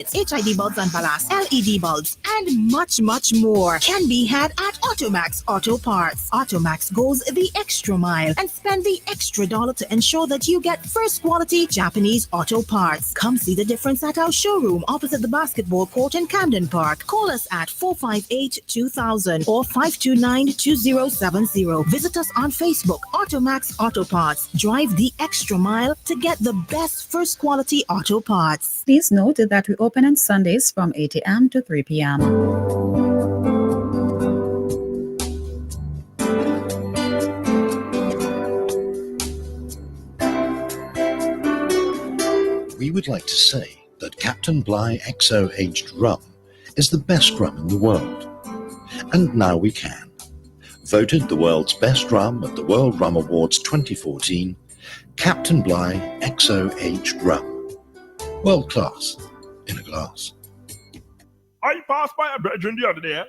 It's HID bulbs and ballast, LED bulbs, and much, much more can be had at Automax Auto Parts. Automax goes the extra mile and spend the extra dollar to ensure that you get first quality Japanese auto parts. Come see the difference at our showroom opposite the basketball court in Camden Park. Call us at 458-2000 or 529-2070. Visit us on Facebook, Automax Auto Parts. Drive the extra mile to get the best first quality auto parts. Please note that we open on Sundays from 8 a.m. to 3 p.m. We would like to say that Captain Bligh XO aged rum is the best rum in the world. And now we can. Voted the world's best rum at the World Rum Awards 2014, Captain Bligh XO aged rum. World class in a glass. I passed by a brethren the other day.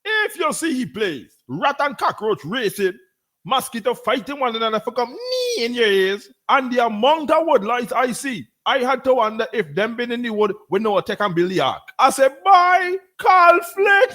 If you see he plays rat and cockroach racing, mosquito fighting one another for come knee in your ears, and the amount of woodlights I see, I had to wonder if them been in the wood with no attack and Billy Ark. I said, bye, call Flick.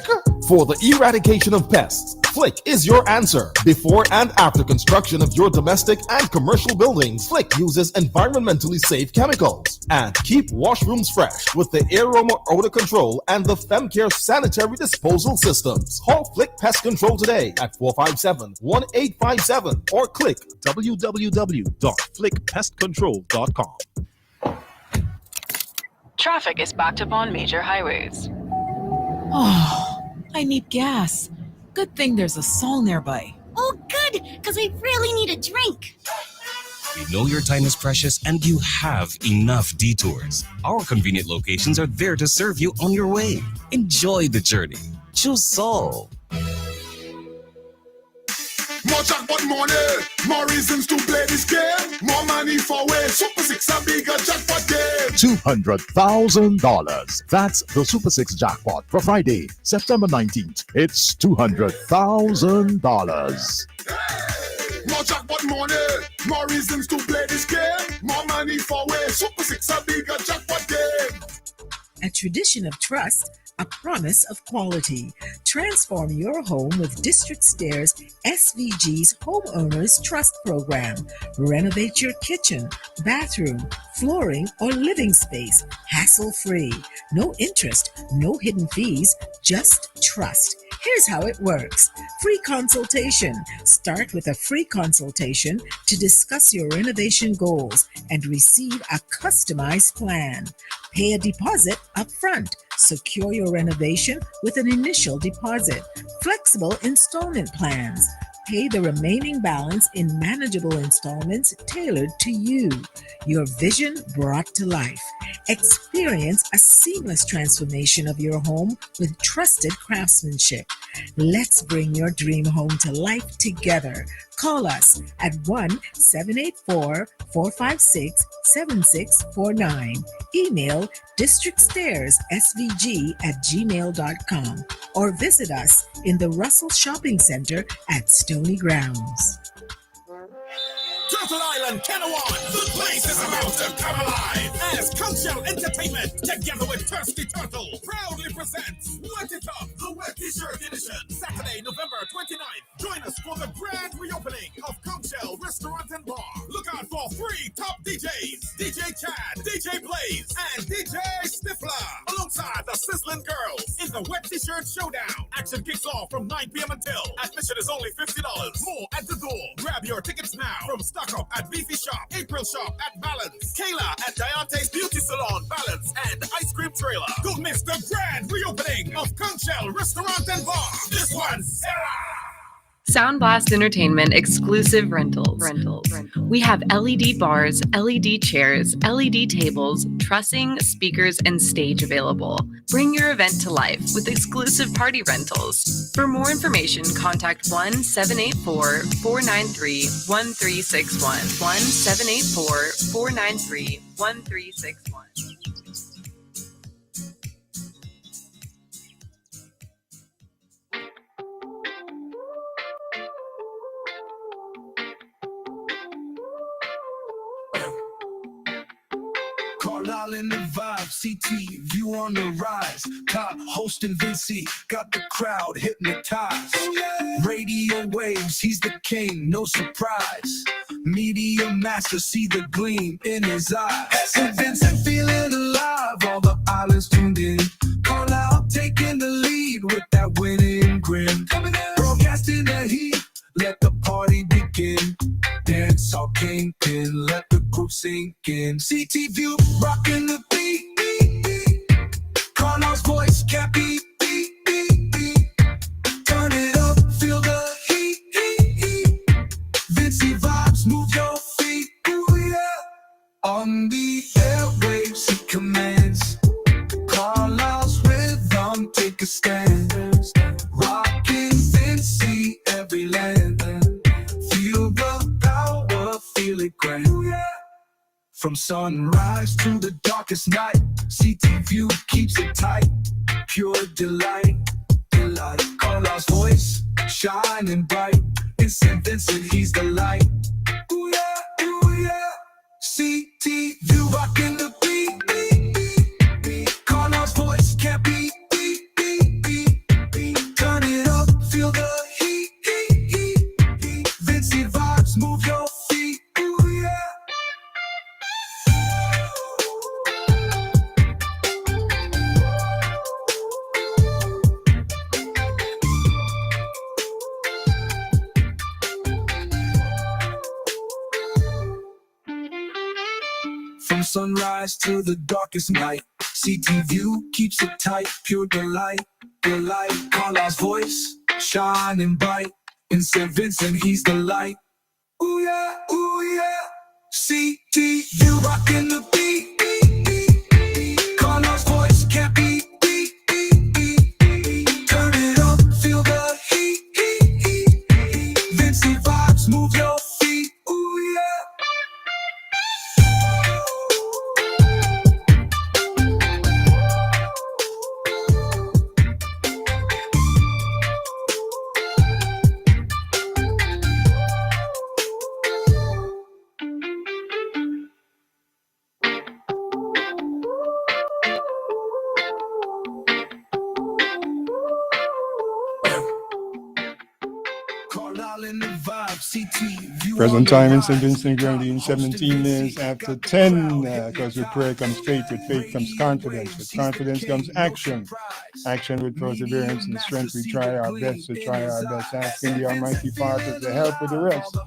For the eradication of pests, Flick is your answer. Before and after construction of your domestic and commercial buildings, Flick uses environmentally safe chemicals and keep washrooms fresh with the Aroma Odor Control and the FemCare sanitary disposal systems. Call Flick Pest Control today at 457-1857 or click www.flickpestcontrol.com. Traffic is backed up on major highways. Oh, I need gas. Good thing there's a Sol nearby. Oh, good, because I really need a drink. We know your time is precious and you have enough detours. Our convenient locations are there to serve you on your way. Enjoy the journey. Choose Sol. More jackpot money, more reasons to play this game. More money for way. Super 6 a bigger jackpot game. $200,000. That's the Super 6 jackpot for Friday, September 19th. It's $200,000. More jackpot money, more reasons to play this game. More money for way. Super 6 a bigger jackpot game. A tradition of trust, a promise of quality. Transform your home with District Stairs SVG's Homeowners Trust Program. Renovate your kitchen, bathroom, flooring, or living space hassle-free. No interest, no hidden fees, just trust. Here's how it works. Free consultation. Start with a free consultation to discuss your renovation goals and receive a customized plan. Pay a deposit up front. Secure your renovation with an initial deposit. Flexible installment plans. Pay the remaining balance in manageable installments tailored to you. Your vision brought to life. Experience a seamless transformation of your home with trusted craftsmanship. Let's bring your dream home to life together. Call us at 1-784-456-7649. Email districtstairs.svg@gmail.com or visit us in the Russell Shopping Center at Stony Grounds. Turtle Island, Kennewan, the place is about to come alive as Cultural Entertainment, together with Thirsty Turtle, proudly presents Wet It Up, the Wet T-Shirt Edition, Saturday, November 29th. Join us for the grand reopening of Cultural Restaurant and Bar. Look out for 3 top DJs, DJ Chad, DJ Blaze, and DJ Stifler, alongside the Sizzling Girls in the Wet T-Shirt Showdown. Action kicks off from 9 p.m. until admission is only $50. More at the door. Grab your tickets now from Stock Up at Beefy Shop, April Shop at Balance, Kayla at Diante's Beauty Salon, Balance, and Ice Cream Trailer. Don't miss the grand reopening of Conch Shell Restaurant and Bar. This one's Sarah. Sound Blast Entertainment exclusive rentals. We have LED bars, LED chairs, LED tables, trussing, speakers, and stage available. Bring your event to life with exclusive party rentals. For more information, contact 1-784-493-1361. 1-784-493-1361. Call Carlisle in the vibe, CT view on the rise. Top hosting Vinci, got the crowd hypnotized. Radio waves, he's the king, no surprise. Media master, see the gleam in his eyes. St. Vincent feeling alive, all the islands tuned in. Carlisle taking the lead with that winning grin. Broadcasting the heat, let the party begin. Dance all kingpin, let the group sink in. CT view, rocking the beat. Carlisle's voice can't be beat. Turn it up, feel the heat. Vinci vibes, move your feet. Ooh, yeah. On the airwaves, he commands. Carlisle's rhythm, take a stand. Rocking Vinci, every land. Feel the power, feel it grand. From sunrise to the darkest night, CT view keeps it tight. Pure delight. Carlisle's voice, shining bright. In St. Vincent, he's the light. Ooh yeah, ooh yeah. CT view rocking the beat. Carlisle's voice can't be beat. Turn it up, feel the heat. Vinci vibes, move your feet. Ooh yeah. From sunrise to the darkest night, CT view keeps it tight. Pure delight. Carlisle's voice, shining bright. In St. Vincent, he's the light. Ooh yeah, ooh yeah. CT view rocking the beat. Carlisle's voice can't be beat. Turn it up, feel the heat. Vinci vibes, move your feet. Ooh yeah. Present time in St. Vincent Grenadine, 17 minutes after 10. Because with prayer comes faith, with faith comes confidence, with confidence comes action. Action with perseverance and strength. We try our best, asking the Almighty Father to help with the rest.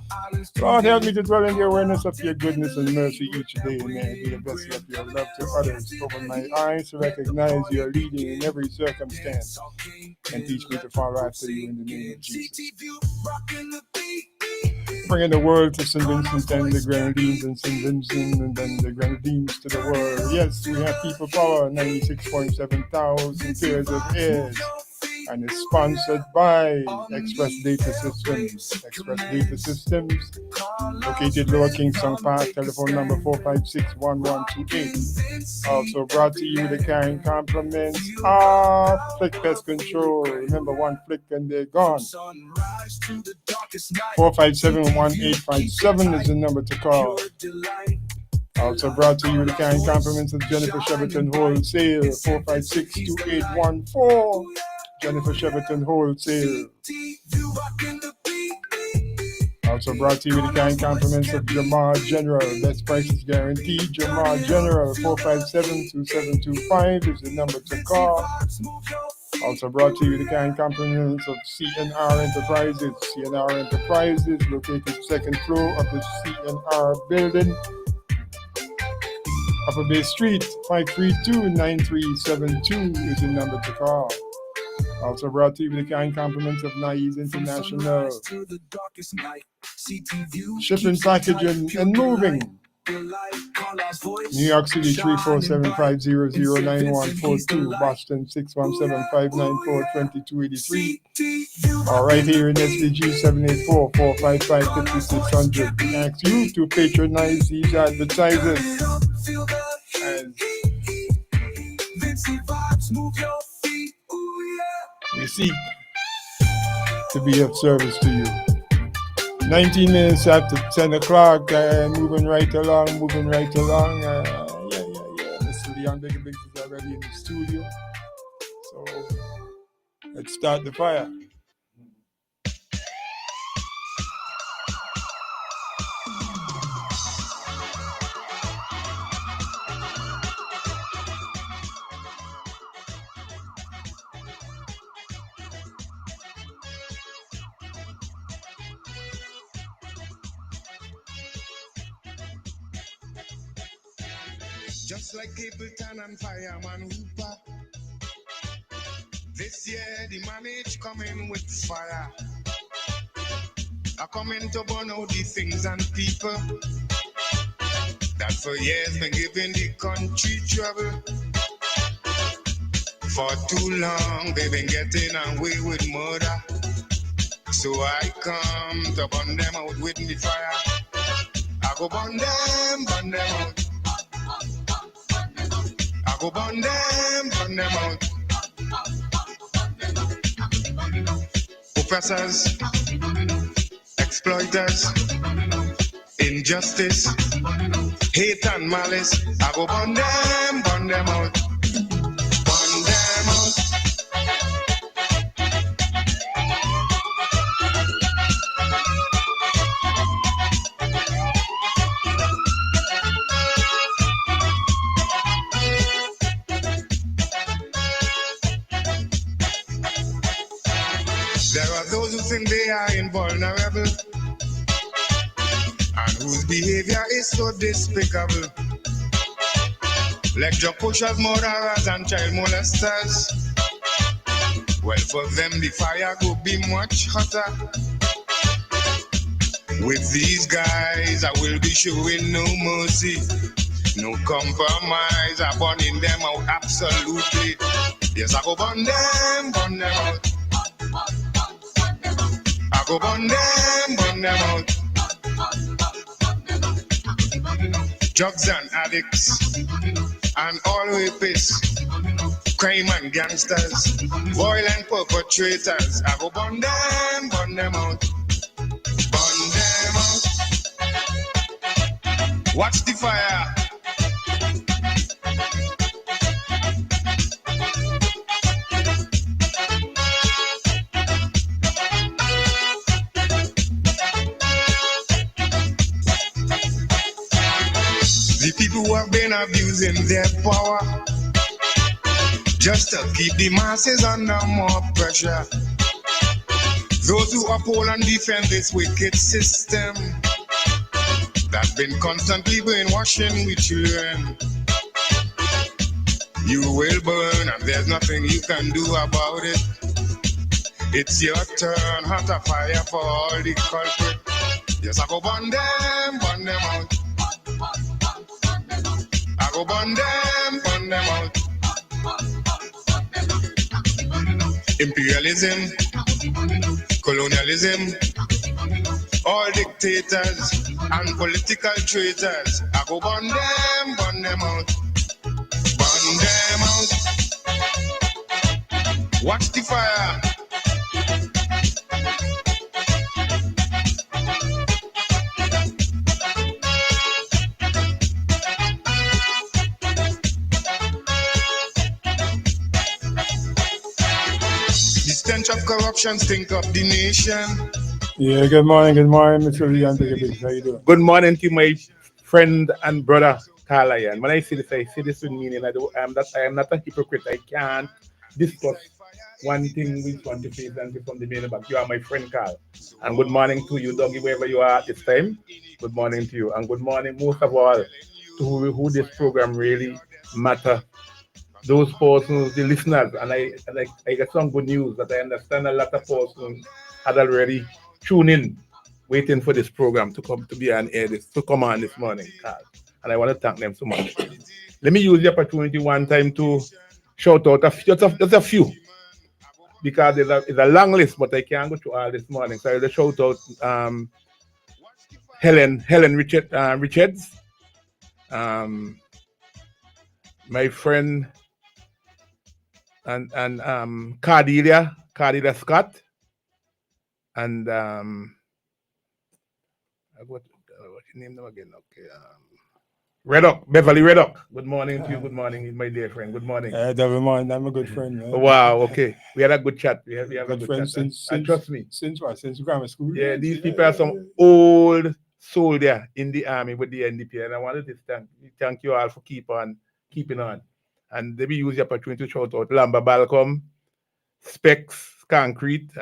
Lord, help me to dwell in the awareness of your goodness and mercy each day. May I be the vessel of your love to others. Open my eyes to recognize your leading in every circumstance, and teach me to follow after you in the name of Jesus. Bringing the world to St. Vincent and the Grenadines, and St. Vincent and then the Grenadines to the world. Yes, we have people power, 96.7 thousand pairs of ears, and it's sponsored by Express Data Systems. Express Data Systems, located Lower Kingston Park, telephone number 456-1128. Also brought to you the kind compliments of Flick Pest Control. Remember, one flick and they're gone. 457-1857 is the number to call. Also brought to you the kind compliments of Jennifer Cheverton Wholesale, 456-2814. Jennifer Cheverton Wholesale. Also brought to you the kind compliments of Jamar General. Best prices guaranteed. Jamar General, 457-2725 is the number to call. Also brought to you the kind compliments of CNR Enterprises. CNR Enterprises, located second floor of the CNR building, Upper Bay Street, 532-9372 is the number to call. Also brought to you with the kind compliments of Nai's International. Shipping, packaging, and moving. New York City 347-500-9142, Boston 617-594-2283. Or right here in SDG 784-455-5600. We ask you to patronize these advertisers as we seek to be of service to you. 19 minutes after 10 o'clock, moving right along. Leon Bigger Biggs is already in the studio. So let's start the fire. Just like Capleton and Fireman Hooper, this year the manage coming with fire. I coming to burn out the things and people that for years been giving the country trouble. For too long they've been getting away with murder. So I come to burn them out with me fire. I go burn them out. I go burn them out. Oppressors, exploiters, injustice, hate and malice. I go burn them out. Burn them out. There are those who think they are invulnerable and whose behavior is so despicable. Like drug pushers, murderers, and child molesters. Well, for them the fire go be much hotter. With these guys, I will be showing no mercy, no compromise. I'm burning them out absolutely. Yes, I go burn them out. I go burn them out. Drugs and addicts and all rapists, crime and gangsters, violent perpetrators. I go burn them out. Burn them out. Watch the fire. The people who have been abusing their power just to keep the masses under more pressure. Those who uphold and defend this wicked system that's been constantly brainwashing we children. You will burn and there's nothing you can do about it. It's your turn, hotter fire for all the culprits. Yes, I go burn them out. I go burn them out. Imperialism, colonialism, all dictators and political traitors. I go burn them out. Burn them out. Watch the fire. The stench of corruption stink up the nation. Yeah, good morning, Mr. Leon Bigger Biggs. How you doing? Good morning to my friend and brother Kalayan. When I say this, I say this with meaning. I am not a hypocrite. I can't discuss one thing with one to face and from the main back. You are my friend, Carl. And good morning to you, Doggy, wherever you are at this time. Good morning to you. And good morning, most of all, to who this program really matter. Those persons, the listeners, and I got some good news that I understand a lot of persons had already tuned in, waiting for this program to come to be on air, to come on this morning, Carl. And I want to thank them so much. Let me use the opportunity one time to shout out just a few, because it's a long list, but I can't go through all this morning. So I will shout out Helen Richards, my friend and Cardelia Scott, and what's your name now again? Okay, Reddock, Beverly Reddock. Good morning to you. Good morning, my dear friend. Good morning. Never mind. I'm a good friend, man. Wow. Okay. We had a good chat. We have a Good good friend chat. since And trust me. Since what? Since grammar school. Yeah, these people are some old soldier in the army with the NDP, and I wanted to thank you all for keeping on. And maybe use the opportunity to shout out Lamba Balcom, Specs, Concrete,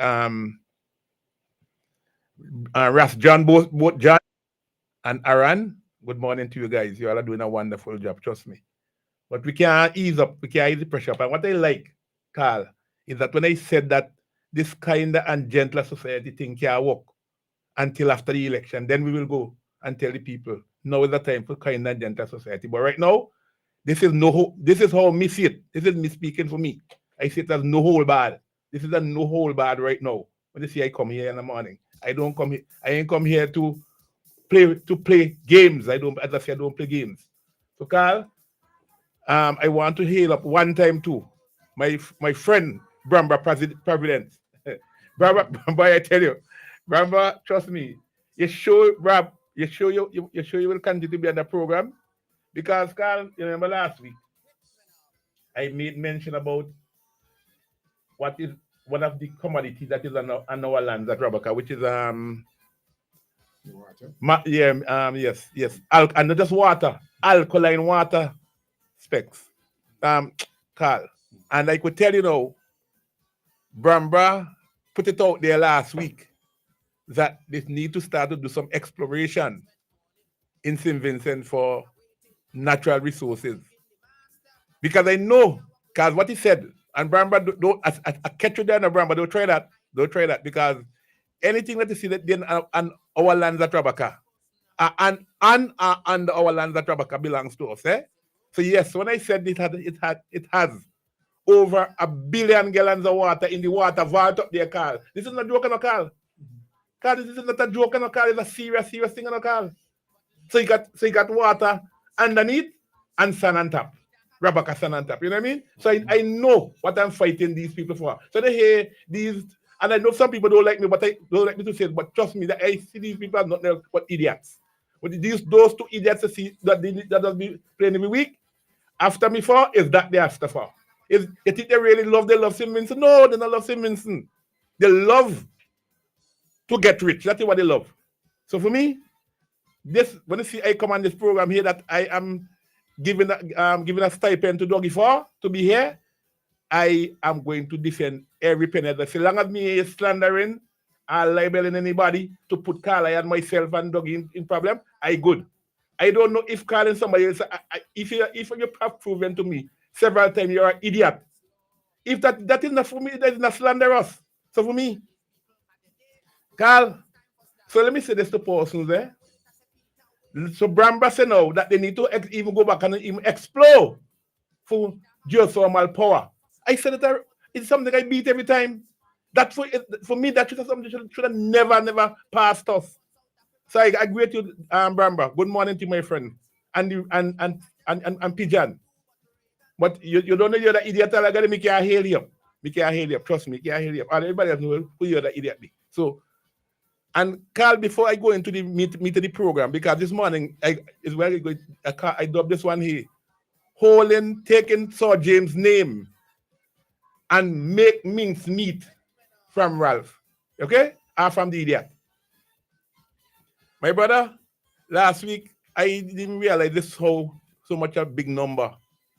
Ras John, both John and Aaron. Good morning to you guys. You all are doing a wonderful job, trust me. But we can't ease the pressure up. And what I like, Carl, is that when I said that this kinder and gentler society thing can't work until after the election, then we will go and tell the people, now is the time for kinder and gentler society. But right now, this is how me see it. This is me speaking for me. I see it as no hold bad. This is a no hold bad right now. When you see I come here in the morning, I ain't come here to play games. As I say, I don't play games. So Carl, I want to hail up one time too. My friend Bramba Providence. Bramba, I tell you, Bramba, trust me. You sure you will continue to be on the program? Because Carl, you remember last week, I made mention about what is one of the commodities that is on our lands at Rabaka, which is yes, and not just water, alkaline water specs. Carl, and I could tell you now, Brambra put it out there last week that they need to start to do some exploration in St. Vincent for natural resources. Because I know, because what he said, and Brambra, I catch you there, Brambra, don't try that, because anything that you see that then on our lands at Rabaka, and our lands at Rabaka belongs to us, eh? So yes, when I said it has over 1 billion gallons of water in the water vault up there, Carl. This is not a joke, no, Carl. Carl, this is not a joke, no, Carl. It's a serious thing, no, Carl. So you got water underneath and sun on top. Rabaka sun on top. You know what I mean? So I know what I'm fighting these people for. So they hear these, and I know some people don't like me, but I don't like me to say it, but trust me, that I see these people as not but idiots. But those two idiots to see that does be playing every week, after me for, is that they after for. If you think they love St. Vincent? No, they don't love St. Vincent. They love to get rich. That's what they love. So for me, when you see I come on this program here that I am giving a stipend to Doggy for to be here, I am going to defend every penny. As long as me is slandering or libeling anybody to put Carla and myself and Doggy in problem, I good. I don't know if calling somebody else, if you have proven to me several times you're an idiot. If that is not for me, that is not slanderous. So for me, Carl, so let me say this to persons there. So Brambra said now that they need to even go back and even explore for geothermal power. I said that it's something I beat every time. That for me, that should have never passed us. So I agree with you, Brambra. Good morning to my friend and Pigeon. But you don't know you're the idiot. I gotta make you hail you. Me can't hail you. Trust me, can't hail you. And everybody else knows who you're the idiot. So, and Carl, before I go into the meet to the program, because this morning is where I dubbed this one here. Taking Sir James' name and make mince meat from Ralph. Okay? Or from the idiot. My brother, last week I didn't realize this how so much a big number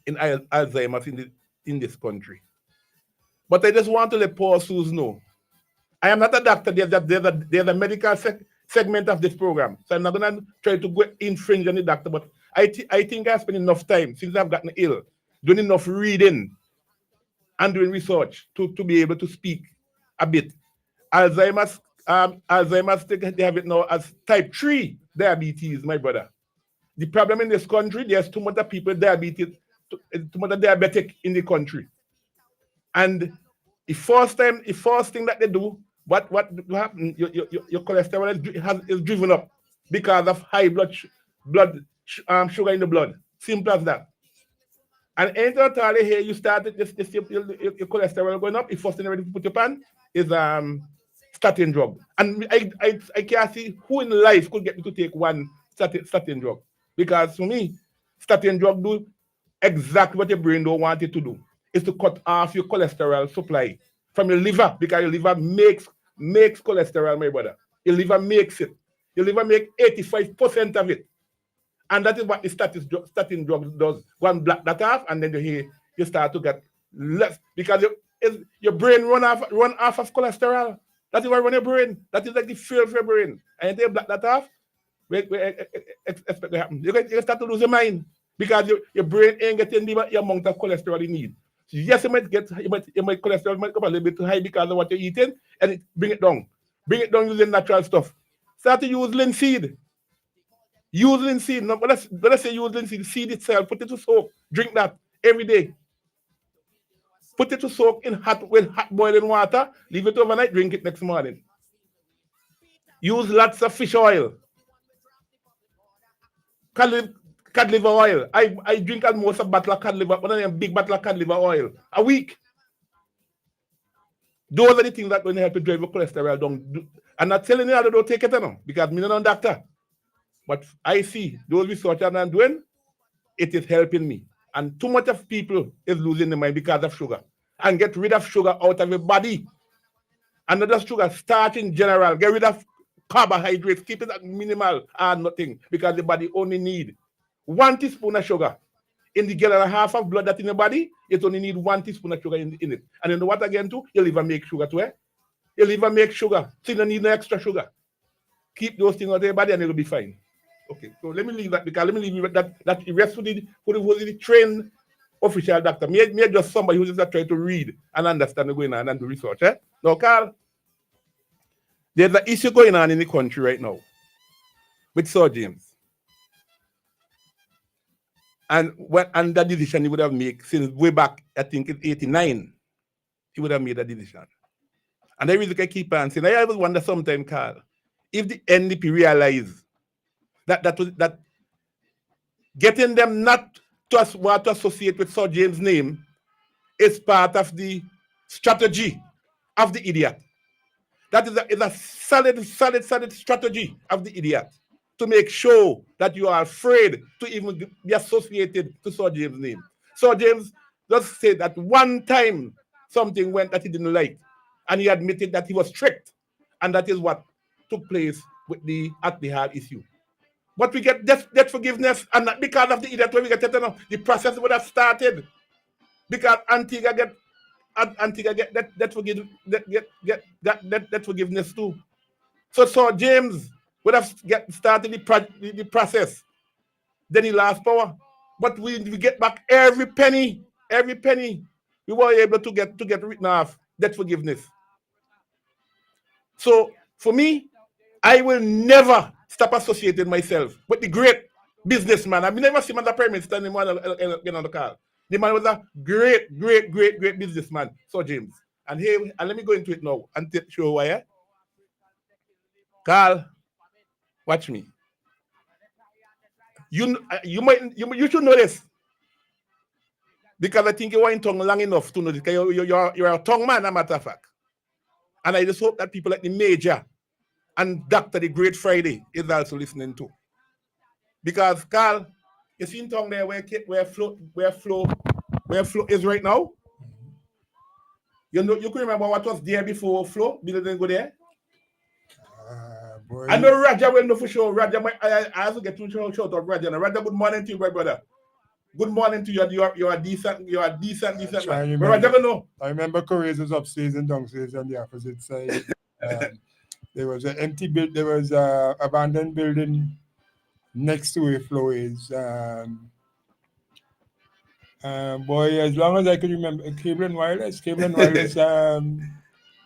in Alzheimer's in this country. But I just want to let Paul Suze know. I am not a doctor. There's a medical segment of this program. So I'm not going to try to go infringe on the doctor. But I think I've spent enough time since I've gotten ill, doing enough reading and doing research to be able to speak a bit. Alzheimer's, they have it now as type 3 diabetes, my brother. The problem in this country, there's too much people diabetic in the country. And the first thing that they do, what happens? Your cholesterol is driven up because of high blood sugar in the blood. Simple as that. And anytime here you start your cholesterol going up, the first thing ready to put your pan is statin drug. And I can't see who in life could get me to take one statin drug. Because for me, statin drug do exactly what your brain don't want it to do. Is to cut off your cholesterol supply from your liver, because your liver makes cholesterol, my brother. Your liver makes it. Your liver make 85% of it. And that is what the statin drug does. Go and block that off, and then you start to get less, because your brain run off of cholesterol. That is what run your brain. That is like the fuel for your brain. And you block that off, we expect to happen. You start to lose your mind, because your brain ain't getting the amount of cholesterol you need. So yes, you might cholesterol might come a little bit too high because of what you're eating, and bring it down. Bring it down using natural stuff. Start to use linseed. Use linseed. No, let's say use linseed. Seed itself. Put it to soak. Drink that every day. Put it to soak in hot boiling water. Leave it overnight. Drink it next morning. Use lots of fish oil. Cod liver oil. I drink almost a bottle of cod liver, one of them big bottle of cod liver oil a week. Those are the things that going to help you drive your cholesterol down. I'm not telling you how to don't take it now, because I'm not a doctor. But I see those research I'm doing, it is helping me. And too much of people is losing their mind because of sugar. And get rid of sugar out of your body. And not just sugar, starch in general. Get rid of carbohydrates. Keep it at minimal and nothing, because the body only need 1 teaspoon of sugar. In the gallon and a half of blood that's in your body, it only need 1 teaspoon of sugar in it. And you know what again too? Your liver make sugar too, eh? Your liver make sugar. So you don't need no extra sugar. Keep those things out of your body and it'll be fine. Okay, so let me leave that, because let me leave you with that the rest of the trained official doctor. Me just somebody who's just trying to read and understand what's going on and do research, eh? Now, Carl, there's an issue going on in the country right now with Sir James. And that decision he would have made since way back, I think in 89, he would have made that decision. And I really can keep on saying, I always wonder sometimes, Carl, if the NDP realize that getting them not to want to associate with Sir James' name is part of the strategy of the idiot. That is a solid strategy of the idiot, to make sure that you are afraid to even be associated to Sir James' name. Sir James just said that one time something went that he didn't like, and he admitted that he was tricked, and that is what took place with the heart issue. But we get debt forgiveness, and not because of the idiot when we get it, the process would have started, because Antigua get debt forgiveness too. So Sir James would have started the process. Then he lost power. But we get back every penny. We were able to get written off debt forgiveness. So for me, I will never stop associating myself with the great businessman. I've never seen him as a prime minister anymore on the car. The man was a great businessman, Sir James. And let me go into it now and show why. Eh? Carl, watch me. You should know this, because I think you were in tongue long enough to know this. You're a tongue man, a matter of fact. And I just hope that people like the Major and Dr. The Great Friday is also listening too. Because Carl, you see in tongue there where flow is right now. You can remember what was there before flow? Didn't go there. I know Raja will know for sure. Raja, I also get to shout out Raja. Raja, good morning to you, my brother. Good morning to you. You're a decent man. Raja will know. I remember Correas was upstairs and downstairs on the opposite side. There was an empty building. There was an abandoned building next to where flow is. Boy, as long as I can remember, Cable and Wireless.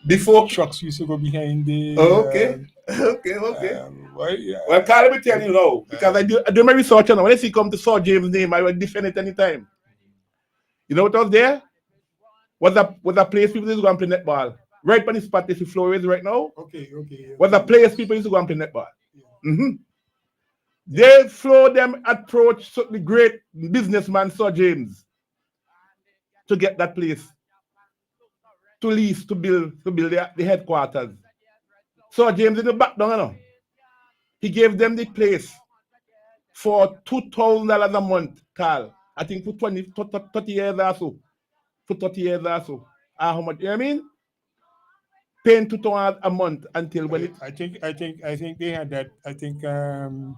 Before trucks used to go behind the. Okay. Well, Carl, let me tell you now, because I do my research now. When I see come to Sir James' name, I will defend it anytime. You know what was there? Was a place people used to go and play netball. Right on the spot this floor is right now. Okay. Was a place people used to go and play netball. Mm-hmm. They flow them approach the great businessman Sir James to get that place to lease, to build the headquarters. Sir James in the back down, you know, he gave them the place for $2,000 a month Carl. I think for 30 years or so. For 30 years or so. How much, you know what I mean? Paying $2 a month until when it. I think they had that. I think Cable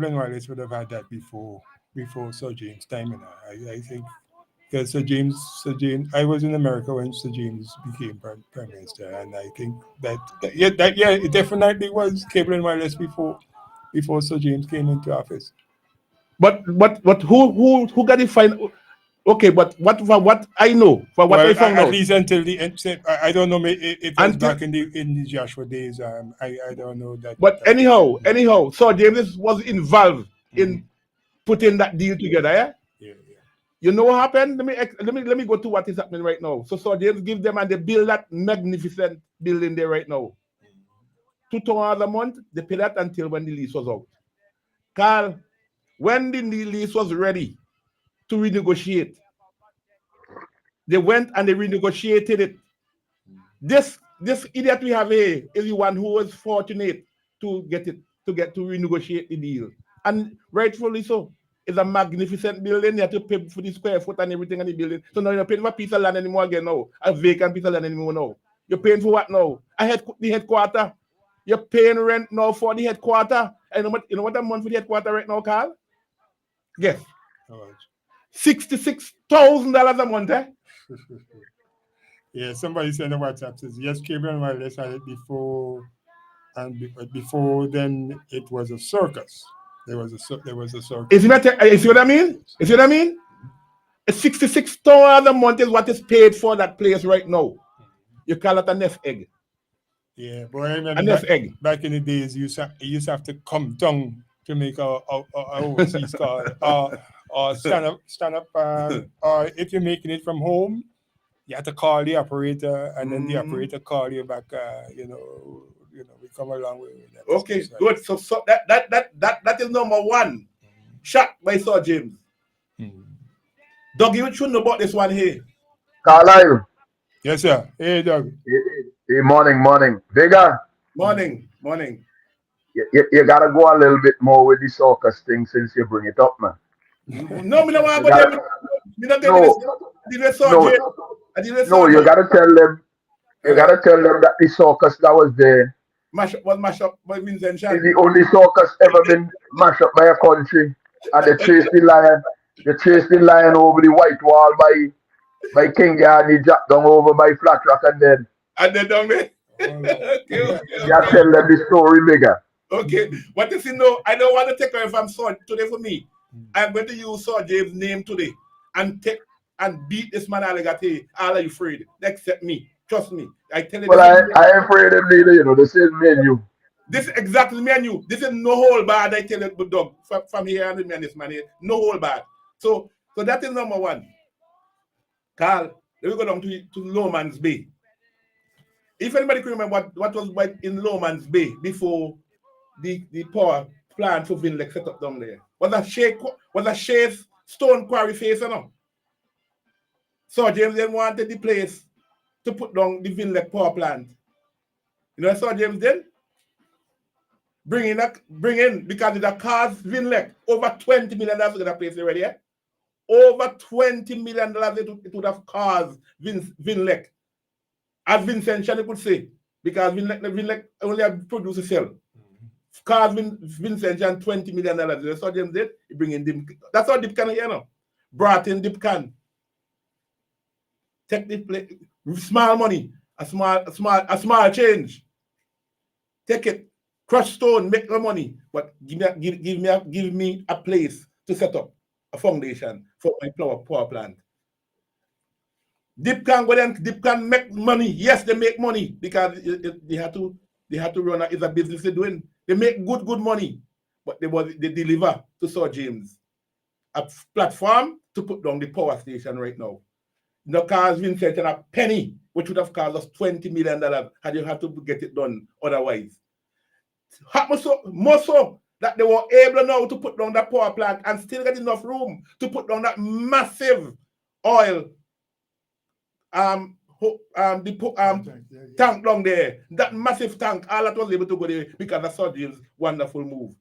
and Wireless would have had that before Sir James' time. I think because Sir James, I was in America when Sir James became prime minister, and I think that it definitely was Cable and Wireless before Sir James came into office. But who got it fine? Okay, but what I know, for what I found at out, least until the end, I don't know. It was back in the Joshua days. I don't know that. But anyhow, Sir James was involved in putting that deal together. Yeah. You know what happened? Let me go to what is happening right now. So Sir James give them and they build that magnificent building there right now. $2 a month. They pay that until when the lease was out. Carl, when the lease was ready to renegotiate, they went and they renegotiated it. This idiot we have here is the one who was fortunate to get to renegotiate the deal, and rightfully so. It's a magnificent building. You have to pay for the square foot and everything in the building. So now you're not paying for a piece of land anymore again now. A vacant piece of land anymore now. You're paying for what now? The headquarter. You're paying rent now for the headquarter. And you know what a month for the headquarter right now, Carl? Guess. $66,000 a month, eh? Yeah, somebody sent a WhatsApp says yes, Cable and Wireless had it before, and before then it was a circus. There was a circus. You see what I mean? You see what I mean? $66 a month is what is paid for that place right now. You call it a nest egg. Yeah, but I remember back in the days, you used to have to come down to make a overseas call, or stand up, or if you're making it from home, you have to call the operator, and then the operator call you back. We come along with that. Okay, good. So that is number one. Shot by Sir James. Doug, you should know about this one here. Carlisle. Yes, sir. Hey, Doug. Hey, morning. Bigger. Morning. You gotta go a little bit more with the circus thing since you bring it up, man. No, me don't want to go there. No, you gotta tell them. You gotta tell them that the circus that was there mashed up by Vincent Shan. is the only circus ever been mashed up by a country, and they chased the lion. They chased the lion over the white wall by King Yarny, Jack down over by Flat Rock, and then down there. Okay. You tell them the story bigger. Okay, what if you know? I don't want to take away from Sir today for me. I'm going to use Sir James' name today and beat this man alligator. All are you afraid? Except me. Trust me. I tell you. Well, I ain't afraid of neither, This is me and you. This is exactly me and you. This is no hold bad. I tell you, Doug, from here and me and this man here. No hold bad. So that is number one. Carl, let me go down to Lowman's Bay. If anybody can remember what was in Lowman's Bay before the power plant for Vinlek set up down there, was a shade stone quarry face or no? So James then wanted the place to put down the Vinlek power plant. You know what Sir James did? Bring in because it cost Vinlek over $20 million to get a place already. Yeah? Over $20 million it would have cost Vinlek. As Vincent Shan could say, because Vinlek only have produced a cell. Cost Vincent Shan $20 million. That's what James did. He bring in Dip. That's how Dip Can here now. Brought in Dip Can. Take the play, small money, a small change. Take it, crush stone, make the money, but give me a place to set up a foundation for my power plant. Dip Can go then. Dip Can make money. Yes, they make money because they had to run. It's a business they're doing. They make good money, but they deliver to Sir James a platform to put down the power station right now. No cost Vincent a penny, which would have cost us $20 million had you had to get it done otherwise. More so that they were able now to put down that power plant and still get enough room to put down that massive oil tank down there. That massive tank, all that was able to go there because of Sir James' wonderful move.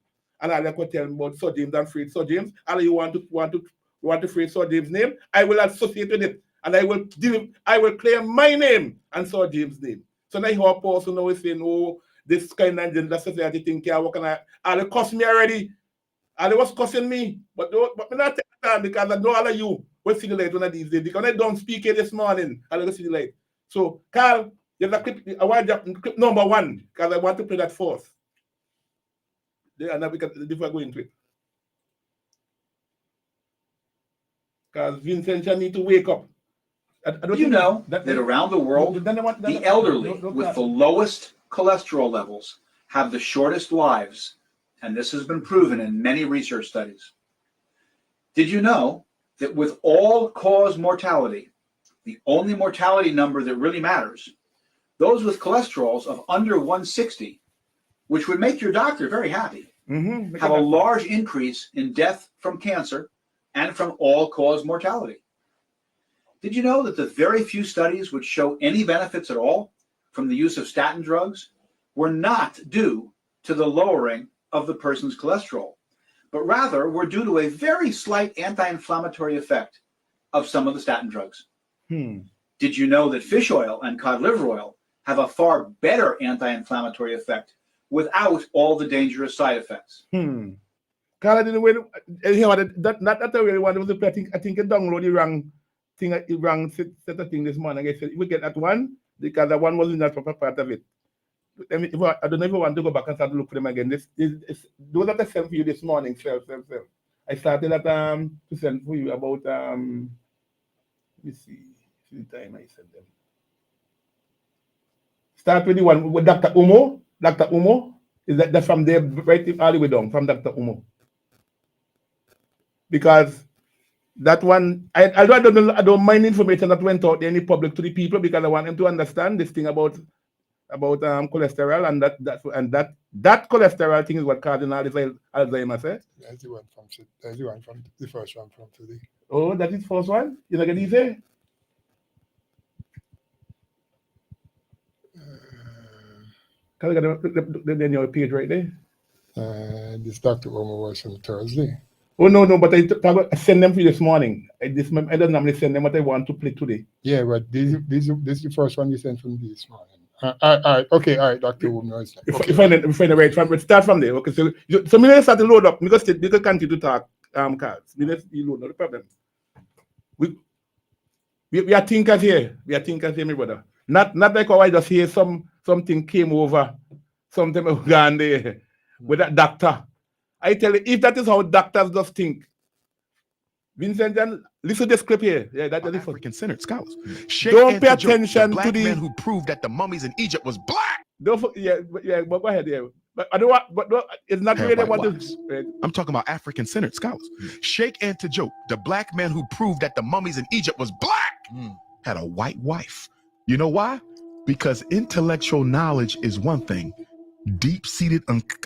and I could tell him about Sir James and Fred Sir James, and you want to phrase Sir James' name, I will associate with it. And I will claim my name and Sir James' name. So now you have a person now is saying, oh, this kind of gender society thing can't work, and they cuss me already. And they was cussing me. But me not take time because I know all of you will see the light one of these days. Because I don't speak here this morning, I will see the light. So, Carl, there's a clip, I want clip number 1, because I want to play that first. Before I go into it. Because Vincent need to wake up. You know that around the world, the elderly with the lowest cholesterol levels have the shortest lives, and this has been proven in many research studies. Did you know that with all-cause mortality, the only mortality number that really matters, those with cholesterols of under 160, which would make your doctor very happy, have a large increase in death from cancer and from all-cause mortality? Did you know that the very few studies which show any benefits at all from the use of statin drugs were not due to the lowering of the person's cholesterol, but rather were due to a very slight anti-inflammatory effect of some of the statin drugs? Did you know that fish oil and cod liver oil have a far better anti-inflammatory effect without all the dangerous side effects? Carl, I didn't wait. Not really one of the I think I downloaded the wrong set of thing this morning. I said we get that one because that one wasn't that proper part of it. I don't know if you want to go back and start to look for them again. Those are the sent for you this morning. I started at to send for you about let me see the time I sent them. Start with the one with Dr. Umo. Dr. Umo is that from there right all the way down from Dr. Umo. Because that one, I don't mind information that went out there in the public to the people because I want them to understand this thing about cholesterol and that cholesterol thing is what causes Alzheimer's. That's the one from the first one from today. Oh, that is the first one? You know what he say? Can I get the your page right there? This Dr. Omo was on Thursday. Oh no, but I send them for you this morning. I don't normally send them what I want to play today. Yeah, but this is the first one you sent from this morning. All right, okay, all right, Dr. Omo. If I the right one, start from there. Okay, so me start to load up because they can continue to talk cards. You load, no problem. We are thinkers here. We are thinkers here, my brother. Not like how I just hear something came over, something gone there with that doctor. I tell you, if that is how doctors just think, Vincent, listen to this clip here. Yeah, that's African-centered scholars. Don't pay attention the to black man who proved that the mummies in Egypt was black. But go ahead. Yeah, but I don't want. But it's not really what I'm talking about African-centered scholars. Sheikh Anta Diop, the black man who proved that the mummies in Egypt was black, had a white wife. You know why? Because intellectual knowledge is one thing. Deep-seated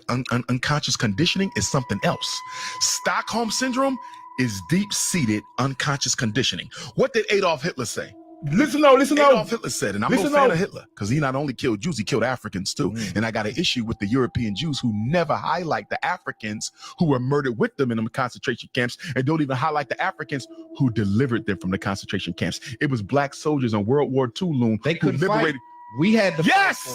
unconscious conditioning is something else. Stockholm syndrome is deep-seated unconscious conditioning. What did Adolf Hitler say? Listen now. Adolf Hitler said, and I'm no fan of Hitler because he not only killed Jews, he killed Africans too. And I got an issue with the European Jews who never highlight the Africans who were murdered with them in the concentration camps and don't even highlight the Africans who delivered them from the concentration camps. It was black soldiers on World War II loon who liberated. We had the yes,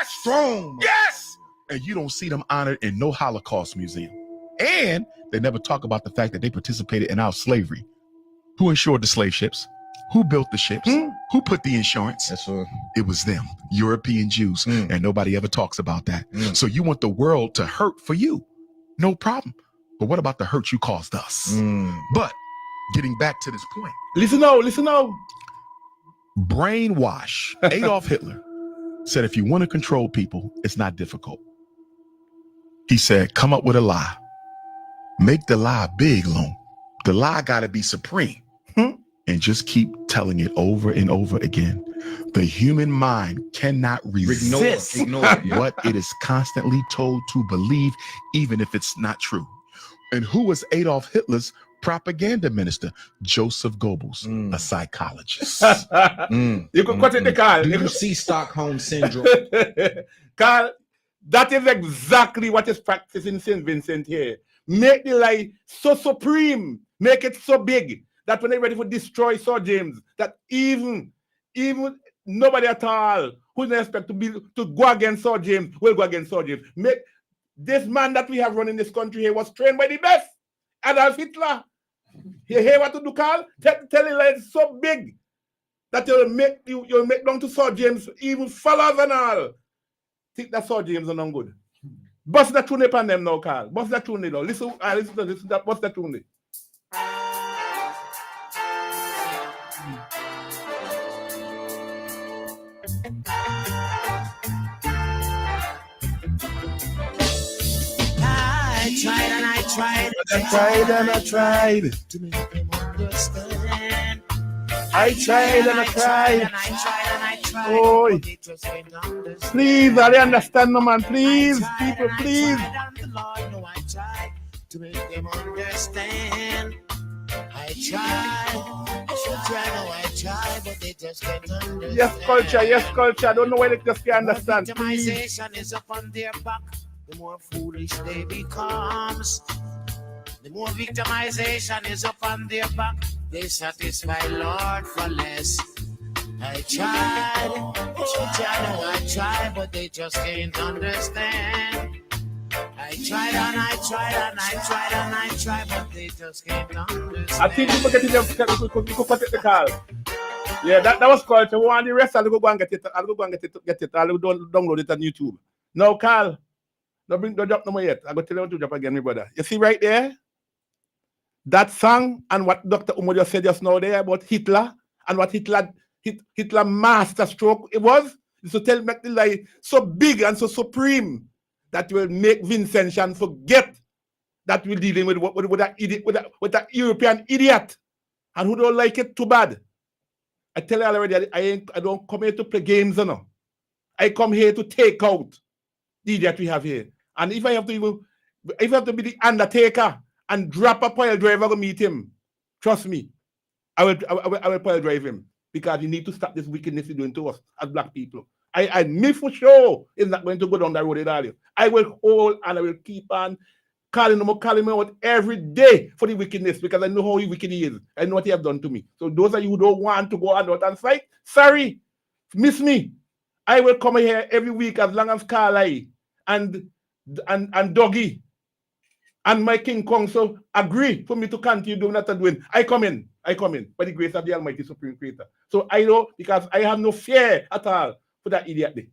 strong. Yes, and you don't see them honored in no Holocaust museum. And they never talk about the fact that they participated in our slavery. Who insured the slave ships? Who built the ships? Who put the insurance? It was them, European Jews, and nobody ever talks about that. So you want the world to hurt for you? No problem. But what about the hurt you caused us? But getting back to this point. Listen now. Brainwash. Adolf Hitler said, if you want to control people, it's not difficult. He said, come up with a lie. Make the lie big, long. The lie got to be supreme. And just keep telling it over and over again. The human mind cannot resist ignore what it is constantly told to believe, even if it's not true. And who was Adolf Hitler's propaganda minister? Joseph Goebbels, a psychologist. You can cut it to Carl. Do you see Stockholm syndrome? Carl, That is exactly what is practiced in St. Vincent here. Make the lie so supreme, make it so big that when they're ready to destroy Sir James, that even nobody at all who didn't expect to go against Sir James will go against Sir James. Make this man that we have running this country here was trained by the best. Adolf Hitler. You hear what to do, Carl? Tell you like it's so big that you'll make down to Sir James even followers and all. Think that Sir James are not good. Bust that tune upon them now, Carl. Bust that tune now. Listen to that. Bust that tune. I tried and I tried. I tried and I tried. To make them understand. I tried and I tried. And I tried and I tried. Oh, But they just can't understand. please, I understand, no man. Please, people, please. And the Lord know I tried to make them understand. I tried, I tried, but they just can't understand. Yes, culture. I don't know why they just can't understand. Victimization is up on their back. The more foolish they becomes. The more victimization is up on their back. They satisfy Lord for less. I tried, I tried, but they just can't understand. I tried and I tried and I tried and I tried, but they just can't understand. I think people get it, you could cut it the call. Yeah, that was culture. We want the rest, I'll go and get it. I'll go and get it. I'll download it on YouTube. No, Carl. Don't drop no more yet. I'll go tell you to drop again, my brother. You see right there? That song and what Dr. Umo just said just now there about Hitler and what Hitler master stroke it was to make the lie so big and so supreme that will make Vincentian forget that we're dealing with that idiot, with that European idiot, and who don't like it too bad. I tell you already, I don't come here to play games, you know. I come here to take out the idiot we have here. And if I have to be the undertaker and drop a pile driver to meet him, trust me, I will pile drive him, because he need to stop this wickedness he's doing to us as black people. I me for sure is not going to go down that road at all. I will hold and I will keep on calling him out every day for the wickedness, because I know how wicked he is. I know what he have done to me. So those of you who don't want to go out and fight, sorry, miss me. I will come here every week as long as Carly and Doggy and my King Kong so agree for me to continue doing that and doing. I come in by the grace of the Almighty Supreme Creator. So I know, because I have no fear at all for that idiot day.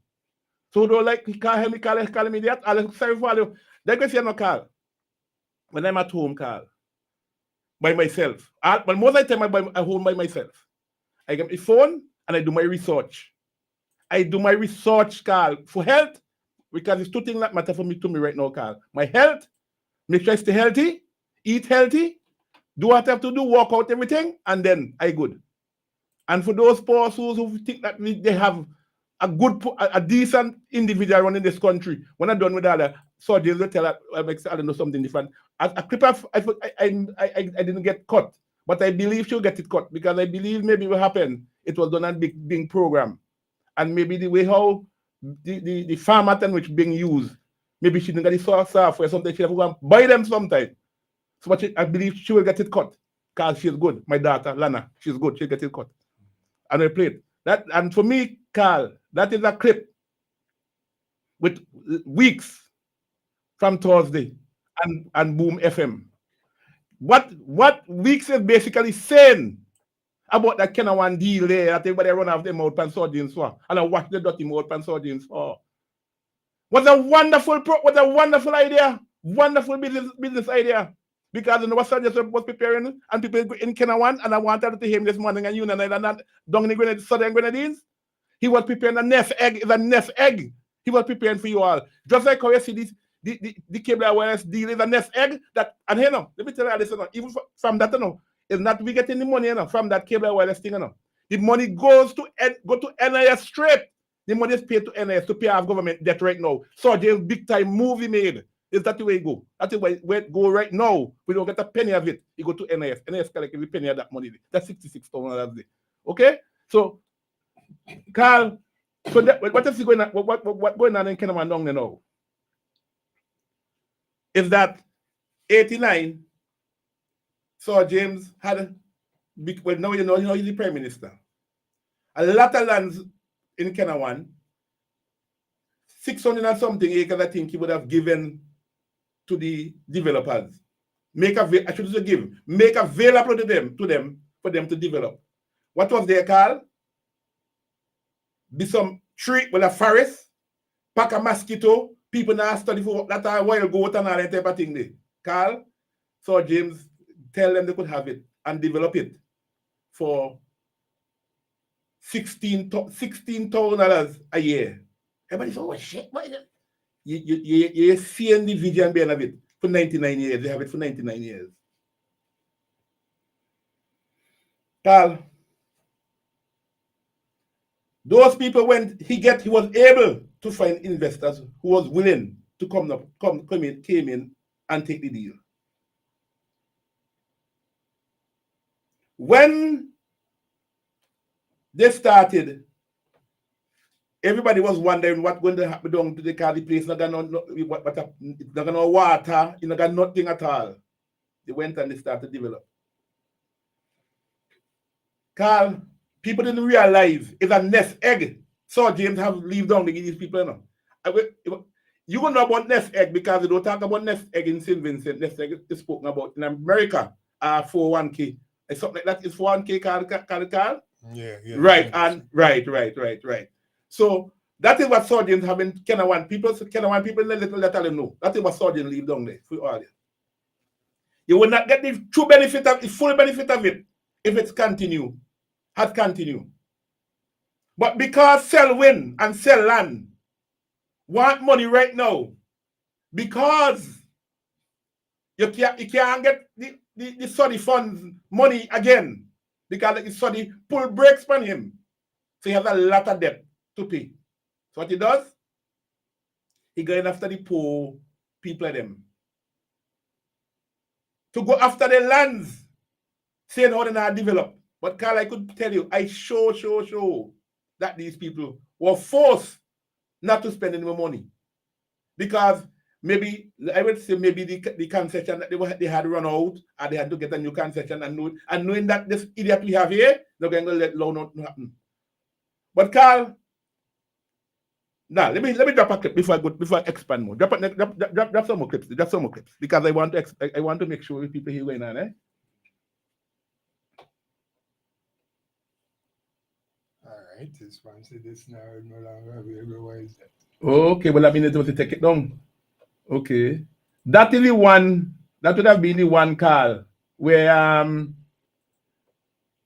So don't like call him idiot. I'll sorry for you. They're going to say no, Carl. When I'm at home, Carl, by myself. But most of the time I'm at home by myself. I get my phone and I do my research. Carl, for health, because it's two things that matter to me right now, Carl. My health, make sure I stay healthy, eat healthy, do what I have to do, walk out everything, and then I good. And for those poor souls who think that they have a decent individual running this country, when I'm done with that, so they will tell that I don't know something different. A clip I didn't get cut, but I believe she'll get it cut, because I believe maybe what happened, it was done on big program. And maybe the way how the format in which being used, maybe she didn't get the software, something she have to go and buy them sometime. So but I believe she will get it cut, because she's good. My daughter, Lana, she's good. She'll get it cut. And I played that. And for me, Carl, that is a clip with weeks from Thursday and Boom FM. What Weeks is basically saying about that kind of one deal there that everybody run off their mouth and sardines for, and I watch the dirty mouth and sardines for. What a wonderful idea. Wonderful business idea. Because you know what Sergeant was preparing, and people in Kenawan, and I wanted to him this morning, and you know, and not down in the Grenadines, Southern Grenadines. He was preparing a nest egg. He was preparing for you all. Just like how you see this, the cable wireless deal is a nest egg that, and here now, let me tell you this, even from that, it's not we getting the money from that cable wireless thing. The money goes to NIS straight. The money is paid to NIS to pay off government debt right now. So there's big time movie made. Is that the way it go? That's the way it go right now. We don't get a penny of it. You go to NIS. NIS collect every penny of that money. That's $66,000. Okay? So, Carl, so what is going on? What going on in Kenaman down there now? is that 89, Sir James had, well, now you know he's the Prime Minister. A lot of lands in Kenawan, 600 and something acres, I think he would have given to the developers. Make available to them for them to develop. What was their call? Be some tree with a forest, pack a mosquito, people now study for that a wild goat and all that type of thing there. Carl, so James tell them they could have it and develop it for $16,000 a year. Everybody said, oh shit, what is it? You're seeing the vision behind of it for 99 years. They have it for 99 years. Carl, those people he was able to find investors who was willing to came in and take the deal. When they started, everybody was wondering what's going to happen down to the place. It's not got no water, it's not got nothing at all. They went and they started to develop. Carl, people didn't realize it's a nest egg. So James have leave down to give these people, you will know about nest egg because they don't talk about nest egg in St. Vincent. Nest egg is spoken about in America. 401k. Something like that is 401k, Carl? Yeah. Right, and right. So that is what Sergeants have in Kenawan. People let them know. That is what Sergeants leave down there for all. You will not get the full benefit of it if it's had continued. But because sell wind and sell land want money right now, because you can't get the study funds money again, because the study pull brakes on him. So he has a lot of debt to pay. So what he does, he going after the poor people of them. To go after the lands, saying how they not develop. But Carl, I could tell you, I show that these people were forced not to spend any more money. Because maybe, I would say maybe the concession that they had run out, and they had to get a new concession, and knowing that this idiot we have here, they're going to let nothing happen. But Carl, now let me drop a clip before I expand more. Drop some more clips. Because I want to make sure people hear going on, All right, this one said this now no longer available. Why is that? Okay, well, I mean, to take it down. Okay. That is the one, that would have been the one, Carl, where I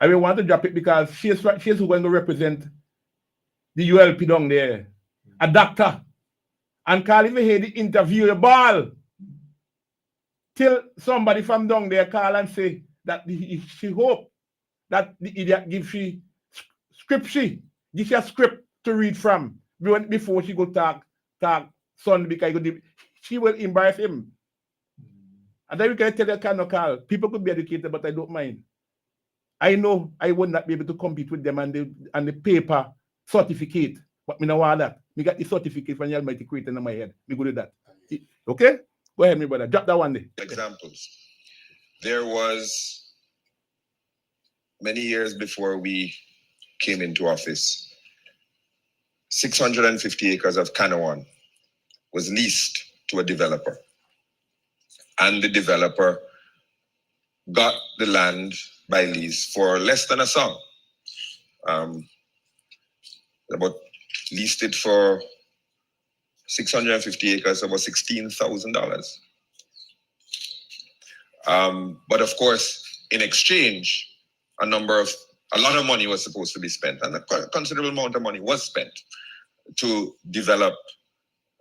will want to drop it because she's going to represent the ULP down there, a doctor. And Carl, if you hear the interview, the ball, till somebody from down there call and say that she hope that the idiot give she a script to read from before she go talk son, because she will embarrass him. And then we can tell that kind of Carl, people could be educated, but I don't mind. I know I would not be able to compete with them and the paper certificate, but me know all that. Me got the certificate from the Almighty Creator in my head. Me go do that. Okay? Go ahead, my brother. Drop that one there. Examples. There was many years before we came into office, 650 acres of Canawan was leased to a developer. And the developer got the land by lease for less than a song. About leased it for 650 acres, about $16,000. But of course, in exchange, a lot of money was supposed to be spent, and a considerable amount of money was spent to develop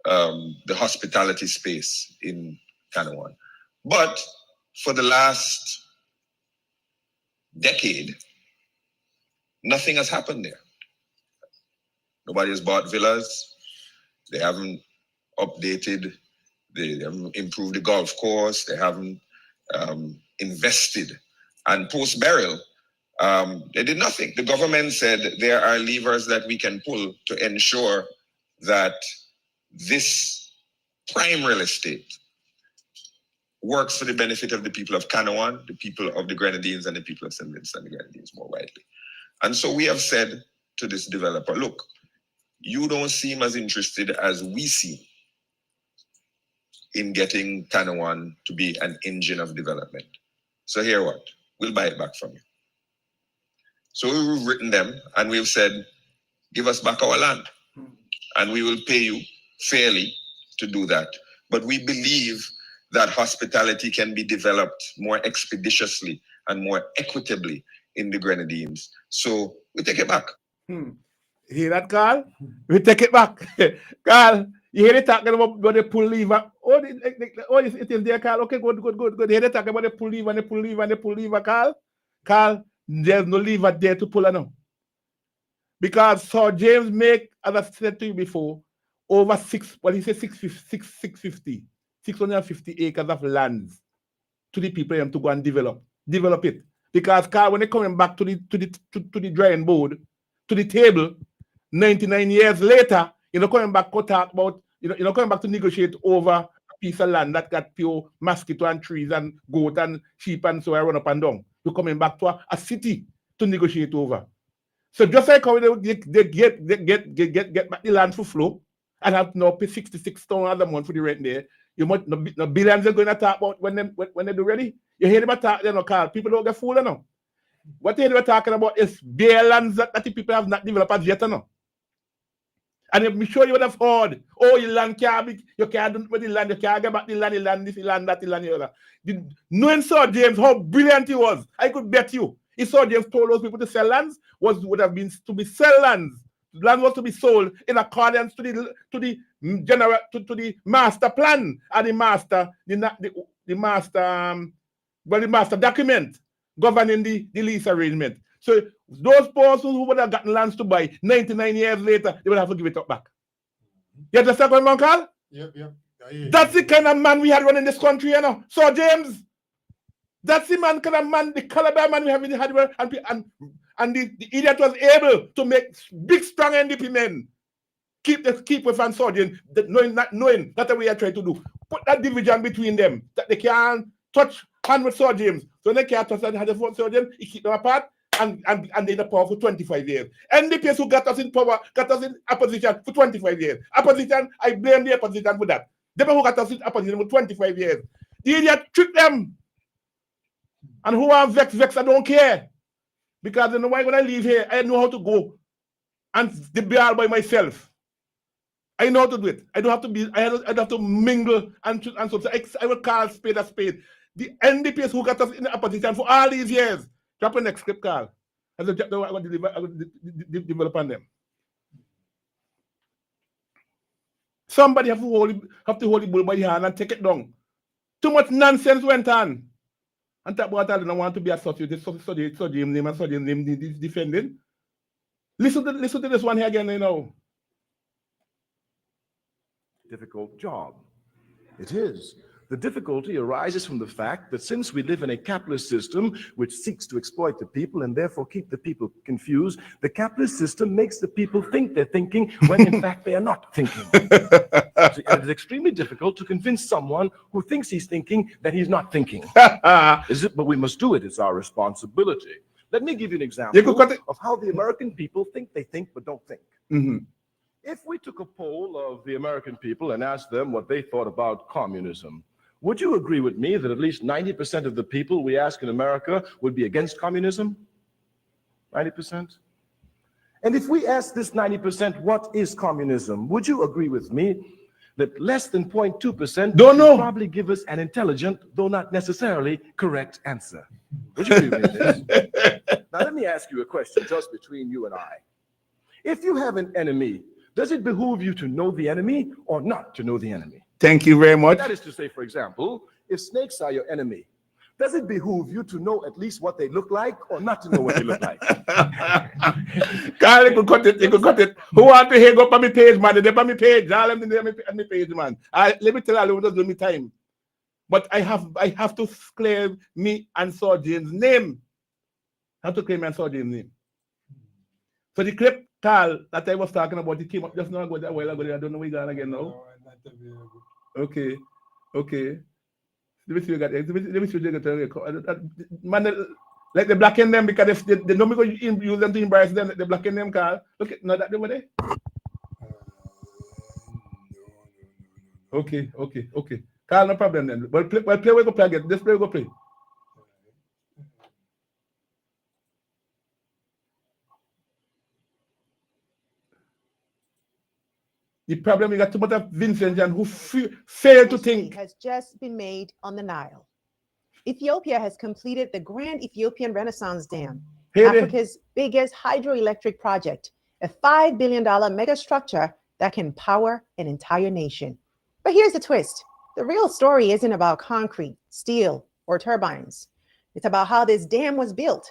the hospitality space in Canawan. But for the last decade, nothing has happened there. Nobody has bought villas. They haven't updated, they haven't improved the golf course. They haven't invested. And post-burial, they did nothing. The government said there are levers that we can pull to ensure that this prime real estate works for the benefit of the people of Canawan, the people of the Grenadines, and the people of St. Vincent and the Grenadines more widely. And so we have said to this developer, look, you don't seem as interested as we seem in getting Canawan to be an engine of development. So here what? We'll buy it back from you. So we've written them and we've said, give us back our land and we will pay you fairly to do that. But we believe that hospitality can be developed more expeditiously and more equitably in the Grenadines. So we take it back. Hear that, Carl? We take it back. Carl, you hear it talking about the pull lever? It is there, Carl. Okay, good. Hear it talking about the pull lever and the pull lever and the pull lever, Carl? Carl, there's no lever there to pull on. Because Sir James make, as I said to you before, over 650 acres of land to the people to go and develop it. Because Carl, when they're coming back to the drawing board, to the table, 99 years later, you're not coming back to talk about, you're not coming back to negotiate over a piece of land that got pure mosquito and trees and goat and sheep and so I run up and down. You're coming back to a city to negotiate over. So just like how they get back the land for flow and have to now pay $66,000 a month for the rent there, you might no billions are going to talk about when they do ready. You hear them talk, they no call. People don't get fooled enough. What they were talking about is bare lands that the people have not developed as yet enough. And I'm sure you would have heard, oh, your land can't be, you can't do with the land, you can't get back the land, this, the land, that, the other. Knowing Sir James, how brilliant he was, I could bet you, if Sir James told those people to sell lands, would have been to be sell lands. Land was to be sold in accordance to the master plan and the master document governing the lease arrangement. So those persons who would have gotten lands to buy 99 years later, they would have to give it up back. You understand what I'm saying, Carl? Yep. That's the kind of man we had running this country, you know. Sir James. That's the kind of man, the caliber man we have in the hardware, and the idiot was able to make big, strong NDP men keep with Van Sodian, knowing that's the way I try to do. Put that division between them, that they can't touch hand with Sir James. So they can't touch hand with Sir James, he keep them apart, and they're in the power for 25 years. NDPs who got us in power, got us in opposition for 25 years. Opposition, I blame the opposition for that. They who got us in opposition for 25 years. The idiot tricked them. And who are vex, I don't care. Because you know why when I leave here, I know how to go and be all by myself. I know how to do it. I don't have to be, I don't have to mingle and so I will call spade a spade. The NDPs who got us in the opposition for all these years. Drop the next script, Carl. I will develop on them. Somebody have to hold the bull by the hand and take it down. Too much nonsense went on. And that what I don't want to be associated with Sir James name and Sir James name defending. Listen to this one here again, you know. Difficult job. It is. The difficulty arises from the fact that since we live in a capitalist system which seeks to exploit the people and therefore keep the people confused, the capitalist system makes the people think they're thinking when in fact they are not thinking. It is extremely difficult to convince someone who thinks he's thinking that he's not thinking. But we must do it. It's our responsibility. Let me give you an example of how the American people think they think but don't think. Mm-hmm. If we took a poll of the American people and asked them what they thought about communism, would you agree with me that at least 90% of the people we ask in America would be against communism? 90%? And if we ask this 90% what is communism, would you agree with me that less than 0.2% don't know probably give us an intelligent, though not necessarily correct answer? Would you agree with this? Now let me ask you a question just between you and I. If you have an enemy, does it behoove you to know the enemy or not to know the enemy? Thank you very much. That is to say, for example, if snakes are your enemy, does it behoove you to know at least what they look like or not to know what they look like? Carl, you could cut it. Who want to hang up on my page, man? They're on my page. All them on my page, man. Let me tell you, don't do me time. But I have to claim me and Sir James' name. I have to claim me and Sir James' name. So the clip, Carl, that I was talking about, it came up just now a while ago. I don't know where it's gone again now. Okay. Let me see what you got. Man, like the black in them because they don't go use them to embrace them. The black in them, Carl. Look at no that over there. Okay. Carl, no problem then. Well, play we go play again. This play we go play. The problem, you got too much of Vincent Jan who fail to think. Has just been made on the Nile. Ethiopia has completed the Grand Ethiopian Renaissance Dam, Africa's biggest hydroelectric project, a $5 billion megastructure that can power an entire nation. But here's the twist. The real story isn't about concrete, steel, or turbines. It's about how this dam was built,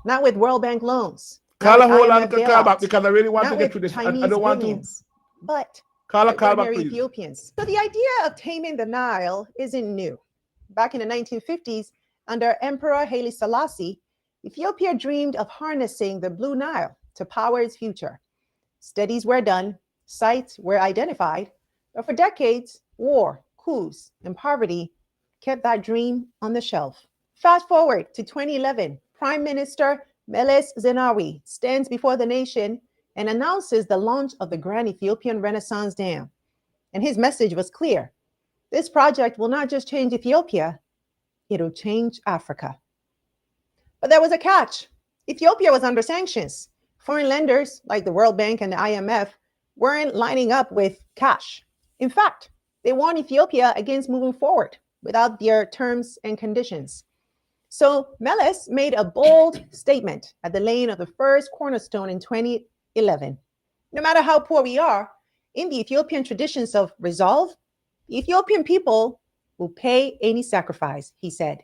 not with World Bank loans. Carla, hold on, call back because I really want to get through this. I don't want to. But call back, Ethiopians. So the idea of taming the Nile isn't new. Back in the 1950s, under Emperor Haile Selassie, Ethiopia dreamed of harnessing the Blue Nile to power its future. Studies were done, sites were identified, but for decades, war, coups, and poverty kept that dream on the shelf. Fast forward to 2011, Prime Minister Meles Zenawi stands before the nation and announces the launch of the Grand Ethiopian Renaissance Dam. And his message was clear. This project will not just change Ethiopia, it'll change Africa. But there was a catch. Ethiopia was under sanctions. Foreign lenders like the World Bank and the IMF weren't lining up with cash. In fact, they warned Ethiopia against moving forward without their terms and conditions. So Meles made a bold statement at the laying of the first cornerstone in 2011. No matter how poor we are, in the Ethiopian traditions of resolve, the Ethiopian people will pay any sacrifice, he said.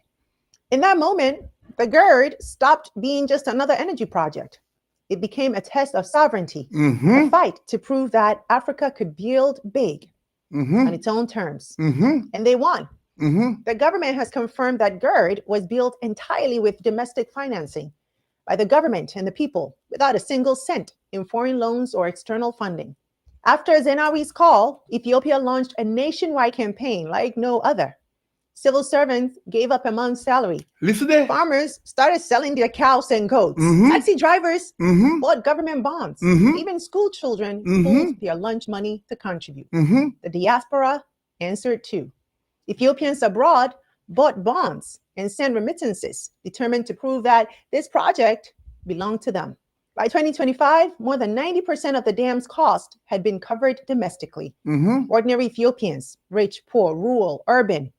In that moment, the GERD stopped being just another energy project. It became a test of sovereignty, a fight to prove that Africa could build big on its own terms. And they won. The government has confirmed that GERD was built entirely with domestic financing by the government and the people without a single cent in foreign loans or external funding. After Zenawi's call, Ethiopia launched a nationwide campaign like no other. Civil servants gave up a month's salary. Listen there. Farmers started selling their cows and goats. Taxi drivers bought government bonds. Even school children pulled their lunch money to contribute. The diaspora answered too. Ethiopians abroad bought bonds and sent remittances, determined to prove that this project belonged to them. By 2025, more than 90% of the dam's cost had been covered domestically. Ordinary Ethiopians, rich, poor, rural, urban,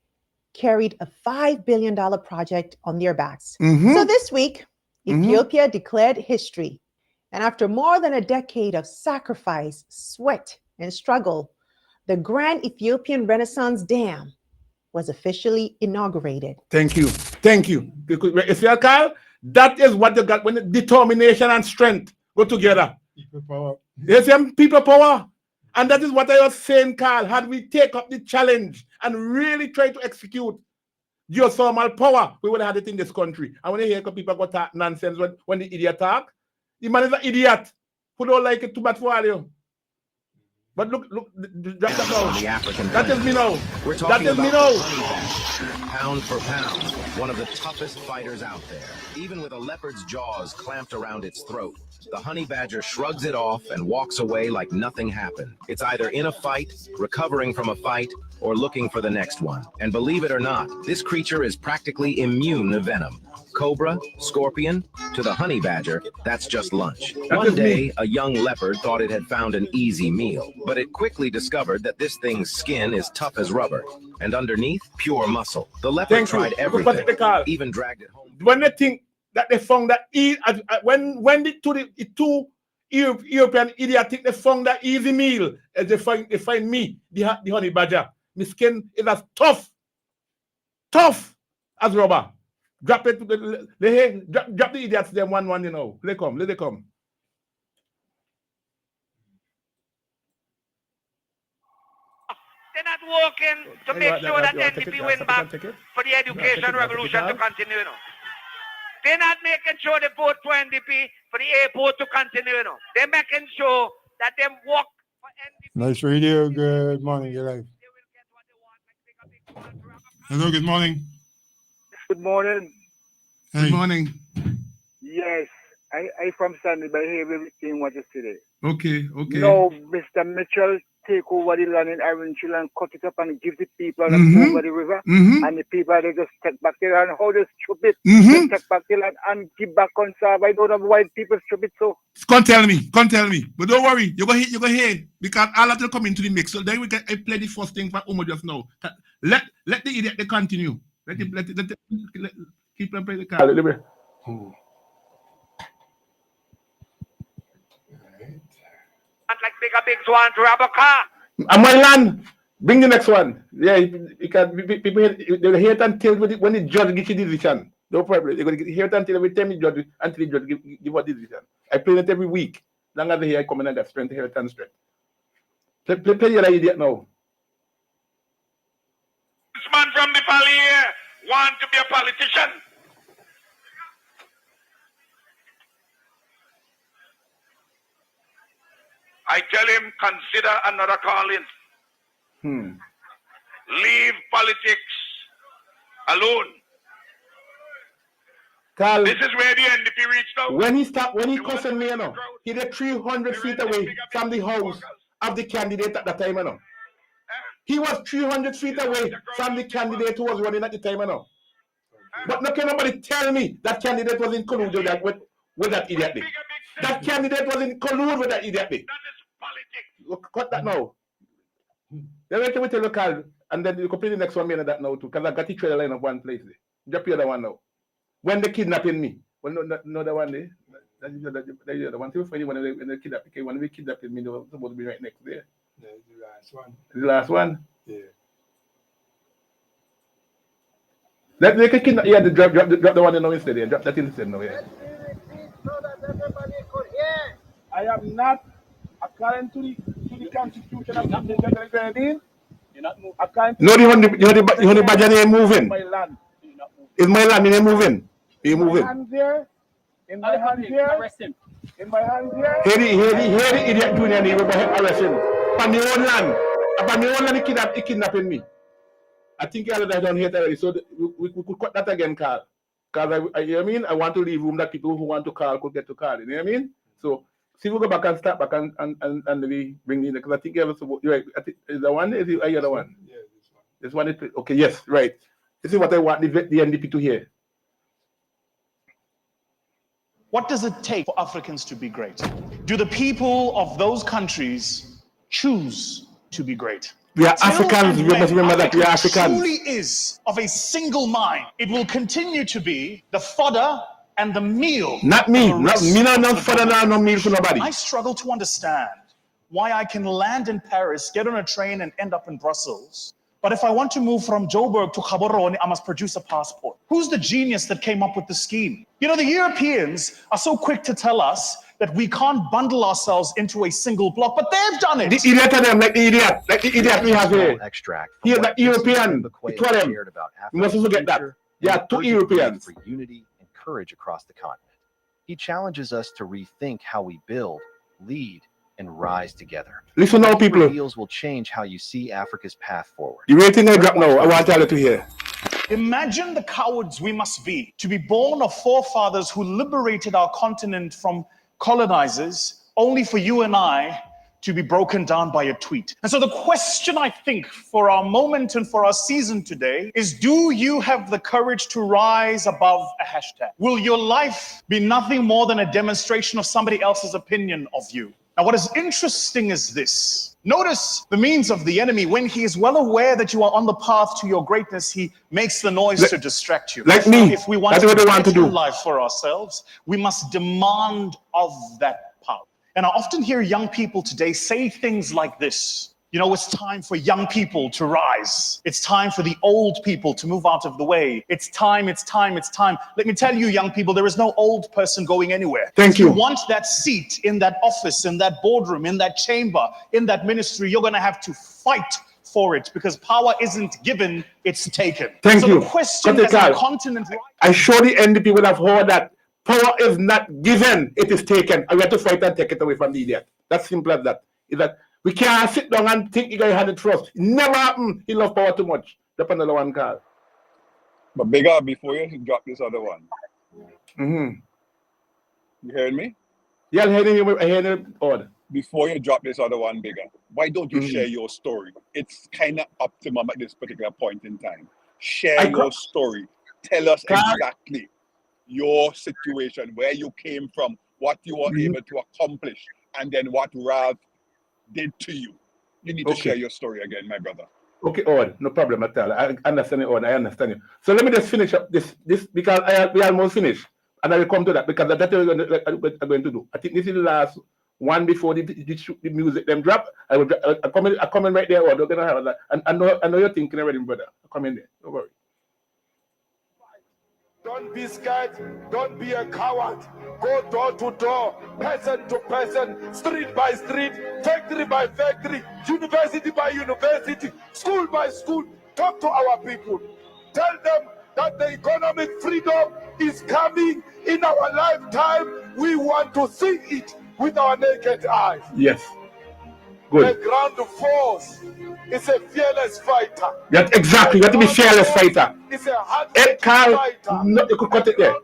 carried a $5 billion project on their backs. So this week, Ethiopia declared history. And after more than a decade of sacrifice, sweat, and struggle, the Grand Ethiopian Renaissance Dam was officially inaugurated. Thank you. If you Carl, that is what you got when determination and strength go together. People power. Yes, people power. And that is what I was saying, Carl. Had we take up the challenge and really try to execute geothermal power, we would have had it in this country. And when you hear people go talk nonsense when the idiot talk, the man is an idiot who don't like it too much for you. But look, that is me now. We're talking about pound for pound, one of the toughest fighters out there. Even with a leopard's jaws clamped around its throat, the honey badger shrugs it off and walks away like nothing happened. It's either in a fight, recovering from a fight, or looking for the next one. And believe it or not, this creature is practically immune to venom. Cobra, scorpion, to the honey badger, that's just lunch. One day, a young leopard thought it had found an easy meal, but it quickly discovered that this thing's skin is tough as rubber, and underneath, pure muscle. The leopard tried everything, even dragged it home. When they think that they found that, when the two European idiots think they found that easy meal, they find me, the honey badger. My skin is as tough as rubber. Drop it to drop the idiots them one, you know. Let they come. They're not working to make sure that NDP win back for the education revolution to continue. You know. They're not making sure they vote for NDP for the airport to continue. You know. They're making sure that they work for NDP. Nice radio. Good morning. Your life. Hello, good morning. Good morning. Good morning. Yes, I from Sandy, but I hear everything what you say there. Okay, okay. No, Mr. Mitchell take over the land in Ironshell and cut it up and give the people that over the river. And the people, they just take back the land. How they stupid. They take back the land and give back conserve. I don't know why people stupid so. Can't tell me. But don't worry, you're gonna hear it because all that will come into the mix. So then I play the first thing for Umo just now. Let the idiot they continue. Let keep them play the card. Like big one to rob a car. And my land, bring the next one. Yeah, because people they'll hear it until when the judge gives you the decision. No problem. They're going to hear it until every time the judge give a decision. I play it every week. Long as they hear I come in and get strength, hear it and strength. Play your idiot now. This man from the valley here want to be a politician. I tell him, consider another calling. Leave politics alone. Carl, this is where the NDP reached out. When he cussing me, you know, he did 300 feet away from the house of the candidate at that time, you know. He was 300 feet away from the candidate who was running at the time, you know. But no can nobody tell me that candidate was in collusion with that idiot. That candidate was in collusion with that idiot. That is politics. Look, cut that now. Then we can tell you, Carl, and then you can play the next one me that now too, because I got the trailer line of one place. Drop the other one now. When they kidnapping me, well, no, the one day. That's the other one. When they kidnap me, when we kidnapping me, they were supposed to be right next there. That's the last one. The last one. Yeah. They can kidnap. Yeah, drop the one now instead. Yeah, drop that instead now. Yeah. I am not, according to the Constitution of the Grenadine, no, the badger ain't moving. My land. It's my land, it ain't moving. It moving. In my hand here. In my hand here. Here the idiot junior name will arrest him. Upon the own land. Upon the own land, he kidnapping me. I think I don't hear that already. So we could cut that again, Carl. Because you know what I mean? I want to leave room that people who want to call could get to call. You know what I mean? So see, we go back and start back and we bring in because I think you have to. Right? I think is the one. Is the other one? Yeah, this one. This one is okay. Yes, right. This is what I want the NDP to hear. What does it take for Africans to be great? Do the people of those countries choose to be great? We are Africans. We must remember that we are Africans. Truly is of a single mind. It will continue to be the fodder and the meal. Not me. Not fodder, no meal for nobody. I struggle to understand why I can land in Paris, get on a train, and end up in Brussels. But if I want to move from Joburg to Gaborone, I must produce a passport. Who's the genius that came up with the scheme? You know, the Europeans are so quick to tell us that we can't bundle ourselves into a single block, but they've done it. The idiot of them, like the idiot we have here. Extract. Here, the European. You mustn't forget that. Yeah, two Europeans. For unity and courage across the continent. He challenges us to rethink how we build, lead, and rise together. Listen now, people. Ideals will change how you see Africa's path forward. The rating I drop now, I want to tell you to hear. Imagine the cowards we must be to be born of forefathers who liberated our continent from colonizers, only for you and I to be broken down by a tweet. And so the question, I think, for our moment and for our season today is, do you have the courage to rise above a hashtag? Will your life be nothing more than a demonstration of somebody else's opinion of you? Now, what is interesting is this. Notice the means of the enemy. When he is well aware that you are on the path to your greatness, he makes the noise to distract you. Like me. If we want to do life for ourselves, we must demand of that power. And I often hear young people today say things like this. You know, it's time for young people to rise. It's time for the old people to move out of the way. It's time. Let me tell you, young people, there is no old person going anywhere. Thank you. If you want that seat in that office, in that boardroom, in that chamber, in that ministry, you're going to have to fight for it because power isn't given, it's taken. Thank you. The question as a continent, I sure the NDP would have heard that power is not given, it is taken. And we have to fight and take it away from the idiot. That's simple as that. Is that we can't sit down and think you got to hand it first. It never happened. He loves power too much. Depend on the one call. But bigger, before you drop this other one. Mm-hmm. You heard me? Yeah, I heard you. Order. Before you drop this other one, bigger, why don't you share your story? It's kind of optimum at this particular point in time. Share your story. Tell us exactly your situation, where you came from, what you were able to accomplish, and then what Ralph did to you. You need to share your story again, my brother. Okay, Owen, no problem at all. I understand you, Owen. I understand you. So let me just finish up this because we almost finished, and I will come to that because that's what we're going to do. I think this is the last one before the music them drop. I come in right there, Owen. We're gonna have that. And I know you're thinking already, brother. I come in there. Don't worry. Don't be scared. Don't be a coward. Go door to door, person to person, street by street, factory by factory, university by university, school by school. Talk to our people. Tell them that the economic freedom is coming in our lifetime. We want to see it with our naked eyes. Yes. Good. The ground force is a fearless fighter. That's exactly. You have to be fearless fighter. It's a hard Carl, fighter. no, you could cut it there.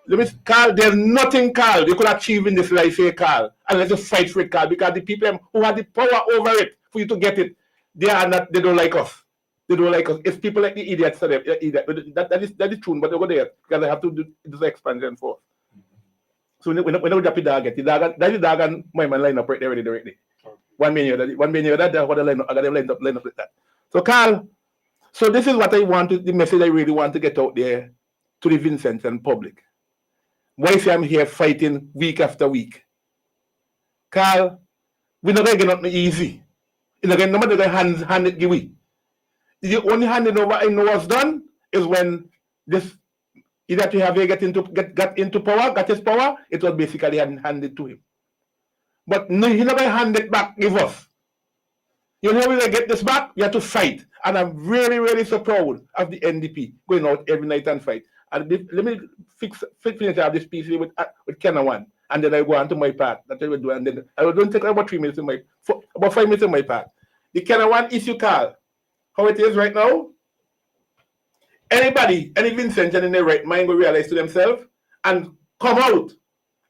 Let me, Carl, there's nothing, Carl, you could achieve in this life here, Carl, unless you fight for it, Carl, because the people who have the power over it for you to get it, they don't like us. They don't like us. It's people like the idiots. So that is true, but they go there because they have to do this expansion for. So when we drop the dog, that is dog and my man line up right there already. One minute, that I got to line up like that. So Carl, so this is what I want to, the message I really want to get out there to the Vincent and public. Why say I'm here fighting week after week? Carl, we're not going to get nothing easy. Nobody going to hand it give we. The only handing over I know was done is when this either to have got into power, got his power, it was basically handed to him. But no, he never handed back, give us. You know when I get this back, you have to fight. And I'm really, really so proud of the NDP going out every night and fight. And let me finish out this piece with Kenawan, and then I go on to my part. That I will do, and then I will take about 3 minutes about 5 minutes in my part. The Kenawan issue, Carl, how it is right now. Any Vincent in their right mind will realize to themselves and come out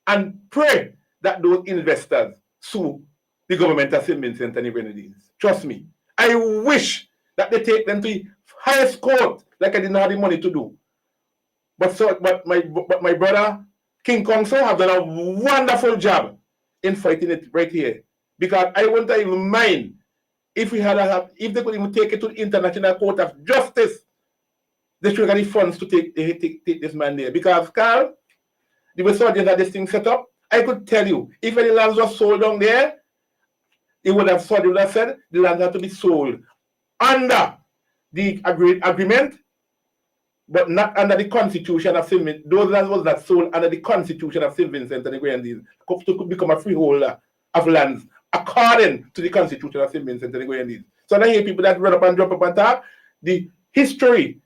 and pray that those investors sue the government of St. Vincent and the Grenadines. Trust me. I wish that they take them to the highest court like I didn't have the money to do. But my brother, King Kong, so have done a wonderful job in fighting it right here. Because I wouldn't even mind if they could even take it to the International Court of Justice. They should have the funds to take this man there. Because, Carl, the way soldiers had this thing set up, I could tell you, if any lands were sold down there, they would have said the land had to be sold under the agreement, but not under the Constitution of St. Vincent. Those lands was not sold under the Constitution of St. Vincent and the Grenadines to become a freeholder of lands according to the Constitution of St. Vincent and the Grenadines. So I hear people that run up and jump up and talk. The history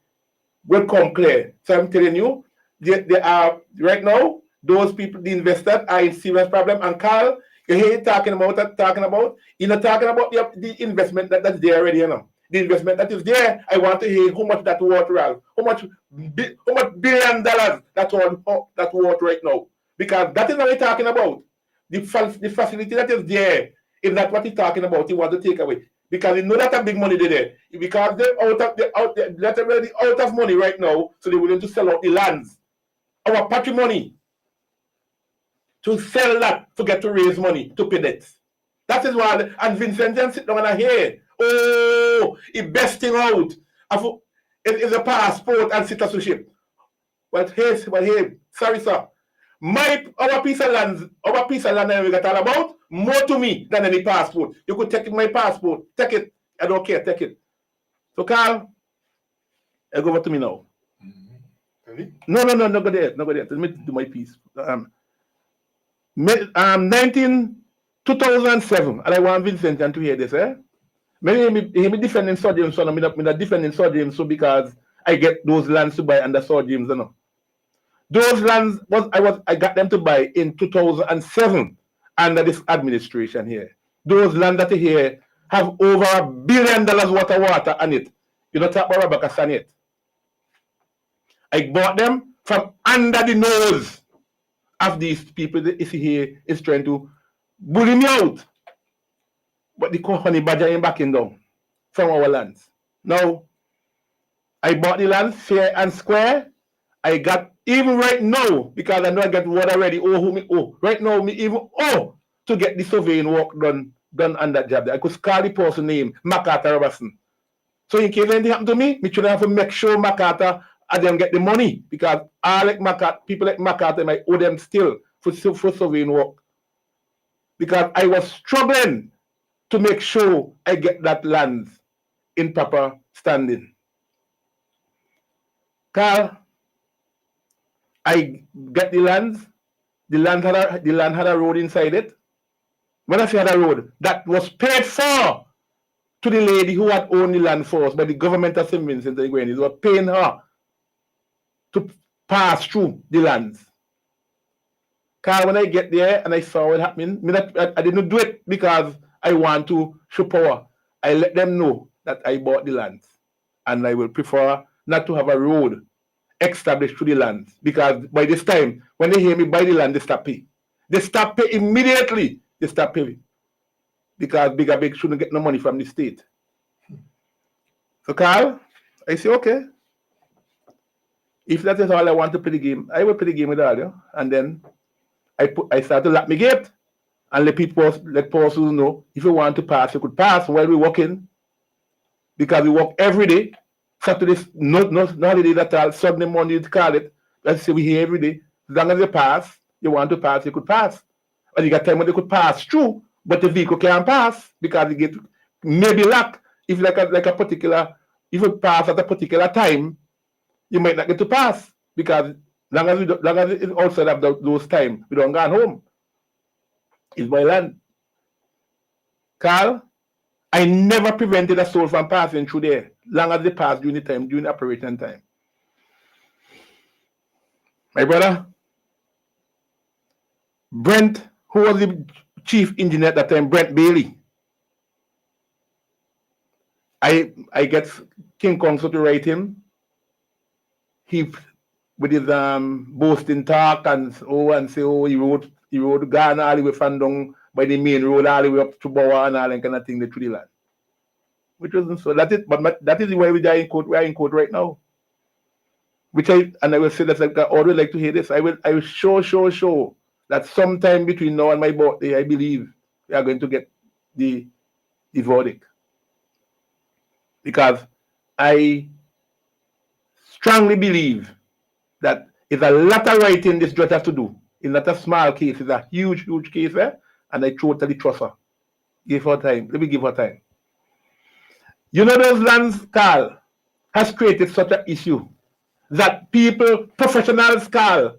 will come clear. So I'm telling you, they are right now, those people, the investors, are in serious problem. And Carl, you hear talking about, you're not talking about the investment that's there already, you know. The investment that is there, I want to hear how much that water has, how much $1 billion that's water right now. Because that is what we're talking about. The facility that is there is not what he's talking about. He wants to take away. Because you know that a big money there. Because they're out of money right now, so they're willing to sell out the lands. Our patrimony. To sell that, forget to raise money, to pay debts. That is why, and Vincent just sit down and hear, oh, he besting out. It is a passport and citizenship. But hey, sorry, sir. Our piece of land that we got all about, more to me than any passport. You could take my passport. Take it. I don't care. Take it. So, Carl, go over to me now. No, go there. Let me do my piece. 2007, and I want Vincent to hear this, Maybe he defending Sir James, so I'm not defending Sir James, so because I get those lands to buy under Sir James, you know. Those lands I got them to buy in 2007 under this administration here. Those lands that are here have over $1 billion worth of water on it. You don't talk about Rebecca San yet. I bought them from under the nose of these people that is here is trying to bully me out. But the honey badger ain't backing down from our lands. Now, I bought the land fair and square. I got, even right now, because I know I got what already, right now, me even to get the surveying work done on that job. I could call the person name, MacArthur Robertson. So in case anything happen to me, should have to make sure MacArthur and them get the money, because all like MacArthur, people like MacArthur might owe them still for surveying work. Because I was struggling to make sure I get that land in proper standing. Carl, I get the land. The land had a road inside it. When I say had a road, that was paid for to the lady who had owned the land for us by the government of St. Vincent and Grenadines. They were paying her to pass through the lands. Carl, when I get there and I saw it happening, I didn't do it because I want to show power. I let them know that I bought the land and I will prefer not to have a road established to the land, because by this time, when they hear me buy the land, they stop pay. They stop pay immediately. They stop paying because Big shouldn't get no money from the state. So Carl, I say, okay, if that is all I want to play the game, I will play the game with all you. And then I start to lock my gate and let persons know if you want to pass, you could pass while we're working, because we work every day. Saturday, not holiday at all, Sunday morning, you call it. Let's say we here every day. As long as you pass, you want to pass, you could pass. And you got time when they could pass through, but the vehicle can't pass because you get maybe locked. If like a particular, if you pass at a particular time, you might not get to pass, because long as it's outside of those time, we don't go home. It's my land. Carl, I never prevented a soul from passing through there, long as they pass during the operating time. My brother, Brent, who was the chief engineer at that time, Brent Bailey. I get King Council to write him. He, with his boasting talk and say, he rode Ghana all the way from down by the main road all the way up to Bower and all that kind of thing, the through the land. Which wasn't so. That's it. But that is why we are in court. We are in court right now. I will say that I always like to hear this. I will show that sometime between now and my birthday, I believe we are going to get the verdict. Because I strongly believe that it's a lot of writing this judge has to do. It's not a small case, it's a huge case, and I totally trust her. Give her time. Let me give her time. You know, those lands, Carl, has created such an issue that people, professionals, Carl,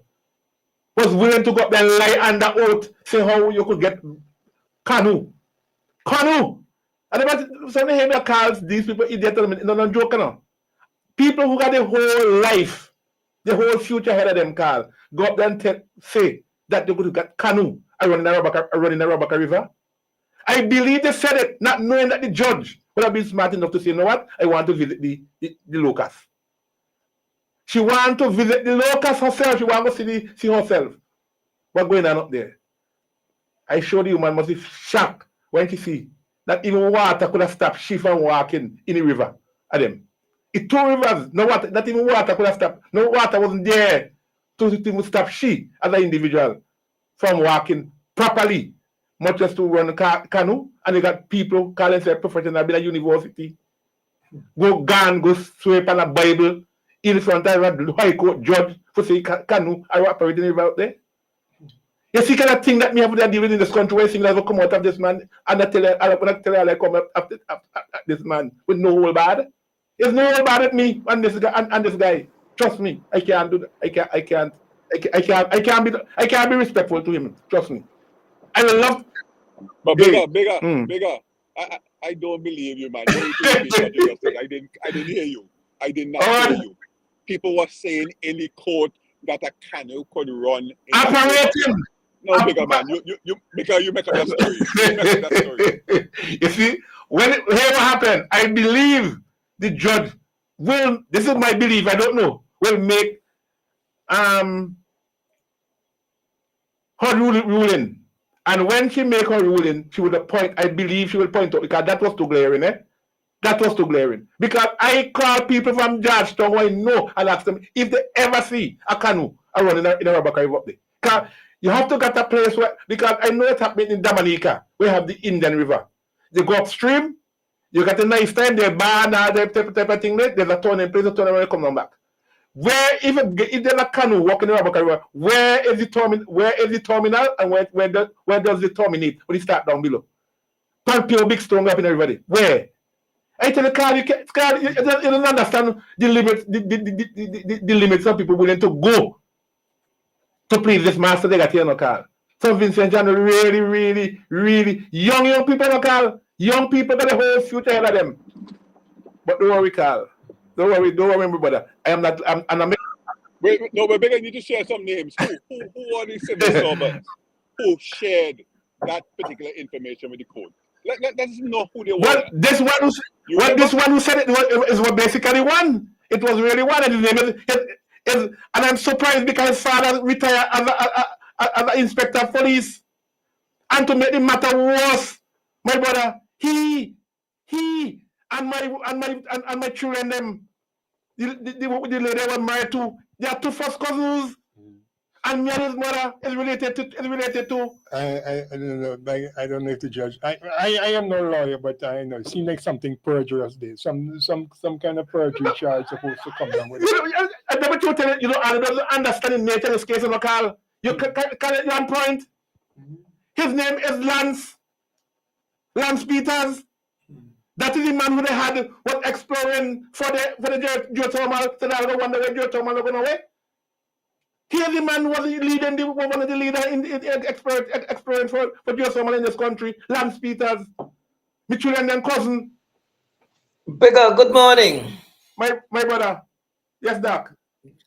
was willing to go up there and lie under oath, say how you could get canoe. And about some hear me calls these people idiot, no joke, no. People who got their whole life, the whole future ahead of them, Carl, go up there and say that they could get canoe running the Rabaka River. I believe they said it, not knowing that the judge would have been smart enough to say, you know what, I want to visit the locust. She want to visit the locust herself. She want to see herself. What's going on up there? I showed the woman must be shocked when she see that even water could have stopped she from walking in the river. Adam. It's 2 rivers. No water, not even water could have stopped. No water wasn't there to stop she as an individual from walking properly. Much as to run a canoe, and you got people calling themselves professional at a university. Go sweep on a Bible in front of a high court judge for say canoe are operating river out there. You see kind of thing that me have to deal with in this country where things like come out of this man and I tell you I come up after this man with no whole bad. There's no whole bad at me and this guy. Trust me, I can't do that. I can't be respectful to him. Trust me. I will love. But bigger. I don't believe you, man. You need to repeat what you just said. I didn't hear you. I did not hear you. People were saying in the court that a canoe could run. No, bigger man. You make up that story. You make up that story. You see, here what happened, I believe the judge will, this is my belief, I don't know, will make her ruling. And when she make her ruling, she would point, I believe she will point out, because that was too glaring, eh? That was too glaring. Because I call people from Georgetown who I know and ask them if they ever see a canoe around in a rubber cave up there. Because you have to get a place where, because I know it's happening in Dominica, we have the Indian River. They go upstream, you get a nice time, they ban all that type of thing there, there's a turning place, a turn around, come on back. Where if there's a canoe walking around the river, where is the terminal and where does it terminate? When it start down below? Pure big stone up in everybody. Where? I tell the car, you don't understand the limits, the limits some people willing to go to please this master they got here in the car. Some Vincent John really young people in the car. Young people got the whole future ahead of them. But don't worry, Carl. Don't worry, my brother. Wait, no, but I need to share some names. Who are these civil servants who shared that particular information with the code? Let's know who they were. Well, this one who said it was basically one. It was really one, and his name is and I'm surprised because his father retired as an inspector of police. And to make the matter worse, my brother, he and my children, them, the lady I was married to, they are two first cousins. And me and his mother is related to. I don't know. I don't know if the judge. I am no lawyer, but I know it seems like something perjurous there. Some kind of perjury charge supposed to come down with it. I never told you. You know, I don't understand the nature of this case, Carl. You can it one point. His name is Lance Peters. That is the man who they had was exploring for the geothermal. So I don't wonder where geothermal are going away. He is the man who was leading one of the leaders in exploring for geothermal in this country. Lance Peters, my children and cousin. Bigger, good morning. My brother. Yes, Doc.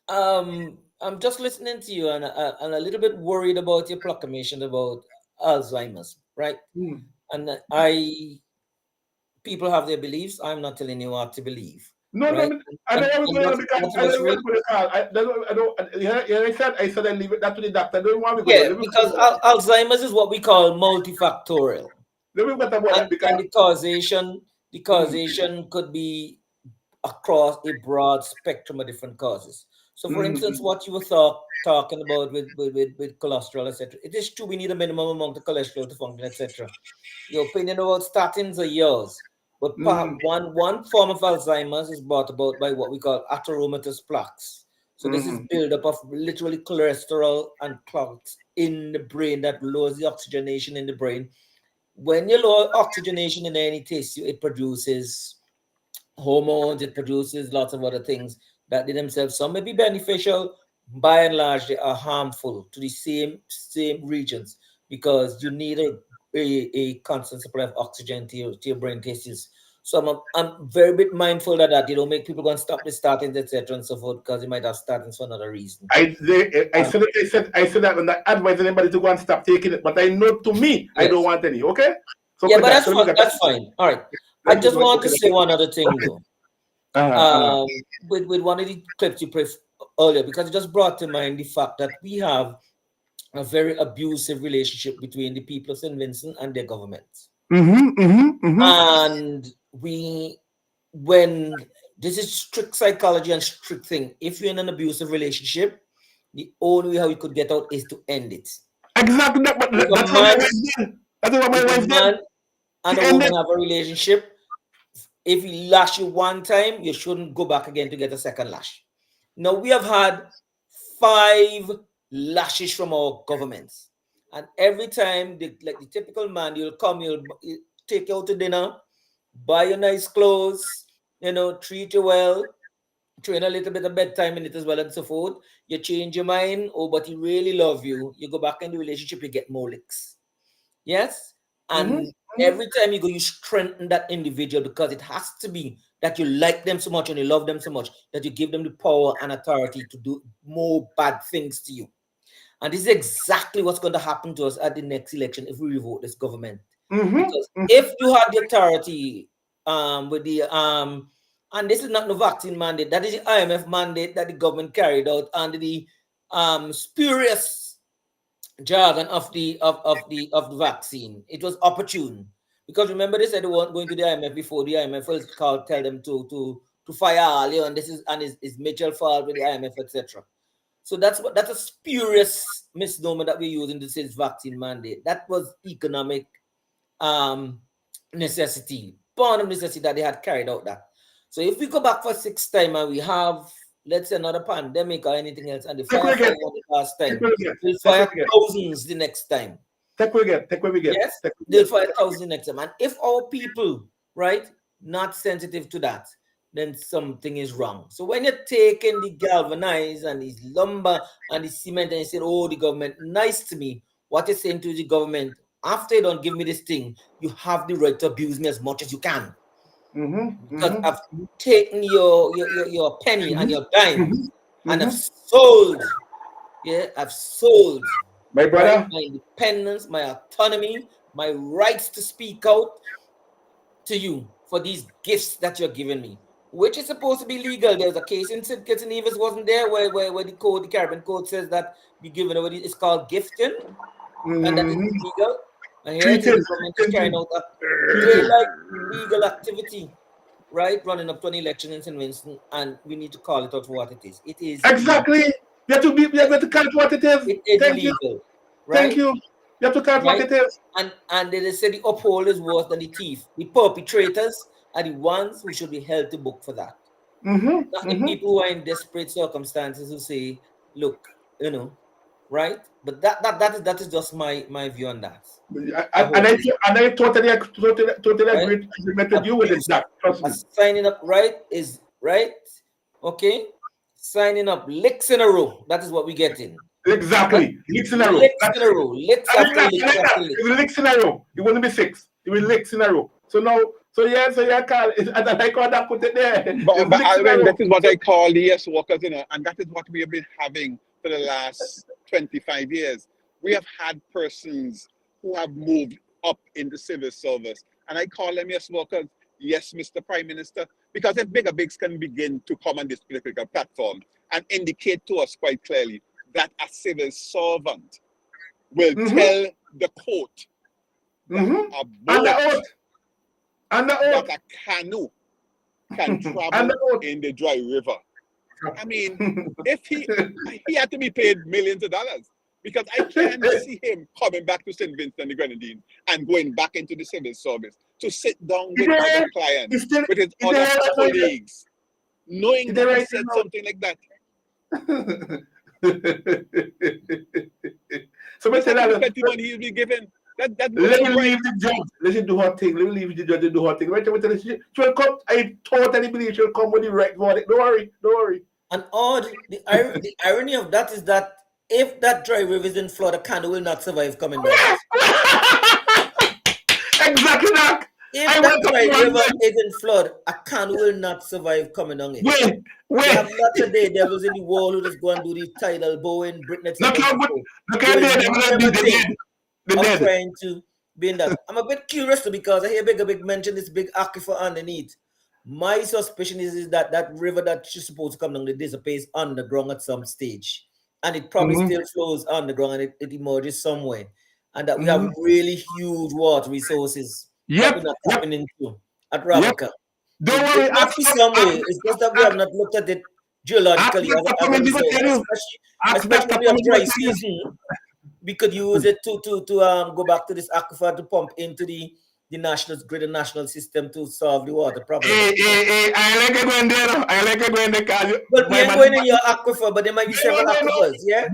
I'm just listening to you and a little bit worried about your proclamation about Alzheimer's, right? And people have their beliefs. I'm not telling you what to believe. No, right? no, I said I leave it that to the doctor. I don't want to go because Alzheimer's is what we call multifactorial. And the causation could be across a broad spectrum of different causes. So, for instance, what you were talking about with cholesterol, etc. It is true we need a minimum amount of cholesterol to function, etc. Your opinion about statins are yours. But one form of Alzheimer's is brought about by what we call atheromatous plaques. So this is buildup of literally cholesterol and plaques in the brain that lowers the oxygenation in the brain. When you lower oxygenation in any tissue, it produces hormones, it produces lots of other things that in themselves, some may be beneficial, by and large, they are harmful to the same regions because you need a constant supply of oxygen to your brain tissues. So I'm very bit mindful of that. You don't make people go and stop the statins, etc. and so forth, because you might have statins for another reason. I said that when I advise anybody to go and stop taking it, but I know to me, I don't want any, okay? So yeah, but that's fine. All right. I just want to say one other thing though. With one of the clips you played earlier, because it just brought to mind the fact that we have a very abusive relationship between the people of St. Vincent and their governments. And when this is strict psychology and strict thing, if you're in an abusive relationship, the only way how you could get out is to end it. Exactly. That's what my wife did. And a woman have a relationship. If he lash you one time, you shouldn't go back again to get a second lash. Now, we have had 5 lashes from our governments. And every time, like the typical man, you'll come, you'll take you out to dinner, buy you nice clothes, treat you well, train a little bit of bedtime in it as well and so forth. You change your mind, but he really love you. You go back in the relationship, you get more licks. Yes? And every time you go, you strengthen that individual because it has to be that you like them so much and you love them so much that you give them the power and authority to do more bad things to you. And this is exactly what's going to happen to us at the next election if we revoke this government. Because if you had the authority with the and this is not the vaccine mandate, that is the IMF mandate that the government carried out under the spurious jargon of the vaccine. It was opportune because remember they said they weren't going to the IMF before the IMF will tell them to fire Ali and this is Mitchell fault with the IMF, etc. So that's a spurious misnomer that we're using to say vaccine mandate. That was economic necessity, born of necessity that they had carried out that. So if we go back for 6th time and we have, let's say, another pandemic or anything else, and the fire the last time, we'll fire thousands the next time. Take we get. Yes, they'll fire thousands the next time. And if our people, right, not sensitive to that, then something is wrong. So when you're taking the galvanized and the lumber and the cement and you say, oh, the government, nice to me, what you're saying to the government, after you don't give me this thing, you have the right to abuse me as much as you can. Because I've taken your penny and your dime and I've sold. Yeah, I've sold my brother, right, my independence, my autonomy, my rights to speak out to you for these gifts that you're giving me, which is supposed to be legal. There's a case in Kitts and Nevis wasn't there where the Caribbean Code says that be given away. It's called gifting, and that is legal. And here the government is carrying out a legal activity, right? Running up to an election in St. Vincent, and we need to call it out for what it is. It is exactly. You have to call it what it is. It is illegal, right? Thank you. You have to call it what it is. And they say the upholders worse than the thief. The perpetrators are the ones who should be held to book for that. Not the people who are in desperate circumstances who say, "Look, you know." Right, but that is just my view on that. I totally agree with you with that. Trust me. Signing up right is right. Okay, signing up licks in a row. That is what we get in. Exactly, licks in a row. Licks in a row. Licks after licks after licks. It will licks in a row. It wouldn't be 6. It will licks in a row. So now, Carl, I like how that put it there. But that is what I call the yes workers, and that is what we have been having for the last 25 years. We have had persons who have moved up in the civil service, and I call them yes workers. Yes, Mr. Prime Minister, because if bigger bigs can begin to come on this political platform and indicate to us quite clearly that a civil servant will tell the court that a boat that a canoe can travel in the dry river. I mean, if he had to be paid millions of dollars, because I can't see him coming back to St. Vincent and the Grenadines and going back into the civil service to sit down with other clients, with his other colleagues, knowing that he said something like that. So I said that money he'll be given. Let me leave the judge. Let him do her thing. Let me leave the judge and do her thing. She'll come. I totally believe she'll come with the right verdict. Don't worry. And the irony of that is that if that dry river is in flood, a canoe will not survive coming down. Exactly that. If that dry river is in flood, a canoe will not survive coming down it. Wait. We have lots of day devils in the wall who just go and do the tidal bowing, Britain. Look at I'm trying to be in that. I'm a bit curious too because I hear big mention this big aquifer underneath. My suspicion is that that river that she's supposed to come down, it disappears underground at some stage. And it probably still flows underground and it emerges somewhere. And that we have really huge water resources that we're not tapping into at Rabica. Don't worry. It must be somewhere. It's just that we have not looked at it geologically. Especially when we have dry season, we could use it to go back to this aquifer to pump into the national grid and national system to solve the water problem. I like it going there. I like it going there. But we ain't going in your aquifer, but there might be several aquifers, yeah?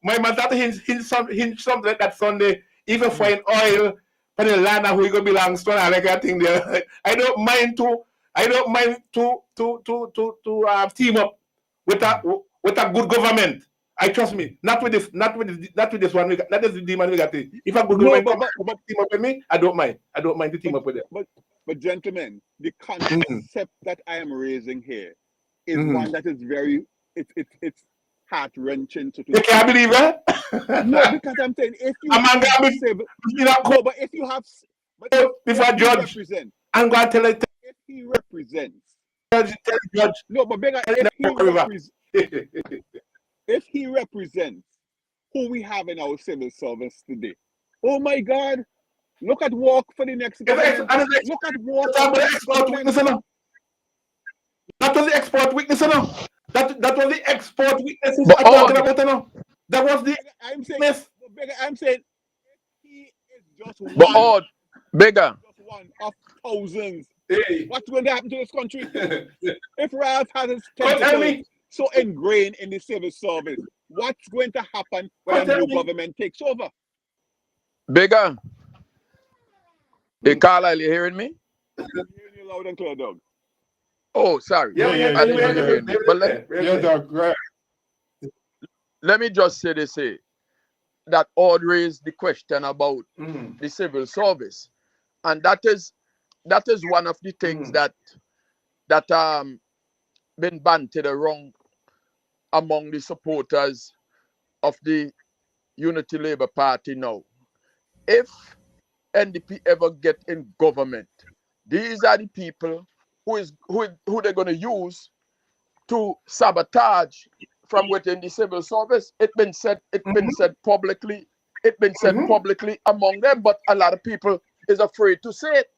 My man started hint something like that Sunday. Even find oil for the land who it belongs to. I like that thing there. I don't mind to team up with a good government. I trust me. Not with this one. That is the demon we got. If a good government team up with me, I don't mind. I don't mind to team up with them. But gentlemen, the concept that I am raising here is one that is very it's heart-wrenching to you can't believe it? No, because I'm saying if you have before judge, I'm going to tell it. If he represents judge. No, but bigger if he represents if he represents who we have in our civil service today, oh my God, look at work for the next government. Look at work for the next government. That was the export weakness, you know. That was the export weaknesses I'm talking about, you know. That was the weakness. I'm saying he is just But one. odd, bigger. Just one of thousands. Hey. What's going to happen to this country? If Ralph has his tentacles so ingrained in the civil service, what's going to happen when a new government takes over? Bigger. Hey, Carlisle, you hearing me? I'm hearing you loud and clear, Doug. Oh, sorry. Yeah, I didn't know you hearing me. But let me just say this here. That Odd raised the question about the civil service. And that is one of the things that been banted around among the supporters of the Unity Labour Party now. If NDP ever get in government, these are the people who they're going to use to sabotage from within the civil service. It's been said publicly among them, but a lot of people is afraid to say it.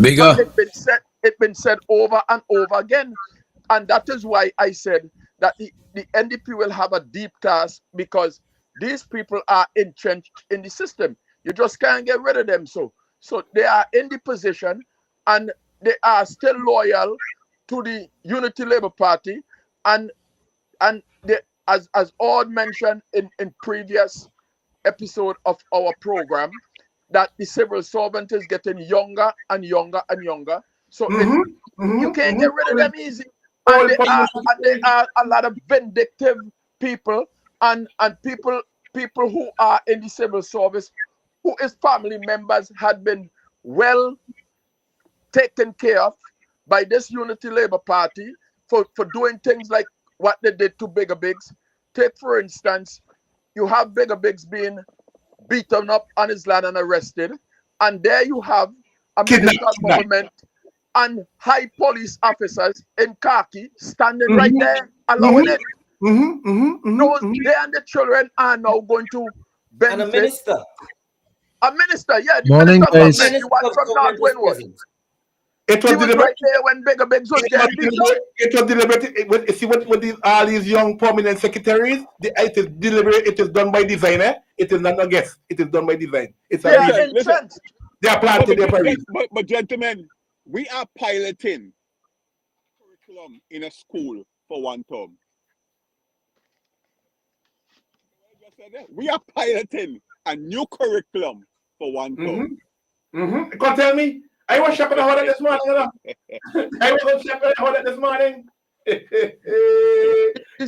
Bigger. But it's been said over and over again. And that is why I said that the NDP will have a deep task, because these people are entrenched in the system. You just can't get rid of them. So they are in the position, and they are still loyal to the Unity Labour Party. And they, as Odd mentioned in previous episode of our program, that the civil servant is getting younger and younger and younger. So you can't get rid of them easy. And there are a lot of vindictive people and people who are in the civil service, who as family members had been well taken care of by this Unity Labour Party for doing things like what they did to Bigger Biggs. Take, for instance, you have Bigger Biggs being beaten up on his land and arrested, and there you have a military government and high police officers in khaki standing right there allowing it. Those, they and the children are now going to benefit. And a minister. A minister, yeah. The Morning, minister guys. government, the one from North Windward. It was He was right there when Bigger Biggs was there. It was deliberate. See what these all these young prominent secretaries, it is deliberate. It is done by design. It is not a guess. It is done by design. It's a reason. They are planted there for a reason. But gentlemen, we are piloting curriculum in a school for one term. We are piloting a new curriculum for one term. You can't tell me. I was shopping at this morning. I was shopping at this morning. The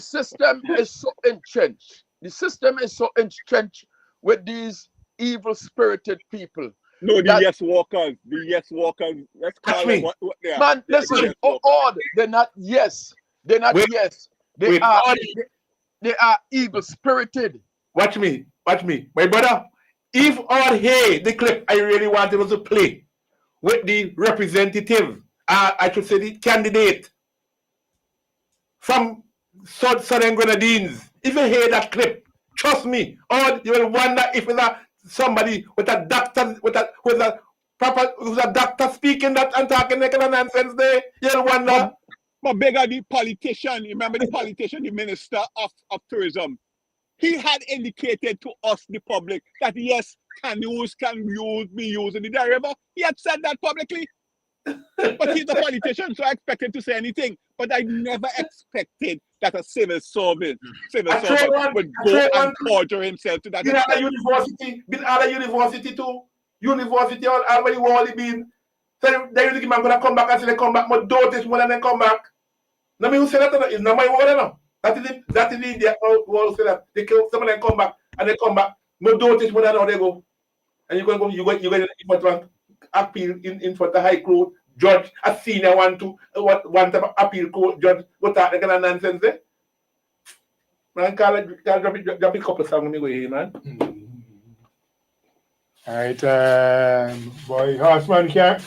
system is so entrenched. The system is so entrenched with these evil-spirited people. No, the yes walkers. The yes walkers. Let's call them what they are. Man, listen, odd. They're not yes. They're not yes. They are evil-spirited. Watch me. My brother, if or hey, the clip I really wanted was to play with the representative, I should say the candidate from Southern Grenadines. If you hear that clip, trust me, or you will wonder if it's somebody with a doctor, who's a doctor speaking that and talking that kind of nonsense there. You'll wonder. But bigger the politician, remember the politician, the minister of tourism. He had indicated to us, the public, that yes, canoes can be used in the river. He had said that publicly. But he's a politician, so I expected to say anything. But I never expected that a civil servant would go and torture himself to that been out of university too. University already wally been. So they usually man gonna come back and say they come back, but don't this one and then come back. No me who say that is not my word no. That is the who say that they kill some of them come back and they come back. No don't this one and now they go. And you're going to appeal in front of the High Court judge, a senior one to one type of appeal court judge. What that kind of nonsense there? Man, drop a couple of songs me go here, man. All right, boy, Horseman can't,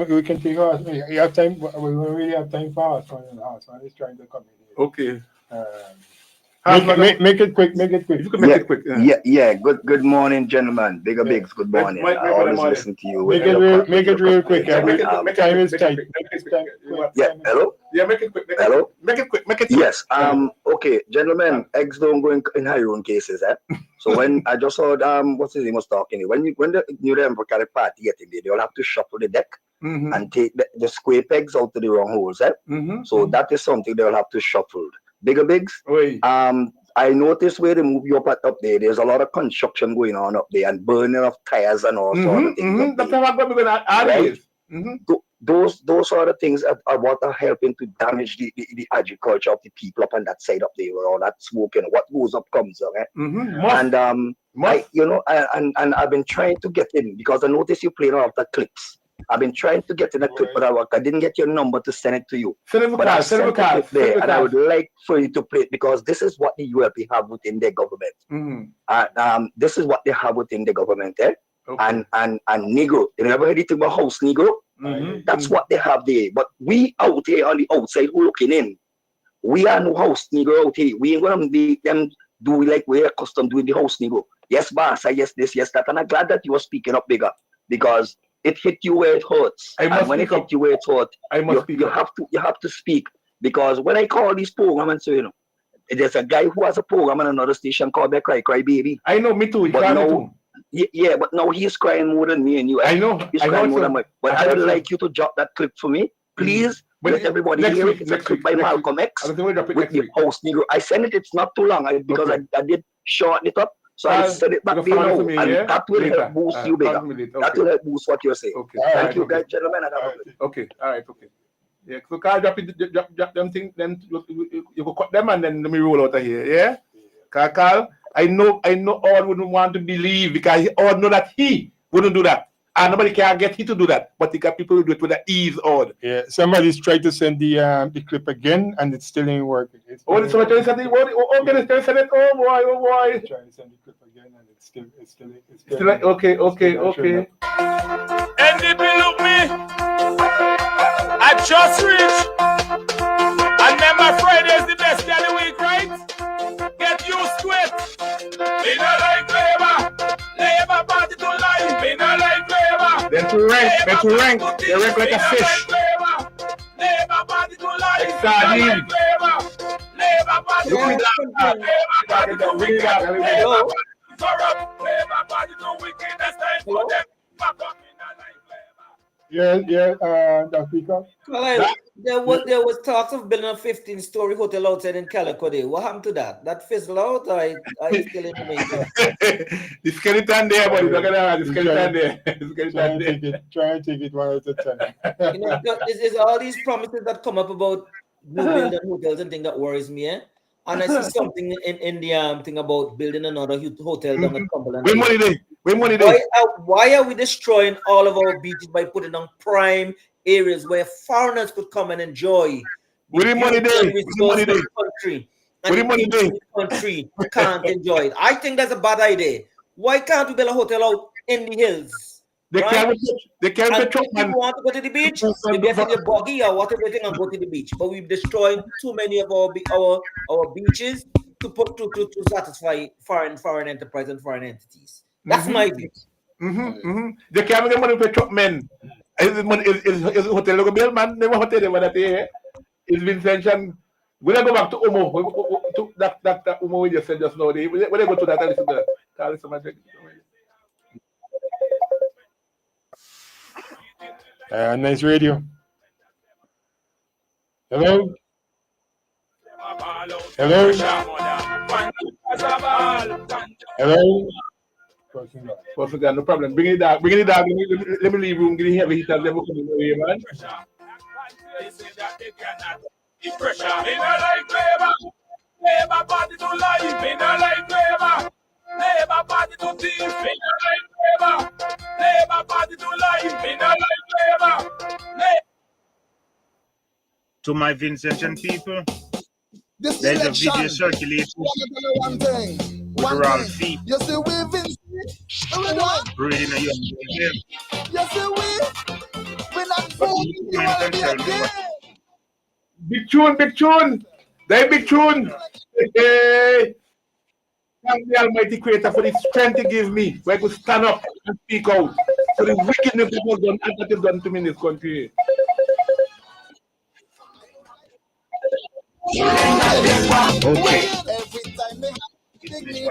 we can take Horseman. You have time, we don't really have time for Horseman, and Horseman is trying to come in. Okay. Make it quick, make it quick. If you can make it quick. Yeah. Good morning, gentlemen. Bigger Bigs, good morning. I always listen to you. Make it real quick. Time is tight. Yeah, hello? Yeah, make it quick. Hello? Make it quick. Yes. Okay, gentlemen, eggs don't go in high own cases, So when I just heard what's his name was talking, when the New Democratic Party get in there, they'll have to shuffle the deck and take the square pegs out to the wrong holes, So that is something they'll have to shuffle. Bigger Bigs. I noticed where they move you up there. There's a lot of construction going on up there and burning of tires and all sorts of things. That's what we're going to Those are the things that are what are helping to damage the agriculture of the people up on that side up there with all that smoke and what goes up comes up. And I've been trying to get in because I noticed you playing all of the clips. I've been trying to get in a clip, but I didn't get your number to send it to you. Send it there, and I would like for you to play it because this is what the ULP have within their government. This is what they have within the government, And Negro. You never heard anything about House Negro? That's what they have there. But we out here on the outside who looking in, we are no House Negro out here. We ain't gonna be them do like we're accustomed doing the House Negro. Yes, boss, yes, this, yes, that. And I'm glad that you were speaking up bigger because it hit you where it hurts. And when it hit you where it hurts, you have to speak. Because when I call these programs, so there's a guy who has a program on another station called Cry Baby. I know, me too. But now, yeah, but now he's crying more than me and you. I know. He's crying more than me. But I would like you to drop that clip for me, please. Let everybody hear it. It's a clip by Malcolm X with the House Negro. I sent it. It's not too long because I did shorten it up. So I send it back there now, and that will help boost you bigger. That will help boost what you're saying. Thank you, guys, gentlemen. Okay. Yeah, so Carl, drop them things, then you go cut them and then let me roll out of here. Yeah, Carl, I know all wouldn't want to believe because all know that he wouldn't do that. And nobody can get he to do that, but the people who do it with the ease on. Yeah, somebody's tried to send the clip again, and it's still ain't working. Somebody trying to send it. Okay, send it. Oh boy. Trying to send the clip again, and it's still like, okay. NDP look me. I just reached. And remember Friday is the best day of the week, right? Get used to it. Me not like Labour party to life. Me not like Labour. Then to rank. They rank like a fish. Labour party to life. Like sardine. Labour party to life. Labour party to wicked. That's time for them. Yeah, that's because. There was talks of building a 15-story hotel outside in Calico. What happened to that? That fizzled out, or I still in the making? The skeleton there, but look at the skeleton there. Try and take it one at a time. It's all these promises that come up about new building hotels and things that worries me, And I see something in the thing about building another hotel down at Cumberland. Why are we destroying all of our beaches by putting on prime areas where foreigners could come and enjoy? Where the money there? Country. The country can't enjoy it. I think that's a bad idea. Why can't we build a hotel out in the hills? They can't people want to go to the beach, they get in the buggy or whatever and go to the beach. But we've destroyed too many of our beaches to satisfy foreign enterprise and foreign entities. That's my view. They can't get money for truck men. Is hotel logo build man? Never hotel that here. It's been sanctioned. When I go back to Umo, to that Umo we just said just now, when I go to that, Nice radio. Hello. No problem. Bring it down. Let me leave room. Give me heavy hitters. Never coming away, man. Pressure. Me not like Labour party to life. Me not like Labour party to thief. Me not like Labour party to life. Me not like Labour. To my Vincentian people, there's a video circulating around feet. You see, we Breeding a young girl. Yes, we not voting. You wanna be a kid? Big tune, big tune. They big tune. Hey. Thank the Almighty Creator for the strength He give me, where I could stand up and speak out for the wickedness that was done and that is done to me in this country. Okay. Every time they have big meeting,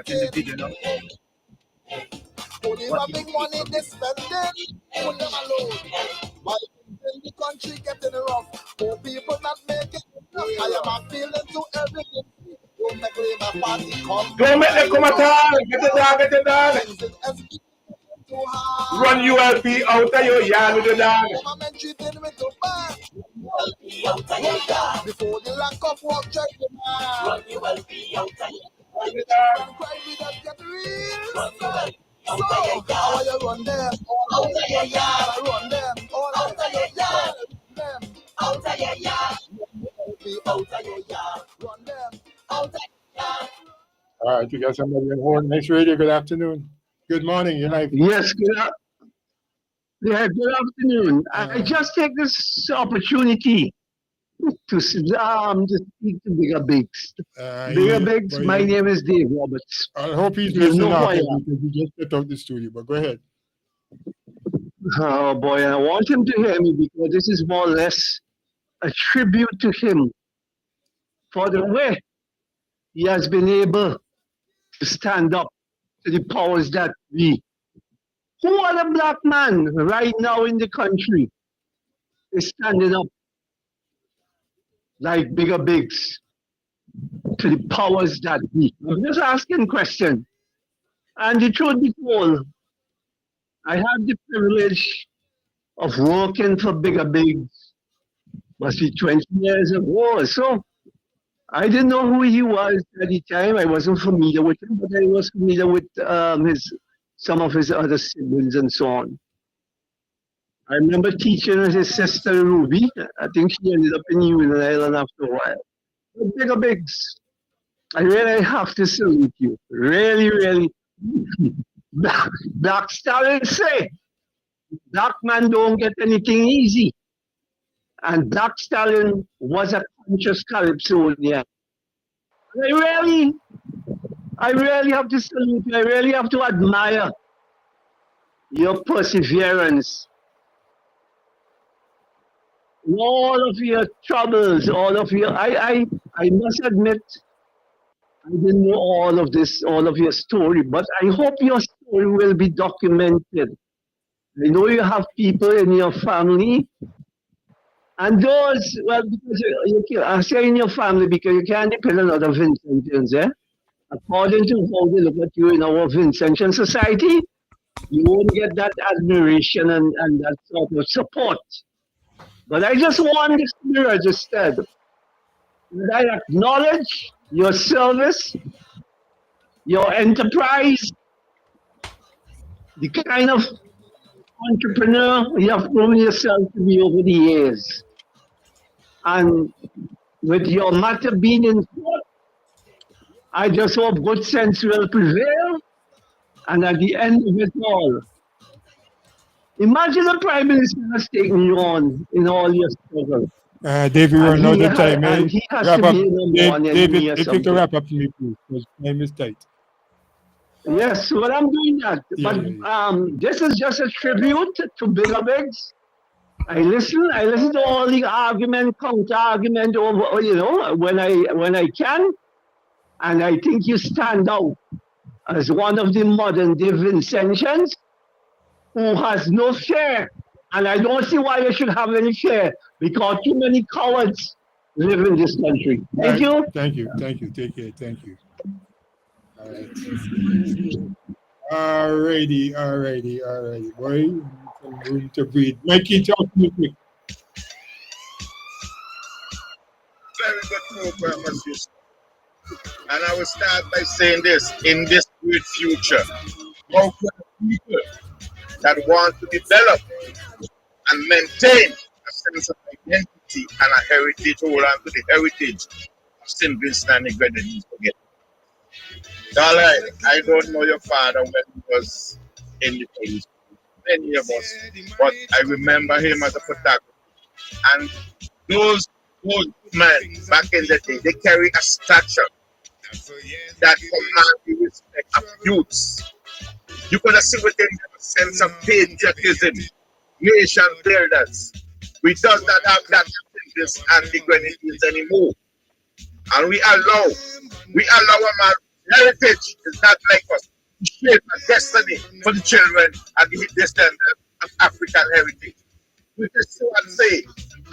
only robbing money they spending, put them alone. Why in the country getting rough? Poor people not making enough. I am appealing to everything. Don't make Labour Party come. Don't make them come at all. Get it down, get it down. Run ULP out of your yard with the dog. Before the lack of work, check the man. Run ULP out of your yard. Cry with us, get real. So, how you run them? Out of your yard. Run them. Out of your yard. Them. Out of your yard. Out of your yard. Run them. Out of your yard. All right, you got somebody on Horn Next Radio. Good afternoon. Good morning. You're live. Yes, good afternoon. I just take this opportunity to speak to Bigger Bigs. Bigger Bigs, my name is Dave Roberts. I hope he's You listening know out who I there am. because he just stepped out the studio, but go ahead. Oh boy, I want him to hear me because this is more or less a tribute to him for the way he has been able to stand up to the powers that be. Who other black man right now in the country is standing up like Bigger Bigs to the powers that be? I'm just asking question. And the truth be told, I have the privilege of working for Bigger Bigs, must be 20 years ago. So I didn't know who he was at the time. I wasn't familiar with him, but I was familiar with some of his other siblings and so on. I remember teaching his sister Ruby. I think she ended up in Union Island after a while. But Bigger Bigs, I really have to salute you. Really, really. Black Stallion say, black man don't get anything easy. And Black Stallion was a conscious Calypsonian. I really have to salute you. I really have to admire your perseverance. All of your troubles, all of your, I must admit, I didn't know all of this, all of your story, but I hope your story will be documented. I know you have people in your family, and those, well, because I say in your family because you can't depend on other Vincentians, eh? According to how they look at you in our Vincentian society, you won't get that admiration and that sort of support. But I just want this to be registered. And I acknowledge your service, your enterprise, the kind of entrepreneur you have proven yourself to be over the years. And with your matter being in court, I just hope good sense will prevail. And at the end of it all, imagine the Prime Minister has taken you on in all your struggle. David, we're running out of time. And he has Wrap to up. be number one David, enemy or if you something. can wrap up for me, please, because time is tight. Yes, well, I'm doing that. But this is just a tribute to Bigger Bigs. I listen to all the argument, counter argument over, you know, when I can. And I think you stand out as one of the modern day Vincentians who has no fear. And I don't see why you should have any fear, because too many cowards live in this country. Thank you. Thank you. Take care. Thank you. All right. Alrighty. Boy, some room to breathe. Mikey, talk to me quick. Very good program, as you said. And I will start by saying this: in this great future, how can people that want to develop and maintain a sense of identity and a heritage, hold on to the heritage of St. Vincent and the Grenadines, forget? Darling, I don't know your father when he was in the police, many of us. But I remember him as a photographer. And those men back in the day, they carry a stature that command the respect of youths. You could have seen within a sense of patriotism, nation builders. We does not have that in this Andy Grenadines anymore. And we allow a man heritage is not like us to shape a destiny for the children and the descendants of African heritage. We can so and say,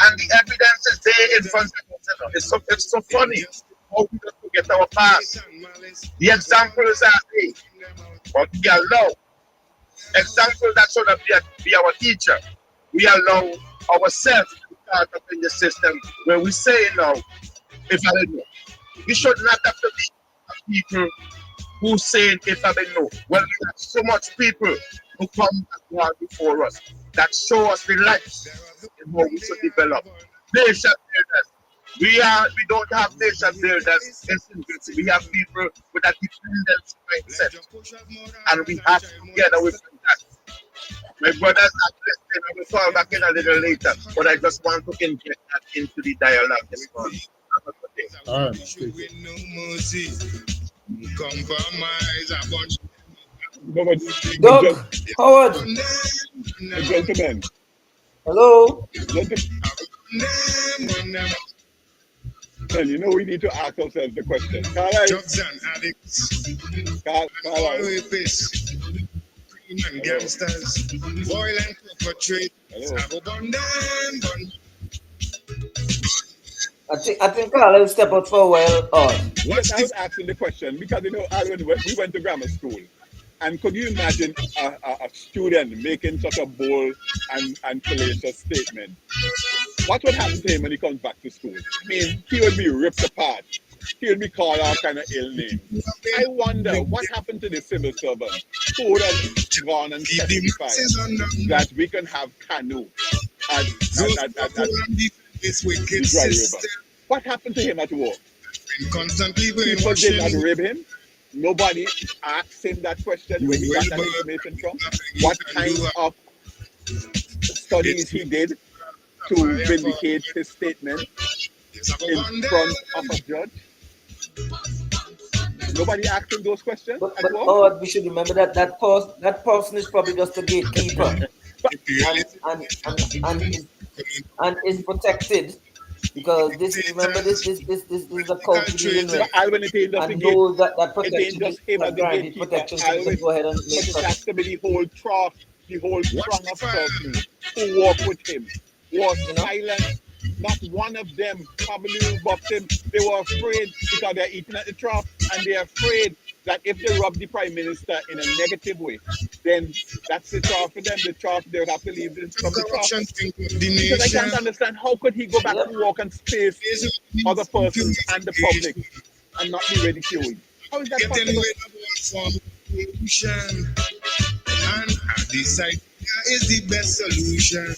and the evidence is there in front of us. It's so funny how we don't forget our past. The examples are there, but we allow example that should be our teacher. We allow ourselves to be caught up in the system where we say now, if I don't know. We should not have to be people who say if I don't know. Well, we have so much people who come before us that show us the light in how we should develop. Nation builders. We don't have nation builders in simplicity. We have people with a dependence mindset. And we have to together with that. My brothers are listening. I will call back in a little later, but I just want to inject that into the dialogue this morning. All right. Doug, Howard. Gentlemen. Hello. And you know we need to ask ourselves the question. Gangsters, violent perpetrators. I think Carla will step out for a while. Yes, I was asking the question because you know, we went to grammar school, and could you imagine a student making such a bold and fallacious statement? What would happen to him when he comes back to school? I mean, he would be ripped apart. He would be called all kind of ill names. I wonder what happened to the civil servant who would have gone and testified that we can have canoe at the dry river. What happened to him at work? People did not rib him. Nobody asked him that question where he got that information from. What kind of studies he did to vindicate his statement in front of a judge? Nobody asked him those questions. But we should remember that person is probably just a gatekeeper and is protected because this is a country and knows that protection is granted protection. So go ahead and make it has to be the whole trough, the whole throng of persons who walk with him was silent. Not one of them probably rebuffed him. They were afraid because they're eating at the trough, and they're afraid that if they rub the prime minister in a negative way, then that's the trough for them. The trough, they would have to leave from the trough. Because I can't understand how could he go back to work and face other persons and the public and not be ridiculed. How is that possible? And this idea is the best solution.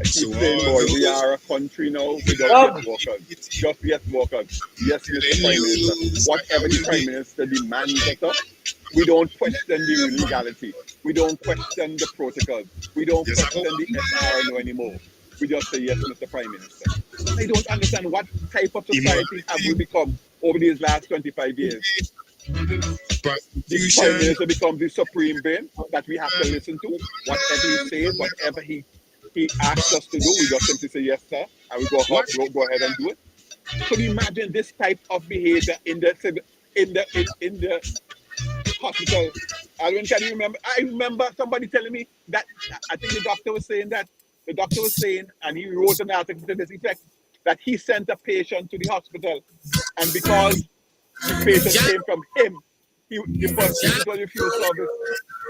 I keep saying, boy, we are a country now without yes workers. Just yes workers. Yes, Mr. Prime Minister. Whatever the Prime Minister demands of us, we don't question the legality. We don't question the protocols. We don't question the SRNO anymore. We just say, yes, Mr. Prime Minister. I don't understand what type of society have we become over these last 25 years. The Prime Minister becomes the supreme being that we have to listen to. Whatever he says, whatever he asks us to do, we just simply say yes, sir, and we go ahead and do it. Could you imagine this type of behavior in the hospital? Alvin, can you remember? I remember somebody telling me that I think the doctor was saying, and he wrote an article to this effect, that he sent a patient to the hospital, and because the patient came from him, the person was refused service.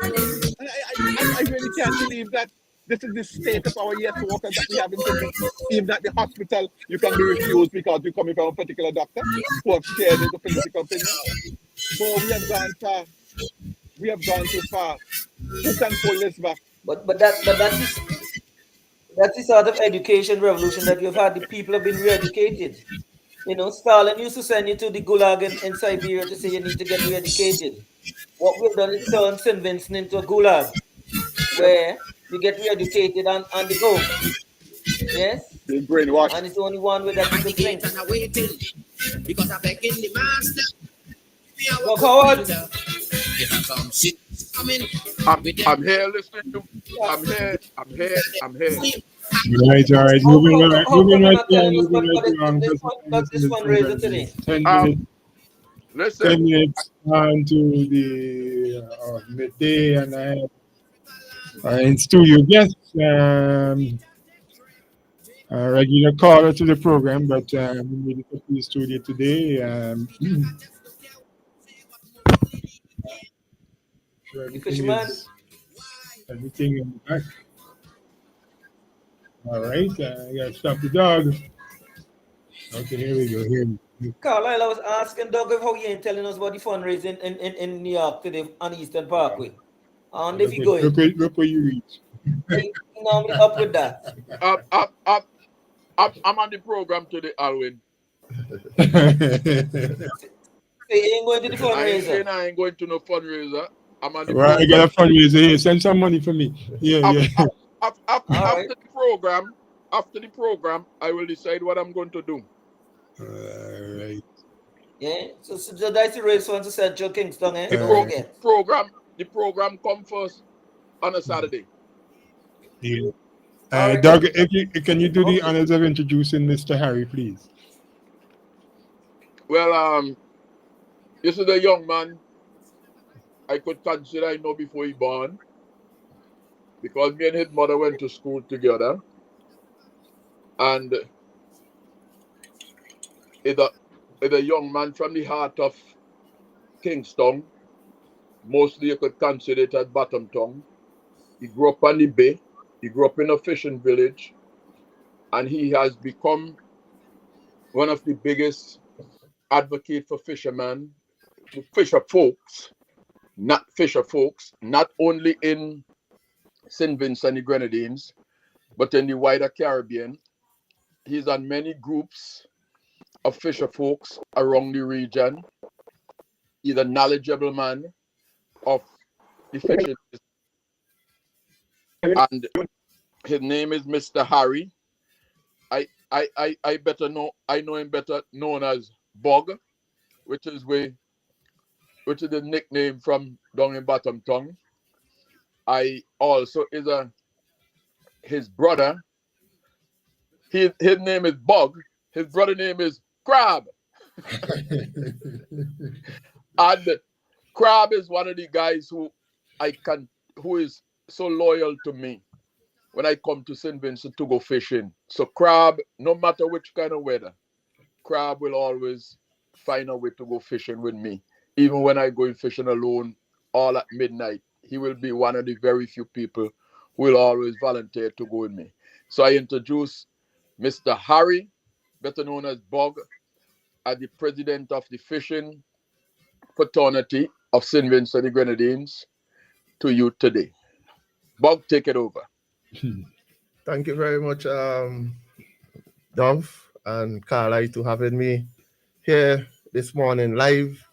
I really can't believe that. This is the state of our yes workers that we have in country. Even at the hospital, you can be refused because you're coming from a particular doctor who have shared the political opinion. So we have gone far. We have gone too far. Who can pull this back? But that's the sort of education revolution that you've had. The people have been re-educated. You know, Stalin used to send you to the gulag in Siberia to say you need to get re-educated. what we've done is turn St. Vincent into a gulag, where you get re-educated on the go. Yes? Being brainwashed. And it's the only one way that you can think. Because I'm begging the master. Go forward. I'm here listening to. I'm here. All right. Moving right along. This fundraiser today? 10 minutes. Listen. 10 minutes on to the midday, and I have in studio guests, a regular caller to the program, but we made it to the studio today. Everything in the back. All right, I gotta stop the dog. Okay, here we go. Carlisle, I was asking Doug how he ain't telling us about the fundraising in New York today on Eastern Parkway. And if you go in. Look where you reach. He normally up with that. I'm on the program today, Alwyn. So you ain't going to the fundraiser? I ain't going to no fundraiser. I'm on the I got a fundraiser here. Send some money for me. After the program, I will decide what I'm going to do. All right. Yeah. So that's the race one to set Joe Kingston. The program come first on a Saturday. Yeah. Doug, can you do the honors of introducing Mr. Harry, please? Well, this is a young man I could consider I know before he born, because me and his mother went to school together, and is a young man from the heart of Kingston. Mostly you could consider it as Bottom Town. He grew up on the bay. He grew up in a fishing village, and he has become one of the biggest advocates for fishermen, fisher folks, not only in St. Vincent and the Grenadines, but in the wider Caribbean. He's on many groups of fisher folks around the region. He's a knowledgeable man of the fishing, and his name is Mr. Harry. I know him better known as Bog, which is the nickname from down in Bottom Tongue. I also is his brother. His name is Bog. His brother name is Crab. And Crab is one of the guys who is so loyal to me when I come to St. Vincent to go fishing. So Crab, no matter which kind of weather, Crab will always find a way to go fishing with me. Even when I go fishing alone, all at midnight, he will be one of the very few people who will always volunteer to go with me. So I introduce Mr. Harry, better known as Bog, as the president of the fishing fraternity of St. Vincent and the Grenadines, to you today. Bog, take it over. Thank you very much, Dov and Carlisle, to having me here this morning live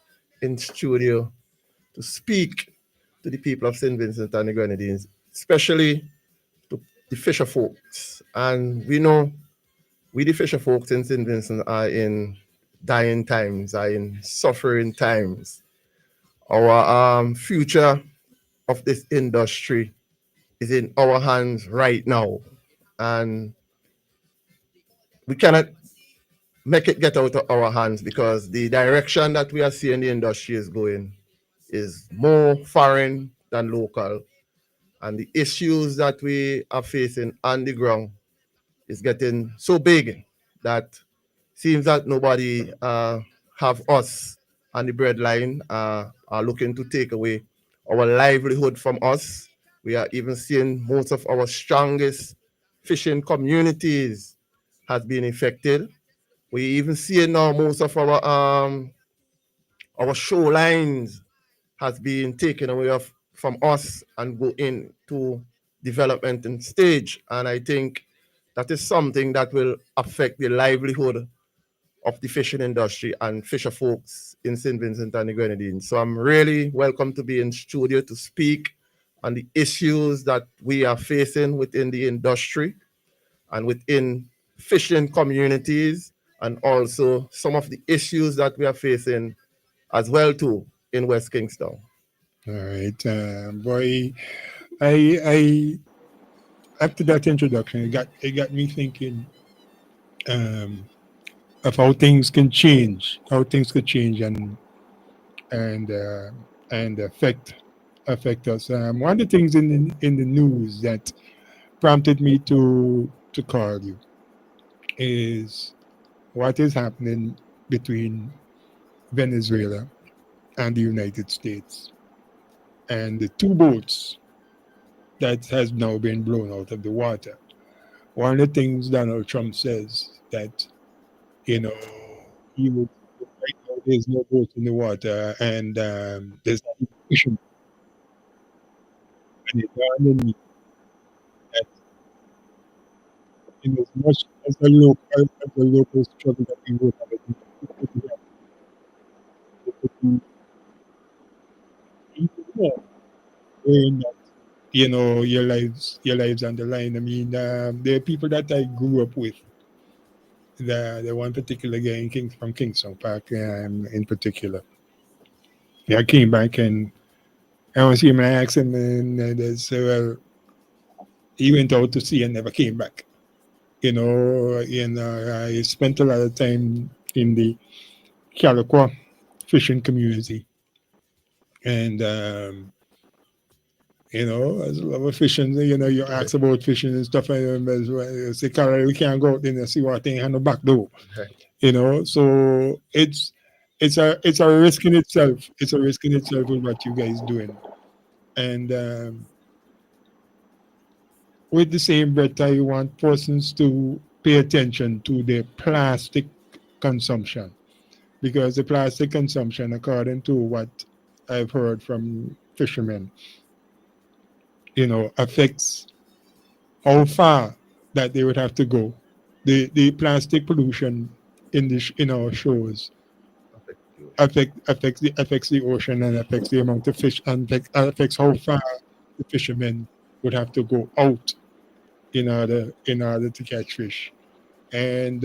in studio to speak to the people of St. Vincent and the Grenadines, especially to the fisher folks. And we know we, the fisher folks in St. Vincent, are in dying times, are in suffering times. Our future of this industry is in our hands right now. And we cannot make it get out of our hands, because the direction that we are seeing the industry is going is more foreign than local. And the issues that we are facing on the ground is getting so big that seems that nobody have us on the breadline, are looking to take away our livelihood from us. We are even seeing most of our strongest fishing communities has been affected. We even see now most of our shorelines has been taken away from us and go into development and stage. And I think that is something that will affect the livelihood of the fishing industry and fisher folks in St. Vincent and the Grenadines. So I'm really welcome to be in studio to speak on the issues that we are facing within the industry and within fishing communities, and also some of the issues that we are facing as well too in West Kingston. All right, boy, I after that introduction, it got me thinking of how things can change, and affect us. One of the things in the news that prompted me to call you is what is happening between Venezuela and the United States, and the two boats that has now been blown out of the water. One of the things Donald Trump says that, you know, he would, right now there's no boat in the water, and there's not even fishing. And it dawned on me that in as much as the local struggle that we would have, it could be even more, knowing that, you know, your lives on the line. I mean, there are people that I grew up with. The one particular guy from Kingston Park, in particular. Yeah, I came back and I was him and I asked him, and they said, well, he went out to sea and never came back. You know, I spent a lot of time in the Calico fishing community. And, you know, as a love of fishing, you know, you ask about fishing and stuff. I say, Carol, we can't go out there and see what thing on the back door. You know, so it's a risk in itself. It's a risk in itself with what you guys doing. And with the same breath, I want persons to pay attention to the plastic consumption, because the plastic consumption, according to what I've heard from fishermen, you know, affects how far that they would have to go. The plastic pollution in our shores affects the ocean, and affects the amount of fish, and affects how far the fishermen would have to go out in order to catch fish. And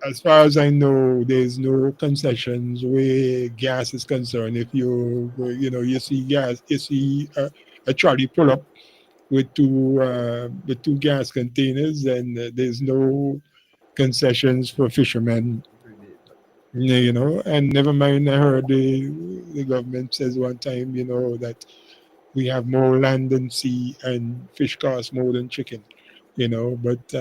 as far as I know, there's no concessions where gas is concerned. If you see gas, you see a trolley pull up with two gas containers, and there's no concessions for fishermen. You know, and never mind, I heard the government says one time, you know, that we have more land than sea and fish cost more than chicken, you know, but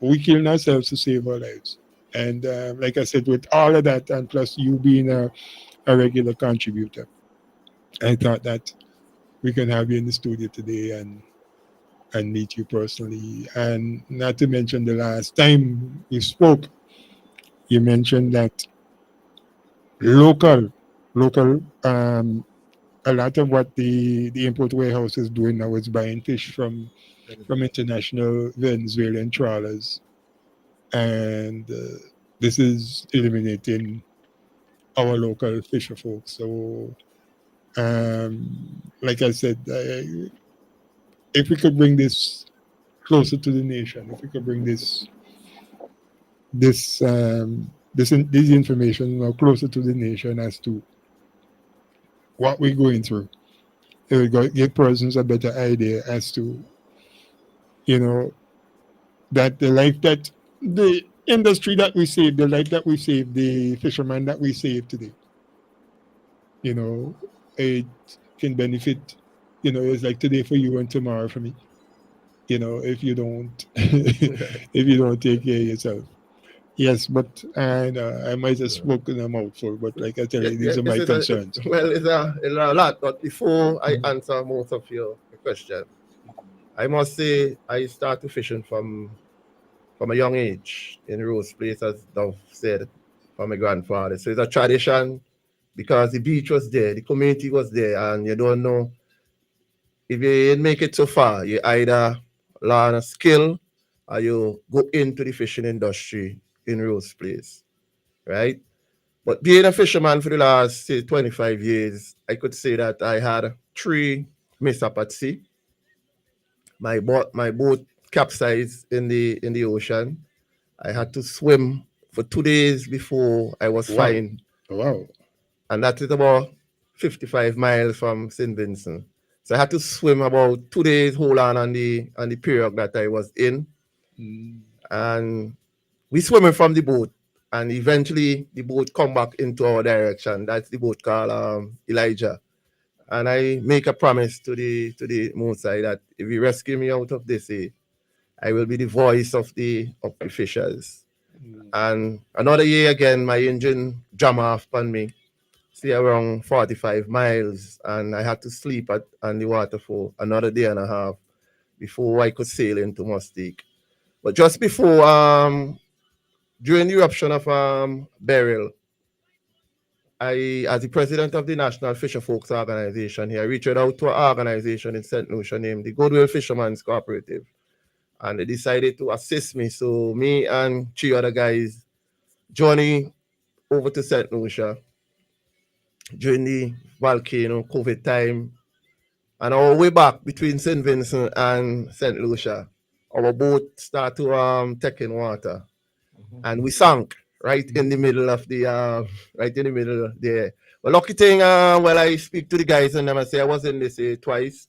we kill ourselves to save our lives. And like I said, with all of that, and plus you being a regular contributor, I thought that we can have you in the studio today and meet you personally. And not to mention, the last time we spoke, you mentioned that local, a lot of what the import warehouse is doing now is buying fish from international Venezuelan trawlers, and this is eliminating our local fisher folks. So, like I said, if we could bring this closer to the nation, if we could bring this information now closer to the nation as to what we're going through, it will give persons a better idea as to, you know, that the life that the industry that we saved, the life that we saved, the fishermen that we saved today, you know, it can benefit, you know, it's like today for you and tomorrow for me, you know, if you don't if you don't take care of yourself. Yes, but I might have spoken a mouthful, but like I tell you, these are my concerns. It's a lot, but before I answer most of your question, I must say I started fishing from a young age in Rose Place, as Dove said, from my grandfather. So it's a tradition because the beach was there, the community was there, and you don't know if you make it so far, you either learn a skill or you go into the fishing industry in Rose Place, right? But being a fisherman for the last, say, 25 years, I could say that I had 3 mishaps at sea. My boat capsized in the ocean. I had to swim for 2 days before I was fined. Wow. And that is about 55 miles from St. Vincent. So I had to swim about 2 days, hold on the period that I was in. And we swimming from the boat, and eventually the boat come back into our direction. That's the boat called Elijah. And I make a promise to the Most High that if you rescue me out of this, I will be the voice of the fishers. And another year again, my engine jammed off on me, say around 45 miles, and I had to sleep on the water for another day and a half before I could sail into Mustique. But just before, during the eruption of Beryl, I, as the president of the National Fisher Folks Organization here, I reached out to an organization in St. Lucia named the Goodwill Fishermen's Cooperative, and they decided to assist me. So me and 3 other guys journey over to St. Lucia during the volcano COVID time. And our way back between St. Vincent and St. Lucia, our boat started to take in water, and we sank right in the middle of the there. But lucky thing, I speak to the guys and them, I say I was in this twice,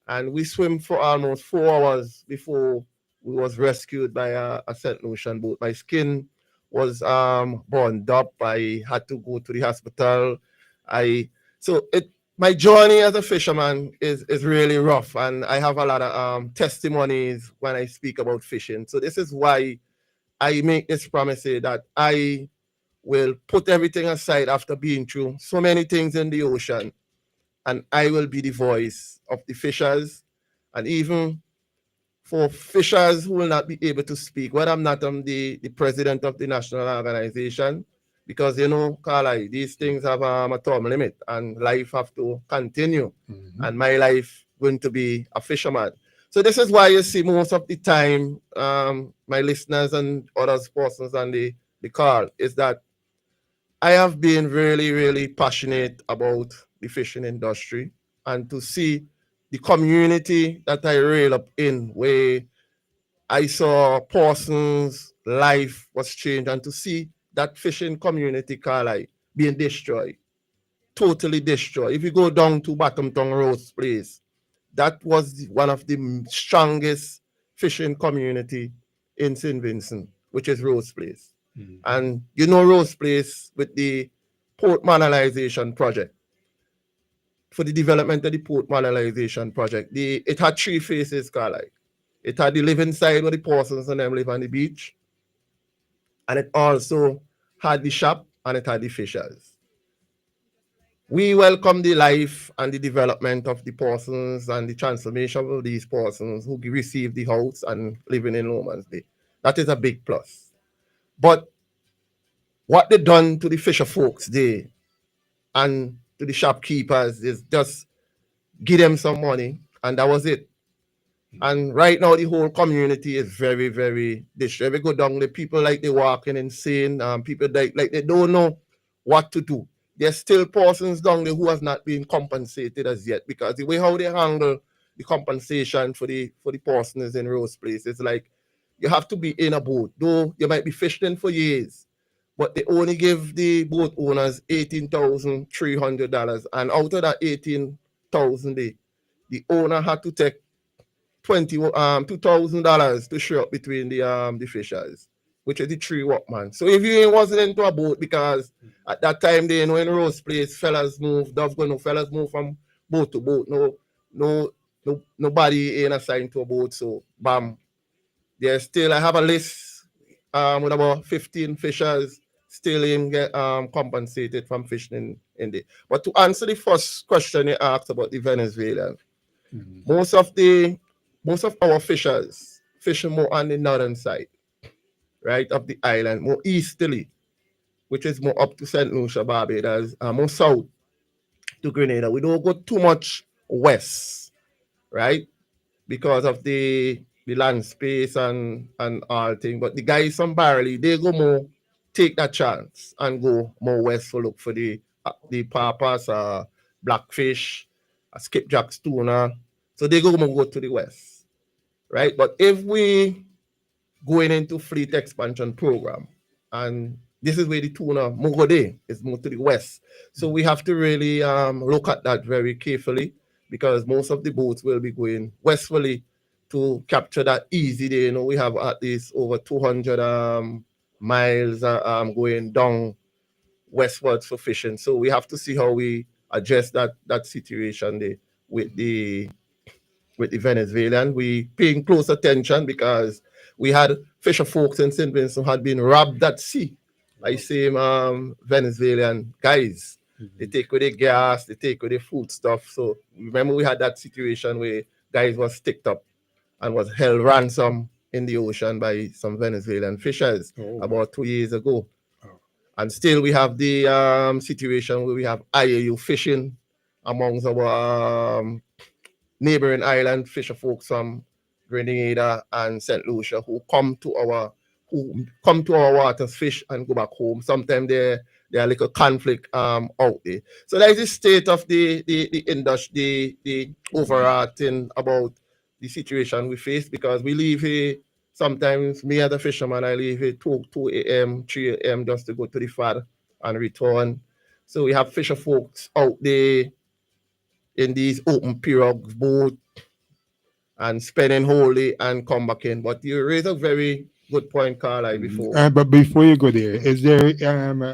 and we swim for almost 4 hours before we was rescued by a St. Lucian boat. My skin was burned up. I had to go to the hospital. My journey as a fisherman is really rough, and I have a lot of testimonies when I speak about fishing. So this is why I make this promise that I will put everything aside after being through so many things in the ocean, and I will be the voice of the fishers, and even for fishers who will not be able to speak. When I'm not the president of the national organization, because Carly, these things have a term limit, and life have to continue. And my life going to be a fisherman. So this is why you see most of the time, my listeners and other persons on the call, is that I have been really, really passionate about the fishing industry, and to see the community that I rail up in, where I saw a person's life was changed, and to see that fishing community, Carly, being destroyed, totally destroyed. If you go down to Bottom Tongue Rose Place, that was one of the strongest fishing community in St. Vincent, which is Rose Place. And Rose Place with the port modernization project, for the development of the port modernization project, it had 3 phases, Carly. It had the living side where the persons and them live on the beach, and it also had the shop, and it had the fishers. We welcome the life and the development of the persons and the transformation of these persons who receive the house and living in No Man's Bay. That is a big plus. But what they done to the fisher folks there and to the shopkeepers is just give them some money, and that was it. And right now, the whole community is very, very distressed. We go down, the people like they walking insane. People like they don't know what to do. There's still persons down there who have not been compensated as yet, because the way how they handle the compensation for the persons in Rose Place is like you have to be in a boat. Though you might be fishing for years, but they only give the boat owners $18,300, and out of that $18,000, the owner had to take $2,000 to share up between the fishers, which is the 3 workmen. So if you wasn't into a boat, because at that time they in Rose Place, fellas move from boat to boat. Nobody ain't assigned to a boat. So bam. I have a list with about 15 fishers still in get compensated from fishing in there. But to answer the first question you asked about the Venezuelan, most of our fishers fishing more on the northern side, right, of the island, more easterly, which is more up to St. Lucia, Barbados, more south to Grenada. We don't go too much west, right, because of the land space and all thing. But the guys from Barley, they go more take that chance and go more west for look for the papas, blackfish, skipjacks, tuna. So they go more go to the west, right? But if we going into fleet expansion program, and this is where the tuna more day is more to the west. So we have to really look at that very carefully, because most of the boats will be going westwardly to capture that easy day. You know, we have at least over 200 miles going down westwards for fishing. So we have to see how we address that situation there with the Venezuelan. We paying close attention because we had fisher folks in St. Vincent who had been robbed at sea by same Venezuelan guys. They take away the gas, they take away the food stuff. So remember we had that situation where guys was sticked up and was held ransom in the ocean by some Venezuelan fishers about 2 years ago. And still we have the situation where we have IAU fishing amongst our neighboring island fisher folks from Grenada and St. Lucia who come to our waters, fish and go back home. Sometimes there are little conflict out there. So that is the state of the industry, the overall thing about the situation we face, because we leave here sometimes, me as a fisherman, I leave here 2 a.m., 3 a.m. just to go to the fad and return. So we have fisher folks out there in these open pirogues boat and spending whole day and come back in. But you raise a very good point, Carl, before. But before you go there, is there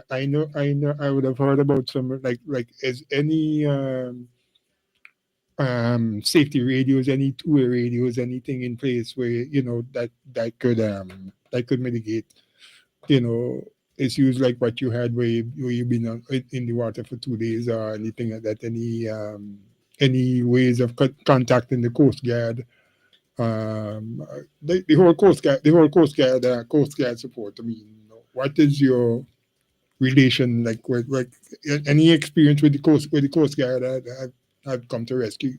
I know I would have heard about some like is any safety radios, any two-way radios, anything in place where you know that could mitigate, you know, issues like what you had where you've been in the water for 2 days or anything like that? Any ways of contacting the Coast Guard, the whole Coast Guard support? I mean, what is your relation like with any experience with the Coast Guard that have come to rescue?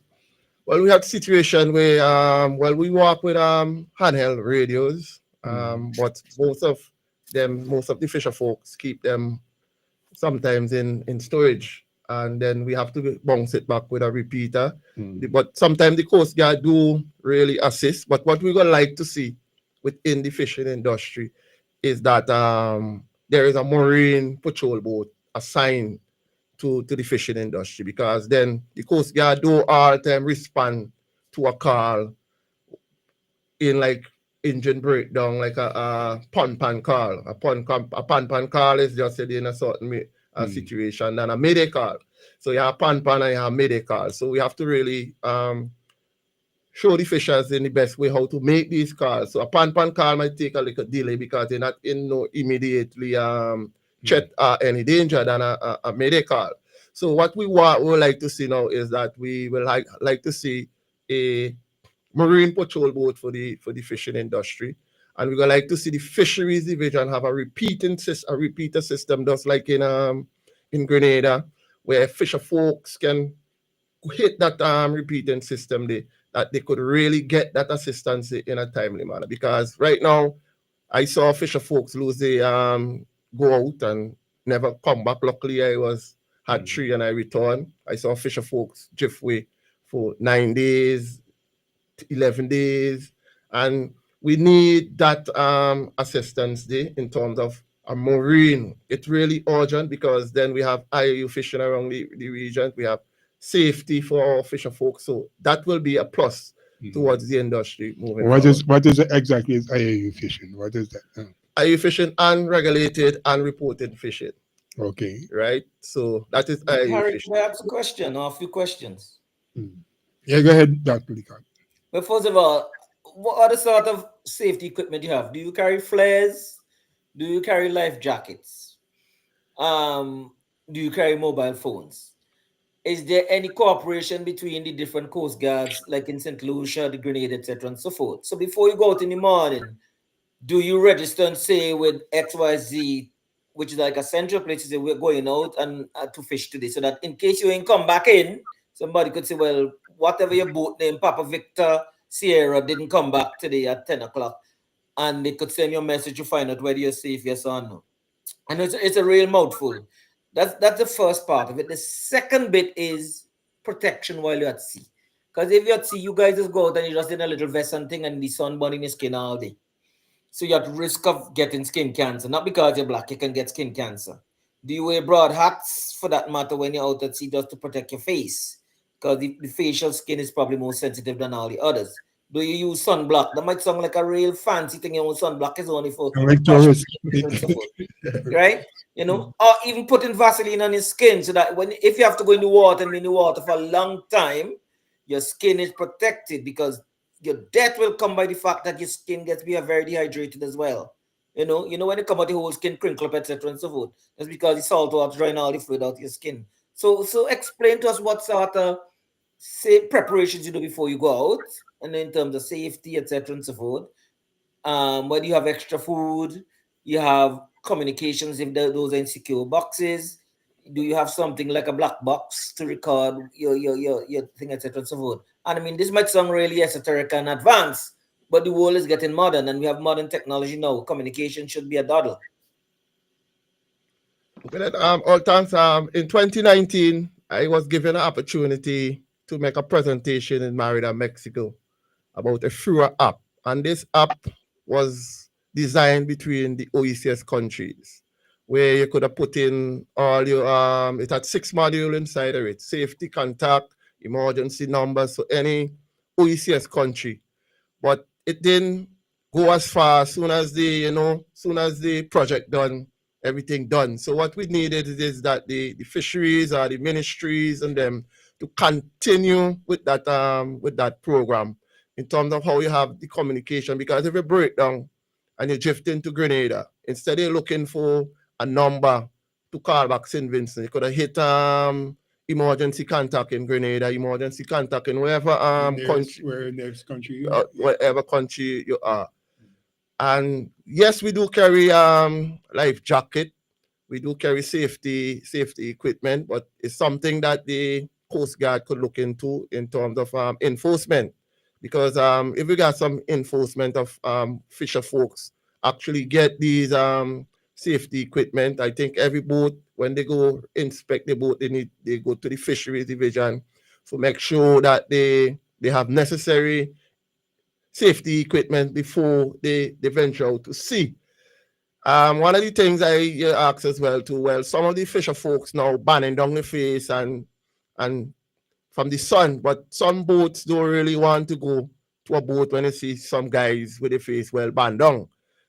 Well, we had a situation where we work with handheld radios, but most of the fisher folks keep them sometimes in storage, and then we have to bounce it back with a repeater. But sometimes the Coast Guard do really assist. But what we're gonna like to see within the fishing industry is that there is a marine patrol boat assigned to the fishing industry, because then the Coast Guard do all the time respond to a call in like engine breakdown, like a pan call. A pan call is just in a certain situation, and a mayday call. So you have pan and you have mayday call. So we have to really show the fishers in the best way how to make these calls. So a pan call might take a little delay because they're not in no immediately check any danger than a mayday call. So what we would like to see now is that we will like to see a marine patrol boat for the fishing industry, and we're gonna like to see the fisheries division have a repeater system, just like in Grenada, where fisher folks can hit that repeating system that they could really get that assistance in a timely manner. Because right now I saw fisher folks lose the go out and never come back. Luckily I had 3 and I returned. I saw fisher folks drift away for 9 days, 11 days, and we need that assistance there in terms of a marine. It's really urgent, because then we have IAU fishing around the region. We have safety for our fisher folks, so that will be a plus towards the industry moving forward. What is exactly is IAU fishing? What is that? IAU fishing, unregulated, unreported fishing. Okay. Right. So that is IAU fishing. Perhaps a question or a few questions. Yeah, go ahead, Dr. Leacock. But first of all, what other sort of safety equipment you have? Do you carry flares? Do you carry life jackets? Do you carry mobile phones? Is there any cooperation between the different coast guards, like in St. Lucia, the Grenada, etc., and so forth? So before you go out in the morning, do you register and say with XYZ, which is like a central place, say we're going out and to fish today, so that in case you ain't come back in, somebody could say, well, whatever your boat name, Papa Victor Sierra didn't come back today at 10 o'clock, and they could send you a message to find out whether you're safe, yes or no. And it's a real mouthful. That's the first part of it. The second bit is protection while you're at sea. Because if you're at sea, you guys just go out and you're just in a little vest and thing, and the sun burning your skin all day. So you're at risk of getting skin cancer. Not because you're black, you can get skin cancer. Do you wear broad hats, for that matter, when you're out at sea, just to protect your face? Because the facial skin is probably more sensitive than all the others. Do you use sunblock? That might sound like a real fancy thing. You know, sunblock is only for right? You know, or even putting Vaseline on your skin so that if you have to go in the water and be in the water for a long time, your skin is protected, because your death will come by the fact that your skin gets very dehydrated as well. You know, when you come out, the whole skin crinkle up, etc. and so forth. That's because the salt water drying all the fluid out of your skin. So explain to us what sort of preparations you do before you go out, and in terms of safety, etc. and so forth. Whether you have extra food, you have communications if those are in secure boxes. Do you have something like a black box to record your thing, etc. and so forth? And I mean, this might sound really esoteric and advanced, but the world is getting modern, and we have modern technology now. Communication should be a doddle. All times, in 2019, I was given an opportunity to make a presentation in Merida, Mexico, about a FURA app. And this app was designed between the OECS countries, where you could have put in all your, it had 6 modules inside of it: safety, contact, emergency numbers, so any OECS country. But it didn't go as far. Soon as the project done, everything done. So what we needed is that the fisheries or the ministries and them to continue with that program in terms of how you have the communication. Because if you break down and you drift into Grenada, instead of looking for a number to call back St. Vincent, you could have hit emergency contact in Grenada, emergency contact in wherever country, whatever country you are. And yes, we do carry life jacket, we do carry safety equipment, but it's something that the Coast Guard could look into in terms of enforcement. Because if we got some enforcement of fisher folks actually get these safety equipment, I think every boat, when they go inspect the boat, they go to the fisheries division to make sure that they have necessary safety equipment before they venture out to sea. One of the things I ask as well too, well, some of the fisher folks now banning down the face and from the sun, but some boats don't really want to go to a boat when they see some guys with their face well banned down,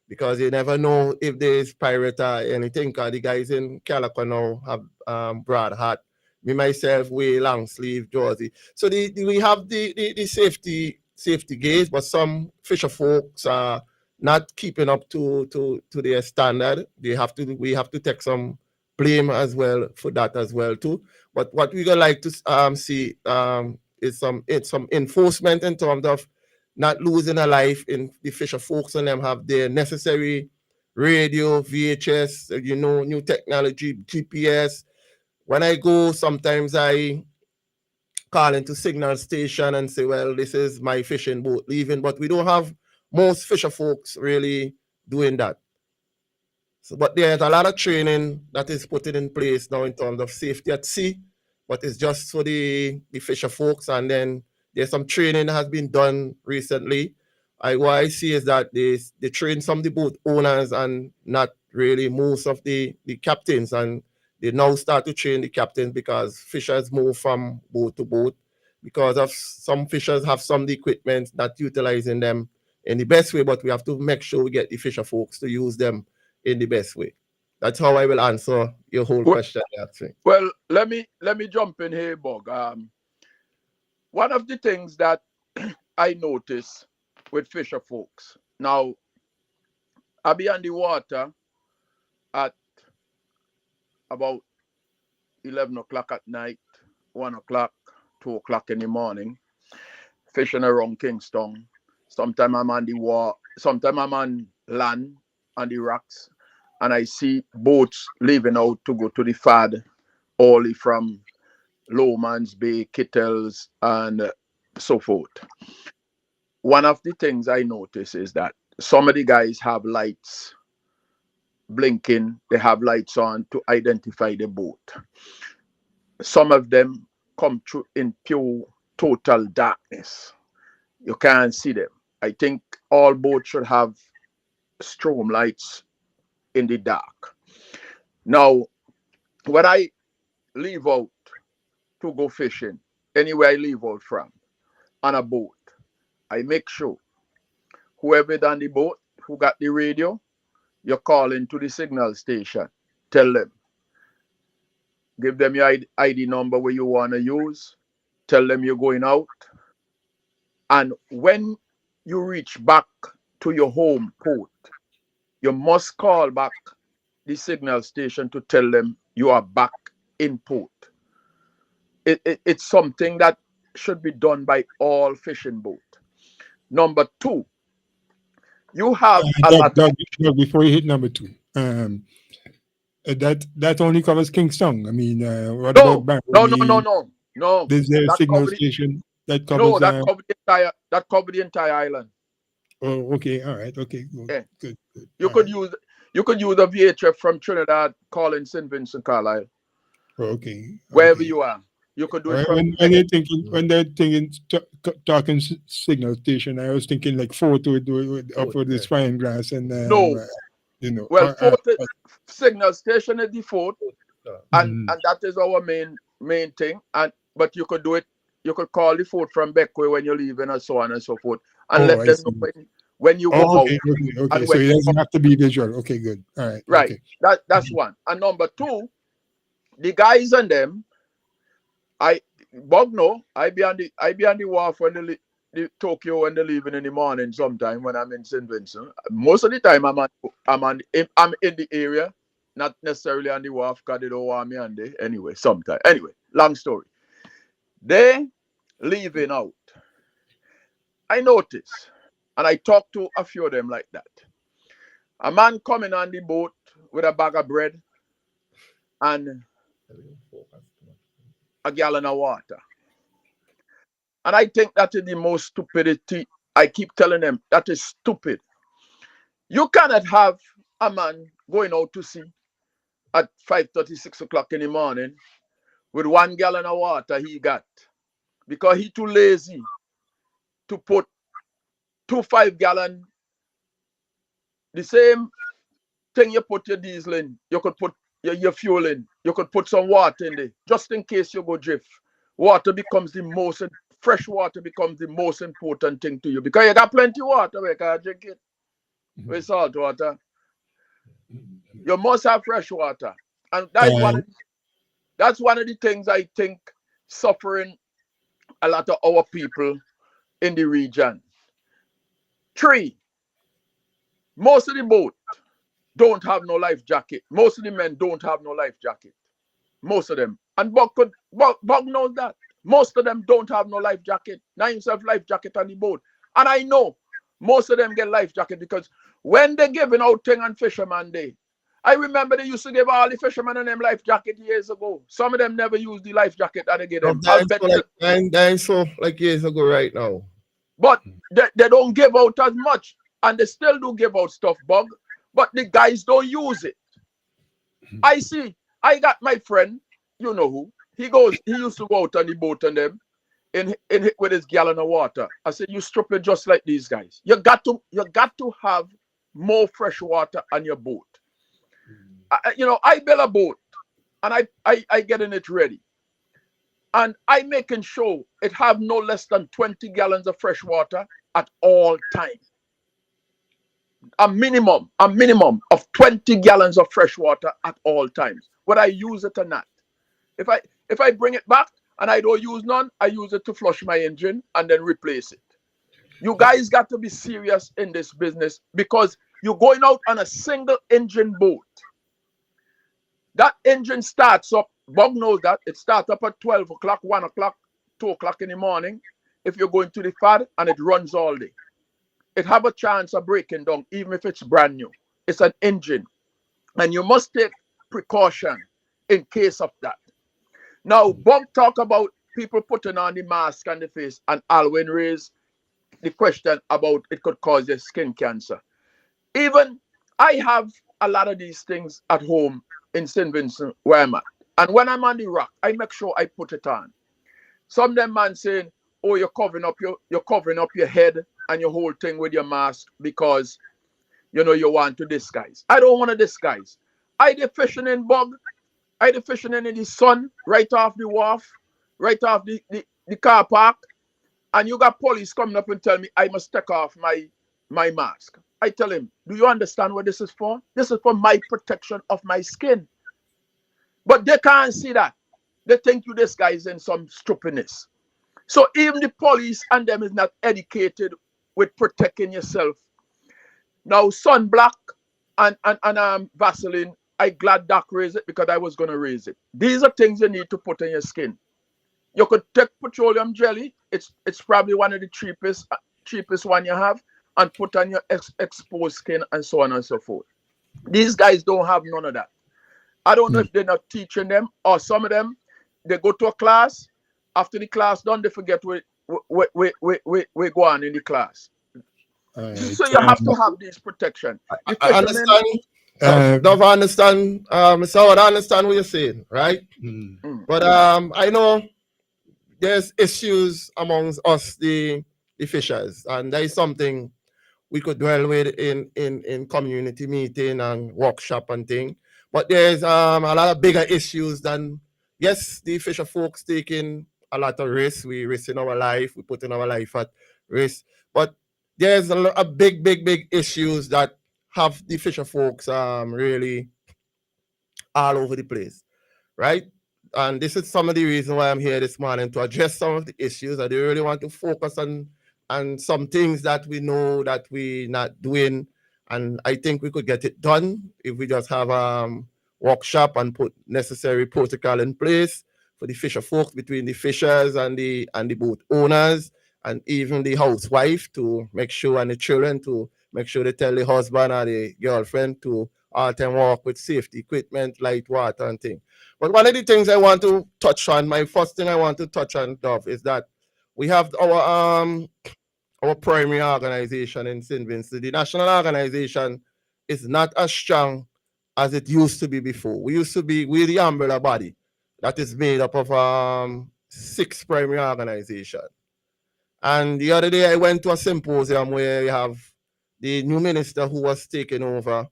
because you never know if there's pirate or anything. Because the guys in Calico now have broad hat. Me myself wear long sleeve jersey. So we have the safety gaze, but some fisher folks are not keeping up to their standard. We have to take some blame as well for that as well too. But what we gonna like to see is some enforcement in terms of not losing a life in the fisher folks, and them have their necessary radio, VHS, new technology, GPS. When I go, sometimes I call into signal station and say, well, this is my fishing boat leaving, but we don't have most fisher folks really doing that. So, but there's a lot of training that is put in place now in terms of safety at sea, but it's just for the fisher folks. And then there's some training that has been done recently. What I see is that they train some of the boat owners and not really most of the captains. And they now start to train the captains, because fishers move from boat to boat because of some fishers have some of the equipment not utilizing them in the best way, but we have to make sure we get the fisher folks to use them in the best way. That's how I will answer your whole question. Well, let me jump in here, Bog. One of the things that I notice with fisher folks, now I be on the water at about 11 o'clock at night, 1 o'clock, 2 o'clock in the morning, fishing around Kingston. Sometimes I'm on the water, sometimes I'm on land on the rocks, and I see boats leaving out to go to the FAD, only from Lowman's Bay, Kittles, and so forth. one of the things I notice is that some of the guys have lights blinking. They have lights on to identify the boat. Some of them come through in pure total darkness. You can't see them. I think all boats should have strobe lights in the dark. Now, when I leave out to go fishing, anywhere I leave out from, on a boat, I make sure whoever on the boat who got the radio, you call into the signal station. Tell them. Give them your ID number where you want to use. Tell them you're going out. And when you reach back to your home port, you must call back the signal station to tell them you are back in port. It's something that should be done by all fishing boats. Number two, you have a lot Doug, before you hit number 2, that only covers Kingston. I mean, what about Barry? No. There's a That signal covered station that covers. No, that covered the entire island. Oh, okay, all right, okay, good, Yeah. good. You could use a VHF from Trinidad calling St. Vincent, Carlisle. Okay. Wherever you are, you could do it from. When they're thinking talking signal station, I was thinking like Fort would do it up with the Spyglass and No. you know. Well, signal station is the Fort, and that is our main thing. But you could do it. You could call the Fort from Beckway when you're leaving, and so on and so forth, and let them know when you go out. Okay. So it doesn't have to be visual. Okay, good. All right. Right. Okay. That's one. And number two, the guys and them, I be on the wharf when the Tokyo when they're leaving in the morning sometime when I'm in St. Vincent. Most of the time I'm in the area, not necessarily on the wharf because they don't want me on there anyway, sometime. Anyway, long story. They leaving out. I notice, and I talk to a few of them like that. A man coming on the boat with a bag of bread and a gallon of water. And I think that is the most stupidity. I keep telling them that is stupid. You cannot have a man going out to sea at 5:30, 6 o'clock in the morning with 1 gallon of water he got because he too lazy to put 2 5-gallon, the same thing you put your diesel in, you could put your fuel in, you could put some water in there just in case you go drift. Fresh water becomes the most important thing to you because you got plenty of water where you can drink it with salt water. You must have fresh water, and that's one of the things I think suffering a lot of our people in the region. 3, most of the boat don't have no life jacket. Most of the men don't have no life jacket. Most of them, and Buck knows that. Most of them don't have no life jacket. Now himself life jacket on the boat. And I know most of them get life jacket because when they're giving out thing on Fisherman Day, I remember they used to give all the fishermen and them life jacket years ago. Some of them never used the life jacket that they give them. So like years ago right now. But they don't give out as much. And they still do give out stuff, Bug. But the guys don't use it. I got my friend, you know who. He used to go out on the boat and them with his gallon of water. I said, you stupid just like these guys. You got to have more fresh water on your boat. I build a boat and I getting it ready. And I making sure it have no less than 20 gallons of fresh water at all times. A minimum of 20 gallons of fresh water at all times, whether I use it or not. If I bring it back and I don't use none, I use it to flush my engine and then replace it. You guys got to be serious in this business because you're going out on a single engine boat. That engine starts up, Bug knows that, it starts up at 12 o'clock, 1 o'clock, 2 o'clock in the morning if you're going to the FAD, and it runs all day. It have a chance of breaking down even if it's brand new. It's an engine. And you must take precaution in case of that. Now, Bug talk about people putting on the mask on the face and Alwyn raised the question about it could cause your skin cancer. Even I have a lot of these things at home in St. Vincent where I'm at. And when I'm on the rock, I make sure I put it on. Some of them man saying, oh, you're covering up your head and your whole thing with your mask because you want to disguise. I don't want to disguise. I did fishing in bug. I did fishing in the sun, right off the wharf, right off the car park. And you got police coming up and tell me I must take off my mask. I tell him, do you understand what this is for? This is for my protection of my skin. But they can't see that. They think you this guy is in some stupidness. So even the police and them is not educated with protecting yourself. Now sunblock and Vaseline, I glad Doc raised it because I was going to raise it. These are things you need to put in your skin. You could take petroleum jelly. It's probably one of the cheapest one you have, and put on your exposed skin and so on and so forth. These guys don't have none of that. I don't know if they're not teaching them, or some of them, they go to a class. After the class done, they forget we go on in the class. So you have to have this protection. I understand. Don't understand. So I understand what you're saying, right? But I know there's issues amongst us, the fishers, and that is something we could dwell with in community meeting and workshop and thing. But there's a lot of bigger issues than, yes, the fisher folks taking a lot of risks. We risk in our life. We put in our life at risk. But there's a big issues that have the fisher folks really all over the place, right? And this is some of the reason why I'm here this morning, to address some of the issues. I do really want to focus on some things that we know that we're not doing. And I think we could get it done if we just have workshop and put necessary protocol in place for the fisher folks, between the fishers and the boat owners, and even the housewife, to make sure, and the children, to make sure they tell the husband or the girlfriend to all time walk with safety equipment, light, water, and things. But one of the things I want to touch on, my first thing I want to touch on, Dov, is that we have our primary organization in St. Vincent. The national organization is not as strong as it used to be before. We're the umbrella body that is made up of 6 primary organizations. And the other day I went to a symposium where we have the new minister who was taking over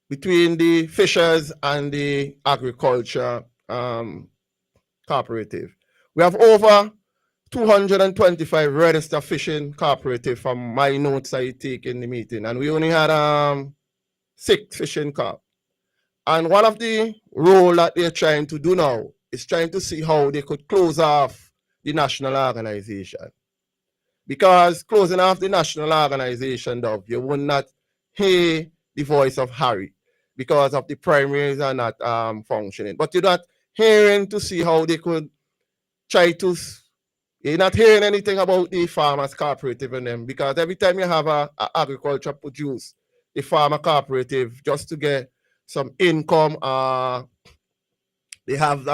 between the fishers and the agriculture cooperative. We have over 225 registered fishing cooperative from my notes I take in the meeting, and we only had 6 fishing corp. And one of the role that they're trying to do now is trying to see how they could close off the national organization. Because closing off the national organization, Dov, you would not hear the voice of Harry because of the primaries are not functioning. But you're not hearing to see how they could try to. You're not hearing anything about the farmers cooperative in them, because every time you have a agriculture produce, the farmer cooperative, just to get some income, they have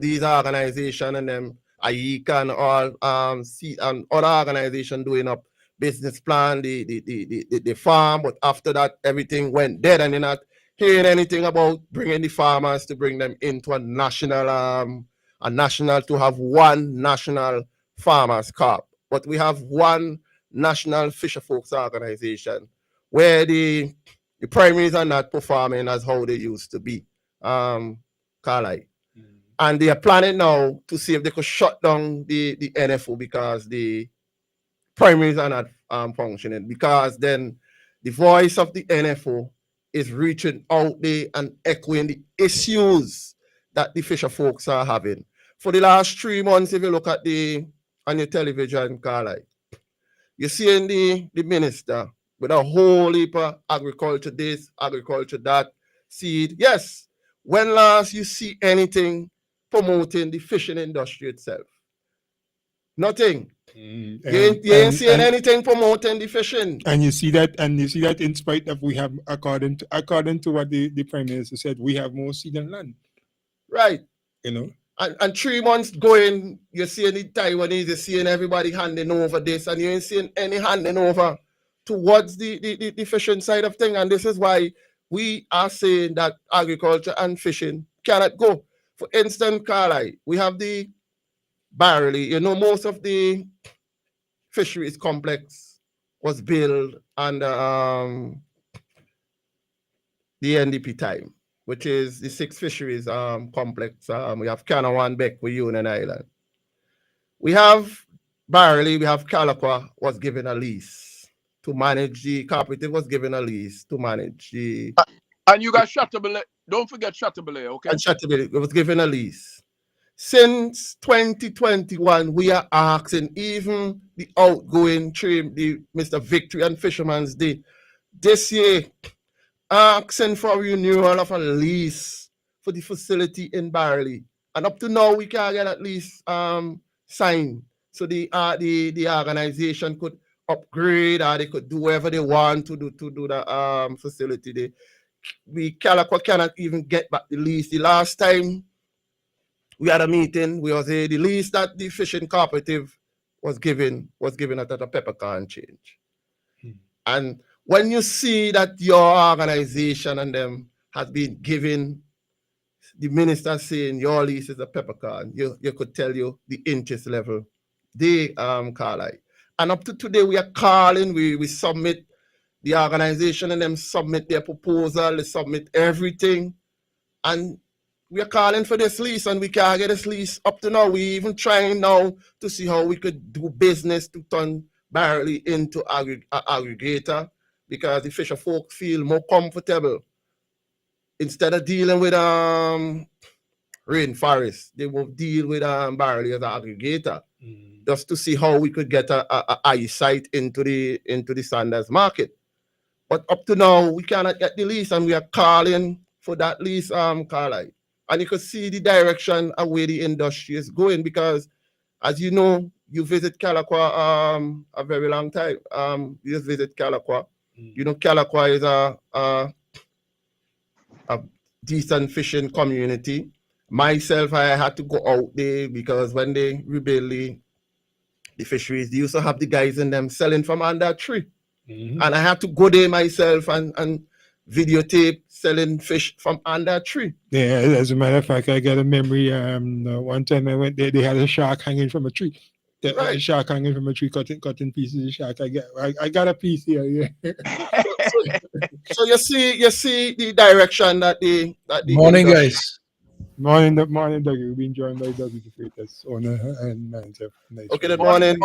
these organizations and them AICA and all and other organizations doing up business plan, the farm, but after that everything went dead, and you're not hearing anything about bringing the farmers to bring them into a national to have one national farmers corp. But we have one national fisher folks organization where the primaries are not performing as how they used to be. Carly. And they are planning now to see if they could shut down the NFO because the primaries are not functioning, because then the voice of the NFO is reaching out there and echoing the issues that the fisher folks are having. For the last 3 months, if you look at on your television, Carly, you're seeing the minister with a whole heap of agriculture this, agriculture that, seed. Yes, when last you see anything promoting the fishing industry itself? Nothing. You ain't seeing anything promoting the fishing. And you see that, in spite of we have, according to what the Prime Minister said, we have more sea than land. Right. You know. And 3 months going, you're seeing the Taiwanese, you're seeing everybody handing over this, and you ain't seeing any handing over towards the fishing side of things. And this is why we are saying that agriculture and fishing cannot go. For instance, Carlisle, we have the barley. You know, most of the fisheries complex was built under the NDP time, which is the 6 fisheries complex. We have Canawan, Beck, with Union Island. We have barley, we have Calaqua was given a lease to manage the cooperative, was given a lease to manage the. And you got Chateaubriand. Don't forget Chateaubriand, okay? And Chateaubriand was given a lease. Since 2021, we are asking even the outgoing train, the Mr. Victory and Fisherman's Day, this year, asking for renewal of a lease for the facility in Barley. And up to now, we can't get at least signed. So the organization could upgrade, or they could do whatever they want to do the facility. Calaqua cannot even get back the lease. The last time we had a meeting, the lease that the fishing cooperative was given at a peppercorn change. And when you see that your organization and them has been given, the minister saying your lease is a peppercorn, you could tell you the interest level they Carlisle. And up to today, we are calling, we submit, the organization and them submit their proposal, they submit everything, and we are calling for this lease, and we can't get this lease up to now. We even trying now to see how we could do business to turn barley into aggregator, because the fisher folk feel more comfortable. Instead of dealing with rainforest, they will deal with barley as an aggregator, just to see how we could get a eyesight into the Sanders market. But up to now, we cannot get the lease, and we are calling for that lease, Carlisle. And you could see the direction of where the industry is going, because, as you know, you visit Calaqua a very long time. You just visit Calaqua. You know, Calaqua is a decent fishing community. Myself, I had to go out there because when they rebuild the fisheries, they used to have the guys in them selling from under a tree. And I had to go there myself and videotape selling fish from under a tree. Yeah, as a matter of fact, I got a memory. One time I went there, they had a shark hanging from a tree. A shark hanging from a tree, cutting pieces of shark. I got a piece here. Yeah. So you see the direction that the morning, guys. Morning, Dougie. We've been joined by Dougie, the greatest owner and manager. Okay, good morning.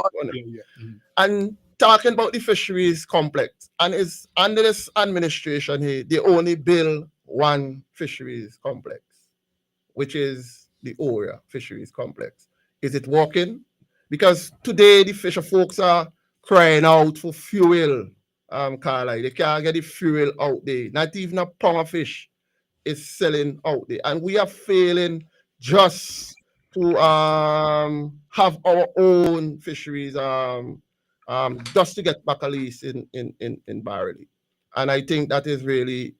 And talking about the fisheries complex, and it's under this administration here, they only build one fisheries complex, which is the Oria Fisheries Complex. Is it working? Because today the fisher folks are crying out for fuel, Carlisle. They can't get the fuel out there. Not even a pound of fish is selling out there. And we are failing just to have our own fisheries just to get back a lease in Barley. And I think that is really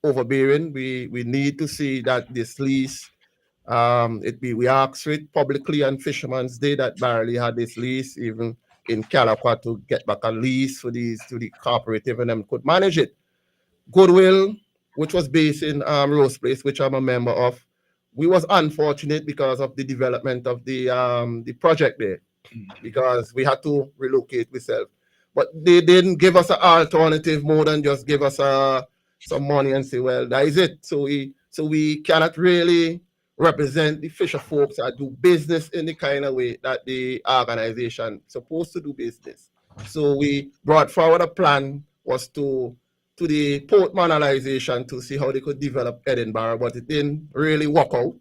overbearing. We need to see that this lease, we asked for it publicly on Fisherman's Day that Barley had this lease, even in Calaqua, to get back a lease for these to the cooperative, and them could manage it. Goodwill, which was based in Rose Place, which I'm a member of, we was unfortunate because of the development of the project there, because we had to relocate ourselves. But they didn't give us an alternative more than just give us some money and say, well, that is it. So we cannot really represent the fisher folks that do business in the kind of way that the organization supposed to do business. So we brought forward a plan, was to the port manalization, to see how they could develop Edinburgh, but it didn't really work out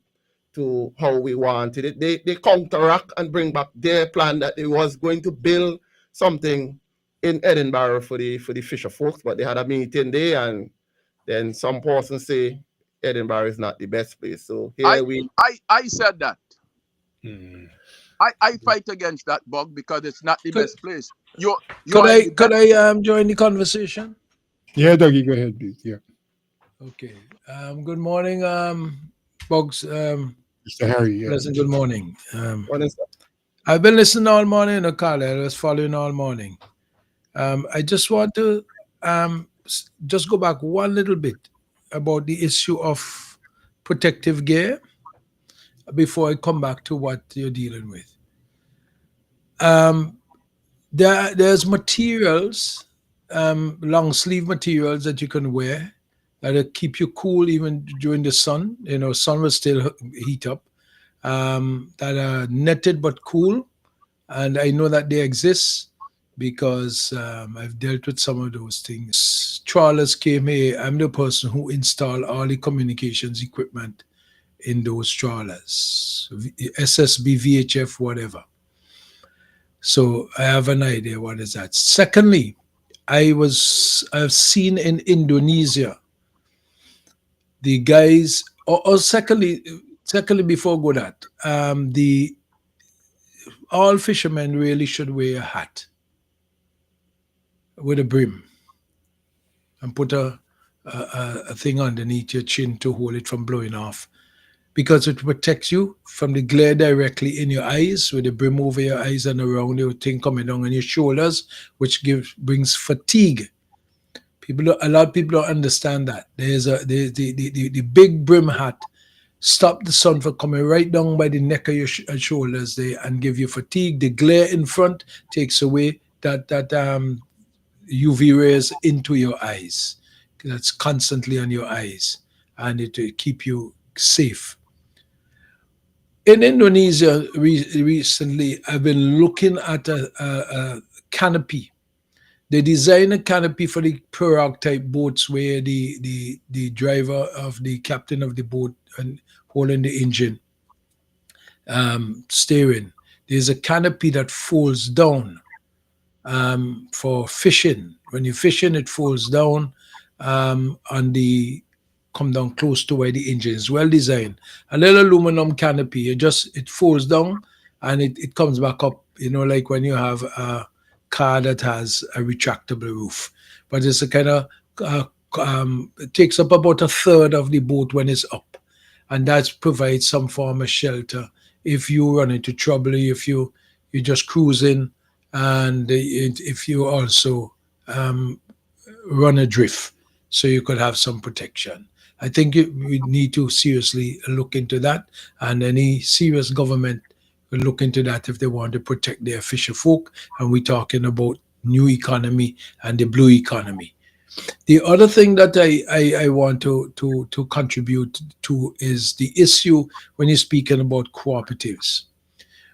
to how we wanted it. They counteract and bring back their plan that they was going to build something in Edinburgh for the fisher folks, but they had a meeting there, and then some person say Edinburgh is not the best place. So here I said that. I fight against that, Bug, because it's not the best place. Could I join the conversation? Yeah, Dougie, go ahead, please. Yeah. Okay. Good morning, Bugs. Mr. Harry. Pleasant good morning. I've been listening all morning, Carla. I was following all morning. I just want to just go back one little bit about the issue of protective gear before I come back to what you're dealing with. There's materials, long sleeve materials that you can wear that'll keep you cool even during the sun. Sun will still heat up. That are netted but cool, and I know that they exist because I've dealt with some of those things. Trawlers came here. I'm the person who installed all the communications equipment in those trawlers, SSB, VHF, whatever. So I have an idea what is that. Secondly, I've seen in Indonesia the guys, or secondly, before I go that, all fishermen really should wear a hat with a brim and put a thing underneath your chin to hold it from blowing off, because it protects you from the glare directly in your eyes, with the brim over your eyes and around your thing coming down on your shoulders, which brings fatigue. A lot of people don't understand that. There's the big brim hat stop the sun from coming right down by the neck of your shoulders there and give you fatigue. The glare in front takes away that UV rays into your eyes. That's constantly on your eyes, and it will keep you safe. In Indonesia recently, I've been looking at a canopy. They design a canopy for the pirogue type boats where the driver of the captain of the boat and holding the engine, steering. There's a canopy that folds down for fishing. When you're fishing, it folds down come down close to where the engine is. Well designed. A little aluminum canopy. It folds down and it comes back up. Like when you have a car that has a retractable roof. But it's a kind of it takes up about a third of the boat when it's up, and that provides some form of shelter if you run into trouble, if you're just cruising, and if you also run adrift, so you could have some protection. I think we need to seriously look into that, and any serious government will look into that if they want to protect their fisher folk. And we're talking about new economy and the blue economy. The other thing that I want to contribute to is the issue when you're speaking about cooperatives.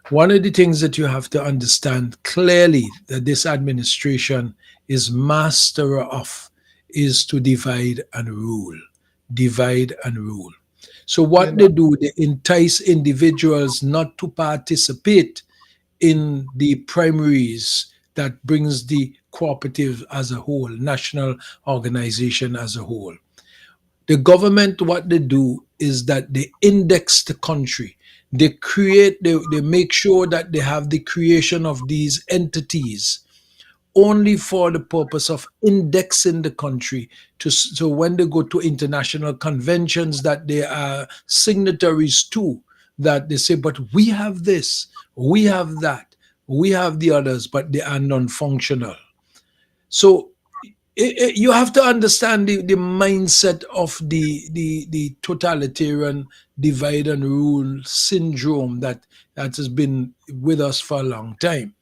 One of the things that you have to understand clearly that this administration is master of is to divide and rule. Divide and rule. So what they do, they entice individuals not to participate in the primaries that brings the cooperative as a whole, national organization as a whole. The government, what they do is that they index the country. They make sure that they have the creation of these entities only for the purpose of indexing the country so when they go to international conventions that they are signatories to, that they say, but we have this, we have that, we have the others, but they are non-functional. So you have to understand the mindset of the totalitarian divide and rule syndrome that has been with us for a long time.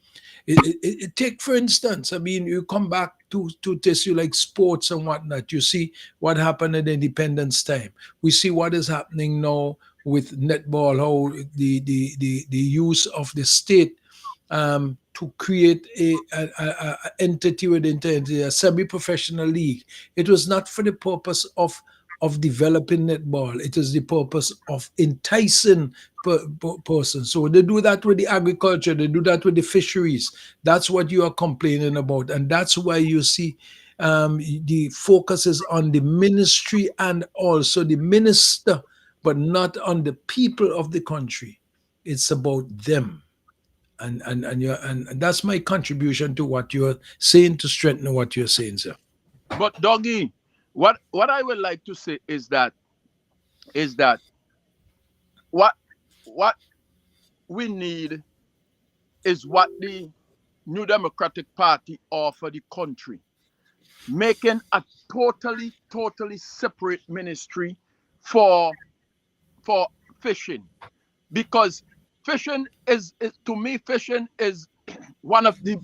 Take, for instance, I mean, you come back to issue like sports and whatnot. You see what happened at Independence time. We see what is happening now with netball, how the use of the state to create a entity within a semi-professional league. It was not for the purpose of developing netball. It is the purpose of enticing persons. So they do that with the agriculture. They do that with the fisheries. That's what you are complaining about. And that's why you see the focus is on the ministry and also the minister, but not on the people of the country. It's about them. And that's my contribution to what you're saying, to strengthen what you're saying, sir. But Doggy, what I would like to say is that what what we need is what the New Democratic Party offer the country, making a totally separate ministry for fishing, because fishing is to me, fishing is one of the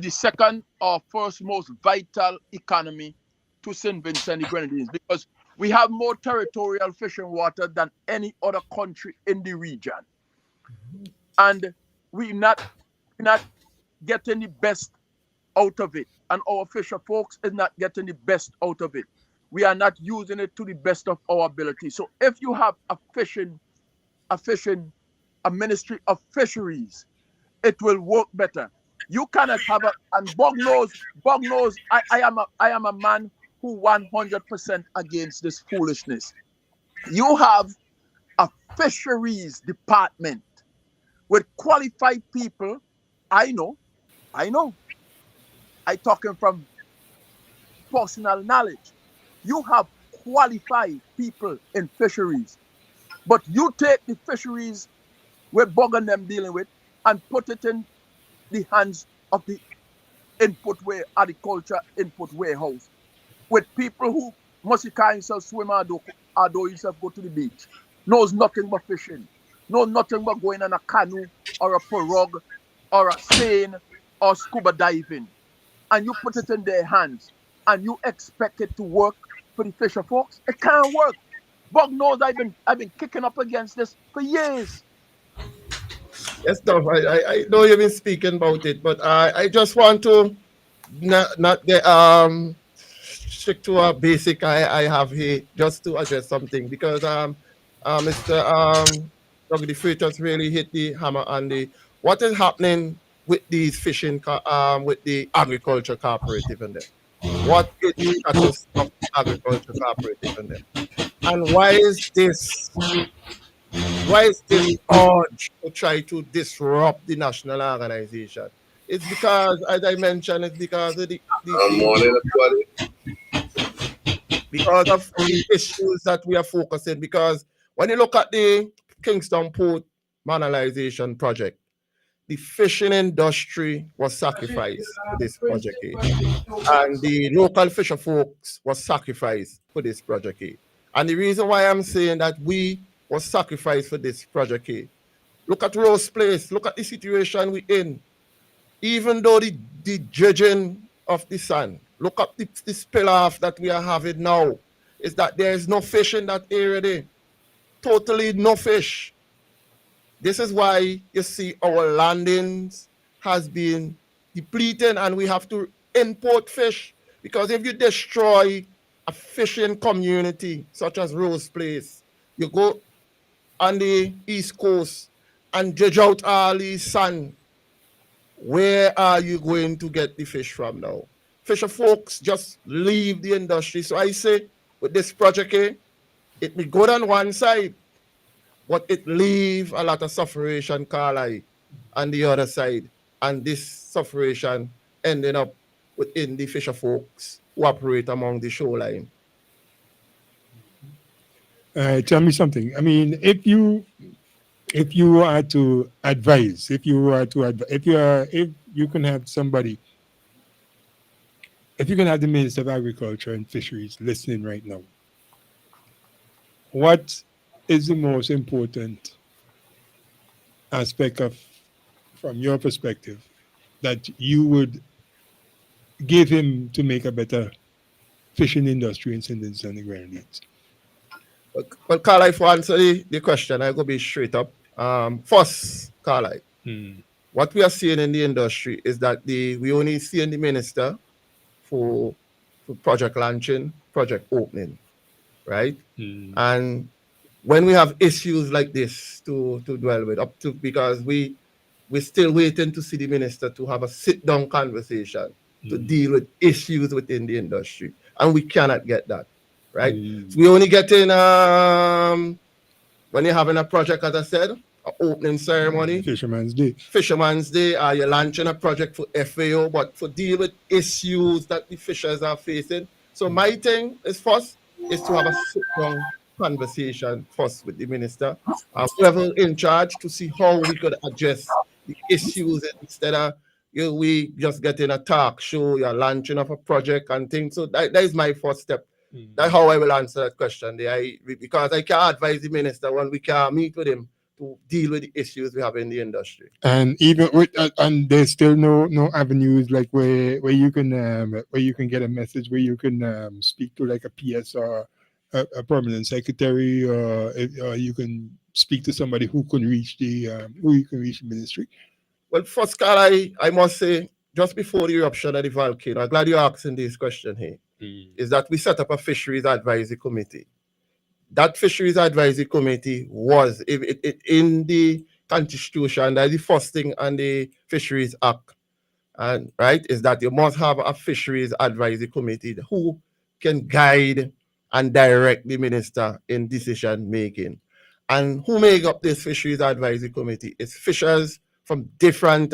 second or first most vital economy to St. Vincent and the Grenadines, because we have more territorial fishing water than any other country in the region, and we not getting the best out of it, and our fisher folks is not getting the best out of it. We are not using it to the best of our ability. So if you have a ministry of fisheries, it will work better. You cannot have and Bog knows, I am a man who 100% against this foolishness. You have a fisheries department with qualified people. I know. I talking from personal knowledge. You have qualified people in fisheries, but you take the fisheries we're bugging them dealing with and put it in the hands of the agriculture input warehouse with people who must himself swim or himself go to the beach, knows nothing but fishing, knows nothing but going on a canoe or a pirogue or a seine or scuba diving, and you put it in their hands and you expect it to work for the fisher folks. It can't work. Bug knows I've been kicking up against this for years. Yes, Dov, I know you've been speaking about it, but I just want to not get stick to a basic I have here just to address something, because Mr. Doug the Freitas really hit the hammer on what is happening with these fishing with the agriculture cooperative in them. What is the status of the agriculture cooperative in them? And why is this urge to try to disrupt the national organization? It's because, as I mentioned, it's because of because of the issues that we are focusing. Because when you look at the Kingston Port Modernization project, the fishing industry was sacrificed for this project, and the local fisher folks was sacrificed for this project. And the reason why I'm saying that we was sacrificed for this project, look at Rose Place, look at the situation we're in. Even though the dredging of the sun, look at the spill off that we are having now, is that there is no fish in that area there. Totally no fish. This is why you see our landings has been depleted and we have to import fish. Because if you destroy a fishing community such as Rose Place, you go on the East Coast and dredge out all these sand, where are you going to get the fish from now? Fisher folks just leave the industry. So I say with this project, it may good on one side, but it leave a lot of sufferation, Carly, on the other side. And this sufferation ending up within the fisher folks who operate among the shoreline. Tell me something. I mean, if you are to advise, if you can have somebody, if you can have the Minister of Agriculture and Fisheries listening right now, what is the most important aspect from your perspective, that you would give him to make a better fishing industry in St. Vincent and the Grenadines? Well, Carly, for answer the question, I go be straight up. First, Carly, what we are seeing in the industry is that we only see in the minister for project launching, project opening, right? And when we have issues like this to dwell with, because we're still waiting to see the minister to have a sit-down conversation to deal with issues within the industry, and we cannot get that, right? So we only get in when you're having a project, as I said, an opening ceremony, Fisherman's Day, or you're launching a project for FAO, but for deal with issues that the fishers are facing. So my thing is first is to have a sit-down conversation first with the minister, whoever in charge, to see how we could address the issues instead of we just getting a talk show, you're launching of a project and things. So that is my first step. That's how I will answer that question. Because I can't advise the minister when we can't meet with him to deal with the issues we have in the industry. And even with and there's still no avenues like where you can get a message where you can speak to like a PS or a permanent secretary, or you can speak to somebody who can reach the ministry. Well, first, Carl, I must say, just before the eruption of the volcano, I'm glad you're asking this question here, is that we set up a fisheries advisory committee. That fisheries advisory committee was in the constitution, that's the first thing on the Fisheries Act, and right, is that you must have a fisheries advisory committee who can guide and direct the minister in decision making. And who make up this fisheries advisory committee? It's fishers from different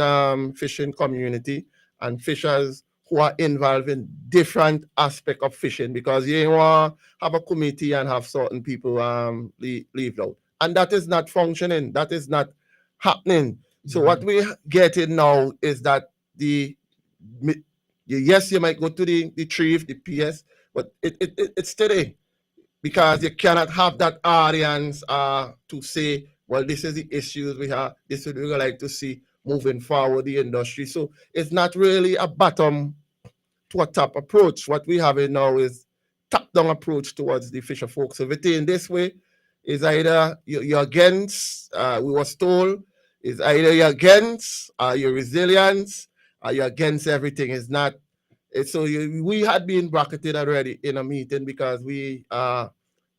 fishing community and fishers who are involved in different aspects of fishing, because you want to have a committee and have certain people leave out. And that is not functioning. That is not happening. So what we're getting now is that yes, you might go to the Trieve, the PS, but it's steady, because you cannot have that audience to say, well, this is the issues we have, this is what we would like to see moving forward the industry. So it's not really a bottom to a top approach. What we have now is top-down approach towards the fisher folks. So everything this way is either you're against, we was told, is either you're against, your resilience, or you're against everything. It's not. We had been bracketed already in a meeting because we are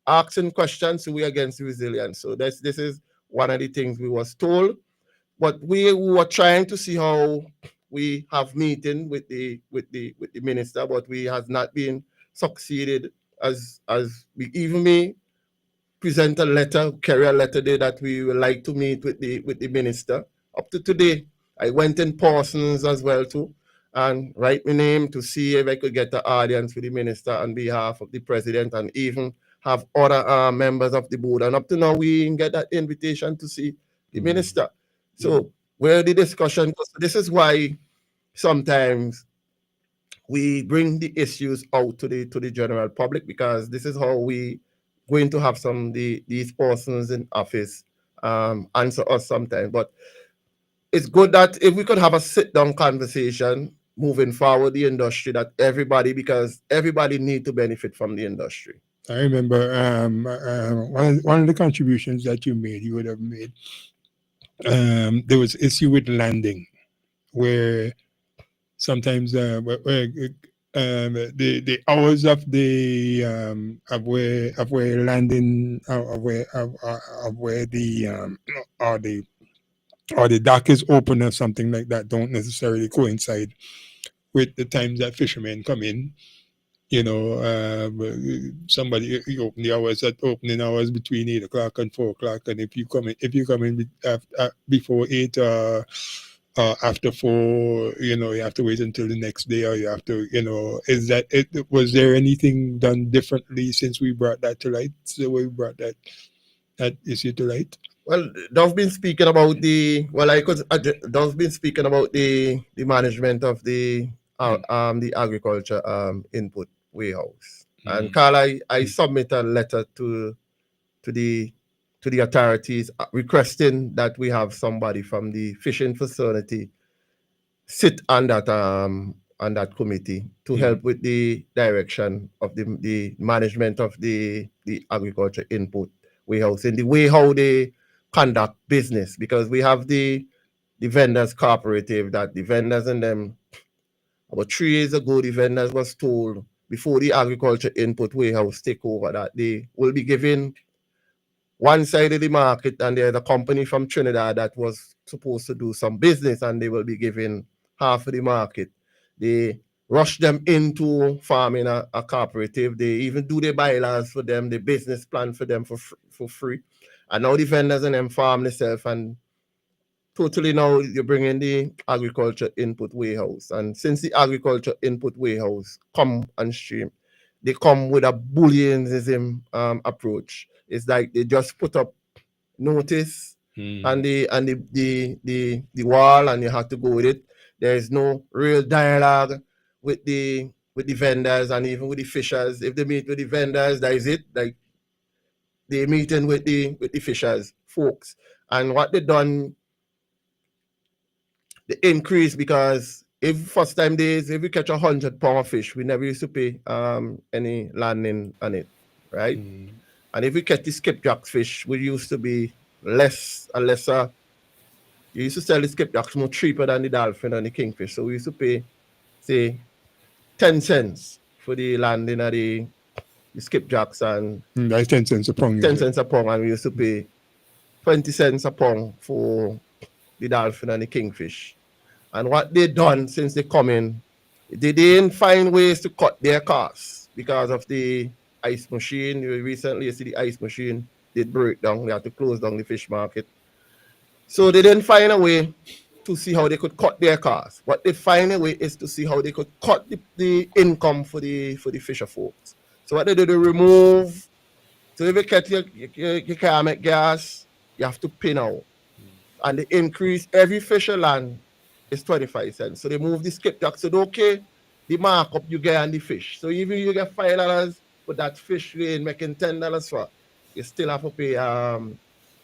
asking questions, so we're against resilience. So this is one of the things we was told. But we were trying to see how we have meeting with the minister, but we has not been succeeded as even me present a letter, carry a letter there that we would like to meet with the minister. Up to today, I went in persons as well too, and write my name to see if I could get the audience with the minister on behalf of the president, and even have other members of the board. And up to now, we didn't get that invitation to see the minister. So where the discussion goes, this is why sometimes we bring the issues out to the general public, because this is how we going to have these persons in office answer us sometimes. But it's good that if we could have a sit-down conversation moving forward the industry, that because everybody need to benefit from the industry. I remember one of the contributions that you would have made, there was issue with landing, where sometimes the hours of where landing of where the dock is open or something like that don't necessarily coincide with the times that fishermen come in. Somebody open the hours at opening hours between 8 o'clock and 4 o'clock, and if you come in before 8 after 4, you have to wait until the next day, or you have to, was there anything done differently since we brought that to light? So we brought that issue to light. Well, Dove been speaking about the management of the agriculture input warehouse. And Carl, I submit a letter to the authorities requesting that we have somebody from the fishing facility sit on that committee to help with the direction of the management of the agriculture input warehouse, in the way how they conduct business, because we have the vendors cooperative, that the vendors and them, about 3 years ago, the vendors was told before the agriculture input warehouse take over that they will be given one side of the market, and there's a company from Trinidad that was supposed to do some business, and they will be given half of the market. They rush them into farming a cooperative. They even do the bylaws for them, the business plan for them for free. And now the vendors and them farm themselves, and totally now you're bringing the agriculture input warehouse. And since the agriculture input warehouse come on stream, they come with a Booleanism approach. It's like they just put up notice and the wall, and you have to go with it. There is no real dialogue with the vendors and even with the fishers. If they meet with the vendors, that is it. Like they meeting with the fishers folks, and what they done, the increase, because if first time days, if we catch 100 pound of fish, we never used to pay any landing on it, right? And if we catch the skipjack fish, we used to be lesser. You used to sell the skipjacks more cheaper than the dolphin and the kingfish. So we used to pay, say, 10 cents for the landing of the skipjacks, and that's 10 cents a pound. 10 cents a pound, and we used to pay 20 cents a pound for the dolphin and the kingfish. And what they done since they come in, they didn't find ways to cut their costs because of the ice machine. Recently, you see the ice machine did break down. They had to close down the fish market. So they didn't find a way to see how they could cut their costs. What they find a way is to see how they could cut the income for the fisher folks. So what they do, they remove. So if you catch you can't make gas, you have to pay now. And they increase every fisher land is 25 cents. So they move the skipjack. So okay, the markup you get on the fish. So even you get $5 for that fish lane making $10 for, you still have to pay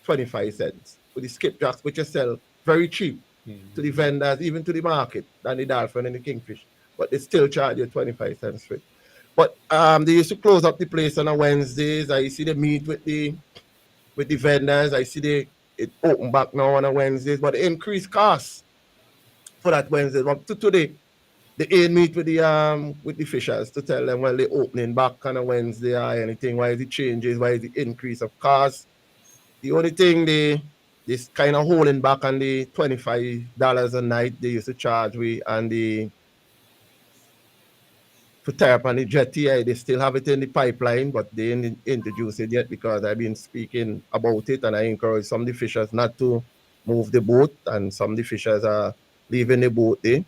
25 cents for the skipjacks, which you sell very cheap to the vendors, even to the market, than the dolphin and the kingfish. But they still charge you 25 cents for it. But they used to close up the place on a Wednesdays. I see they meet with the vendors. I see it open back now on a Wednesdays, but the increased costs for that Wednesday. But to today, they ain't meet with the fishers to tell them, well, they're opening back on a Wednesday or anything. Why is the changes? Why is the increase of costs? The only thing they kind of holding back on the $25 a night they used to charge we, and the for tie up on the jetty, they still have it in the pipeline, but they didn't introduce it yet because I've been speaking about it, and I encourage some of the fishers not to move the boat, and some of the fishers are leaving the boat there.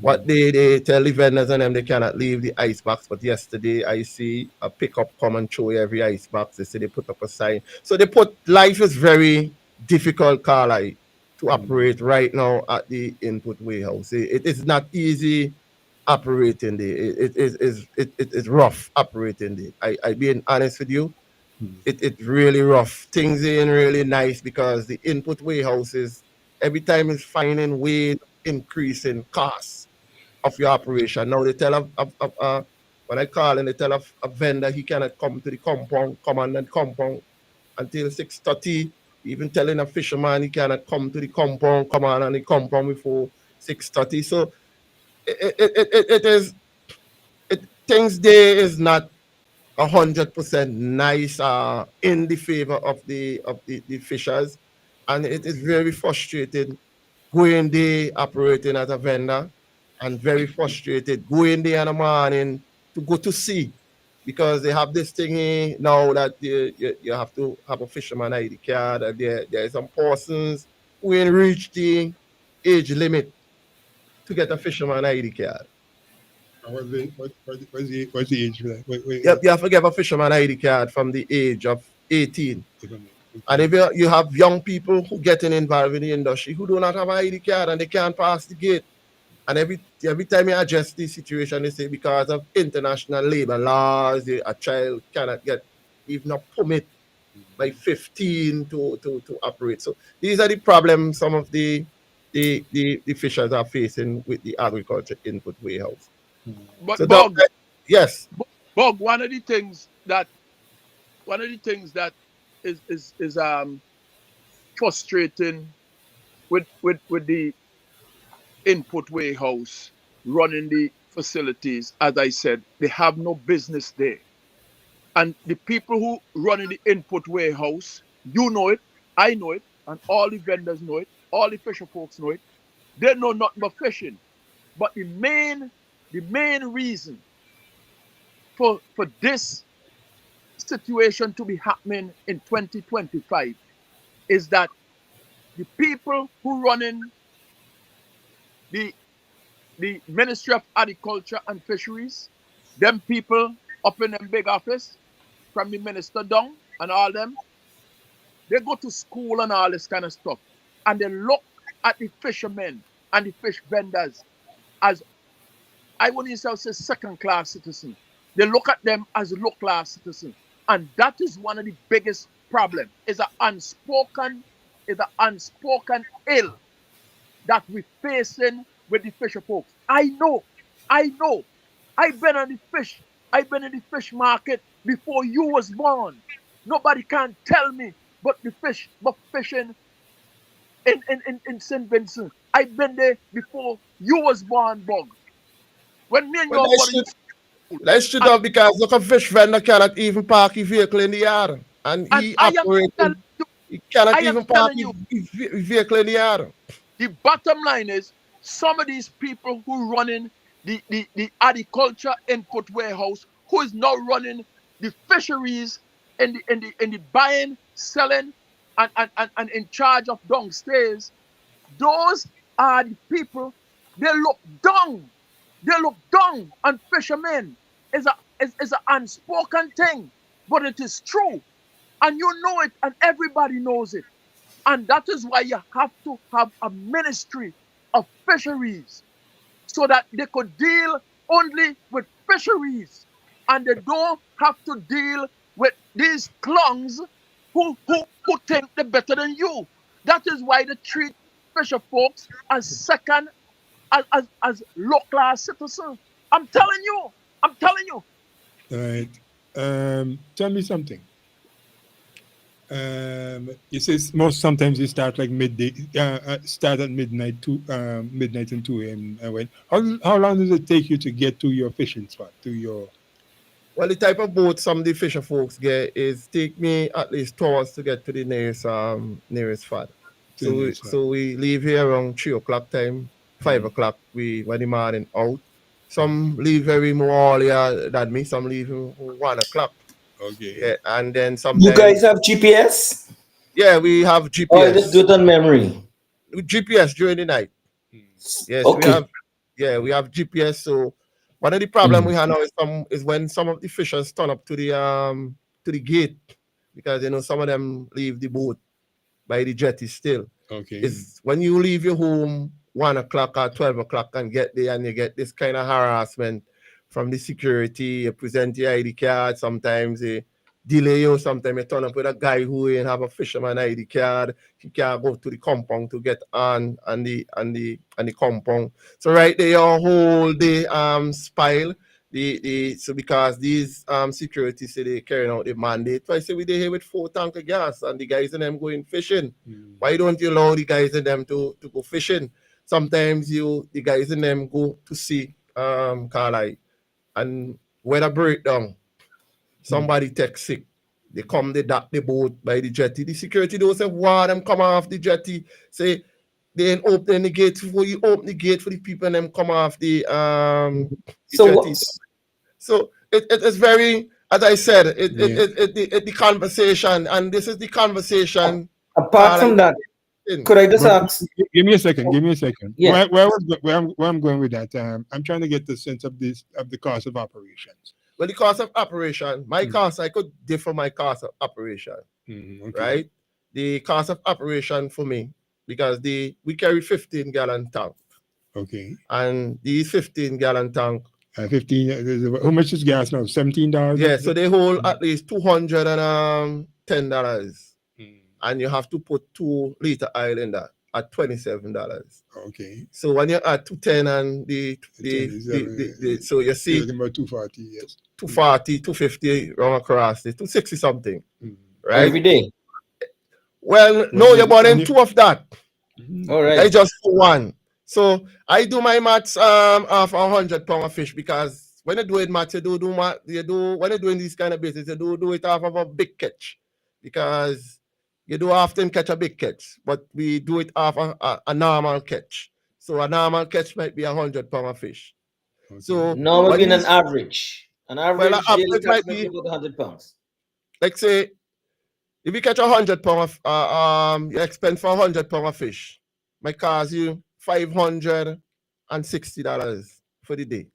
What they tell the vendors and them they cannot leave the ice box, but yesterday I see a pickup come and show every ice box. They say they put up a sign. So life is very difficult, Carla, to operate right now at the input warehouse. It is not easy operating there. It is rough operating there. I being honest with you, it's really rough. Things ain't really nice because the input warehouses every time is finding ways increasing costs of your operation. Now they tell when I call and they tell a vendor he cannot come to the compound, come on the compound until 6:30. Even telling a fisherman he cannot come to the compound, come on the compound before 6:30. So things there is not 100% nice in the favor of the fishers, and it is very frustrating going there operating as a vendor, and very frustrated going there in the morning to go to sea, because they have this thing now that you have to have a fisherman ID card. There are some persons who ain't reached the age limit to get a fisherman ID card. What's the age for that? Yep, you have to get a fisherman ID card from the age of 18. And if you have young people who getting involved in the industry who do not have an ID card and they can't pass the gate, and every time you address the situation, they say because of international labor laws, a child cannot get even a permit by 15 to operate. So these are the problems some of the fishers are facing with the agriculture input warehouse. But so Bog, yes, Bog, one of the things that is frustrating with the input warehouse running the facilities, as I said, they have no business there. And the people who running the input warehouse, you know it, I know it, and all the vendors know it, all the fisher folks know it. They know nothing but fishing. But the main reason for this situation to be happening in 2025 is that the people who running the Ministry of Agriculture and Fisheries, them people up in them big office, from the minister down, and all them, they go to school and all this kind of stuff. And they look at the fishermen and the fish vendors as, I wouldn't say second-class citizens. They look at them as low-class citizens. And that is one of the biggest problems. Is an unspoken ill that we're facing with the fisher folks. I know. I've been in the fish market before you was born. Nobody can tell me but fishing in St. Vincent. I've been there before you was born, Bug. When me and your body let's shoot up because look, a fish vendor cannot even park his vehicle in the yard. And he cannot even park his vehicle in the yard. The bottom line is some of these people who running the agriculture input warehouse, who is now running the fisheries in the buying, selling, and in charge of downstairs, those are the people. They look down. On fishermen. It's an unspoken thing, but it is true, and you know it, and everybody knows it. And that is why you have to have a ministry of fisheries so that they could deal only with fisheries, and they don't have to deal with these clowns who think they're better than you. That is why they treat fisher folks as second, as low-class citizens. I'm telling you. All right. Tell me something. You say sometimes you start like midday, start at midnight and 2 a.m. How long does it take you to get to your fishing spot, Well, the type of boat some of the fisher folks get is take me at least 2 hours to get to the nearest spot. So we leave here around 3 o'clock time, 5 o'clock when the morning out. Some leave very more earlier than me, some leave 1 o'clock. Okay. Yeah, and then sometimes you guys have GPS? Yeah, we have GPS. Oh, just do it on memory. With GPS during the night. Yes, okay. we have GPS. So one of the problems we have now is when some of the fishers turn up to the gate, because some of them leave the boat by the jetty still. Okay. It's when you leave your home 1 o'clock or 12 o'clock and get there and you get this kind of harassment from the security. You present your ID card, sometimes they delay you, sometimes you turn up with a guy who ain't have a fisherman ID card. He can't go to the compound to get on the compound. So right there your whole day spoil. So because these security say they carrying out the mandate. So I say we there here with 4 tank of gas and the guys and them going fishing. Why don't you allow the guys and them to go fishing? Sometimes the guys and them go to see Carlisle and weather breakdown. Somebody take sick. They come, they dock the boat by the jetty. The security don't say, wow, them come off the jetty. Say they ain't opening the gate before you open the gate for the people and them come off the jetty. So it's very, as I said, the conversation, and this is the conversation. Apart from that, could I just ask? Give me a second. Yeah. Where I'm going with that, I'm trying to get the sense of the cost of operations. Well, the cost of operation, my cost, I could differ my cost of operation, right? The cost of operation for me, because we carry 15-gallon tank. Okay. And these 15-gallon tank. 15. How much is gas now? $17. Yeah, so they hold at least $210, and you have to put 2-liter oil in that at $27. Okay. So when you add 210 and so you see about 240, yes. 240, 250 wrong across it, 260 something, right? Every day. Well, no, you're burning 2 of that. All right. I just for 1. So I do my maths of 100 pound of fish, because when you're doing maths, when you're doing these kind of business, you do it off of a big catch, because you do often catch a big catch, but we do it off a normal catch. So a normal catch might be 100 pound of fish. Okay. So normally being an average. An average daily catch might be about 100 pounds. Like say, if you catch 100 pound of you expend for 100 pound of fish, might cost you $560 for the day.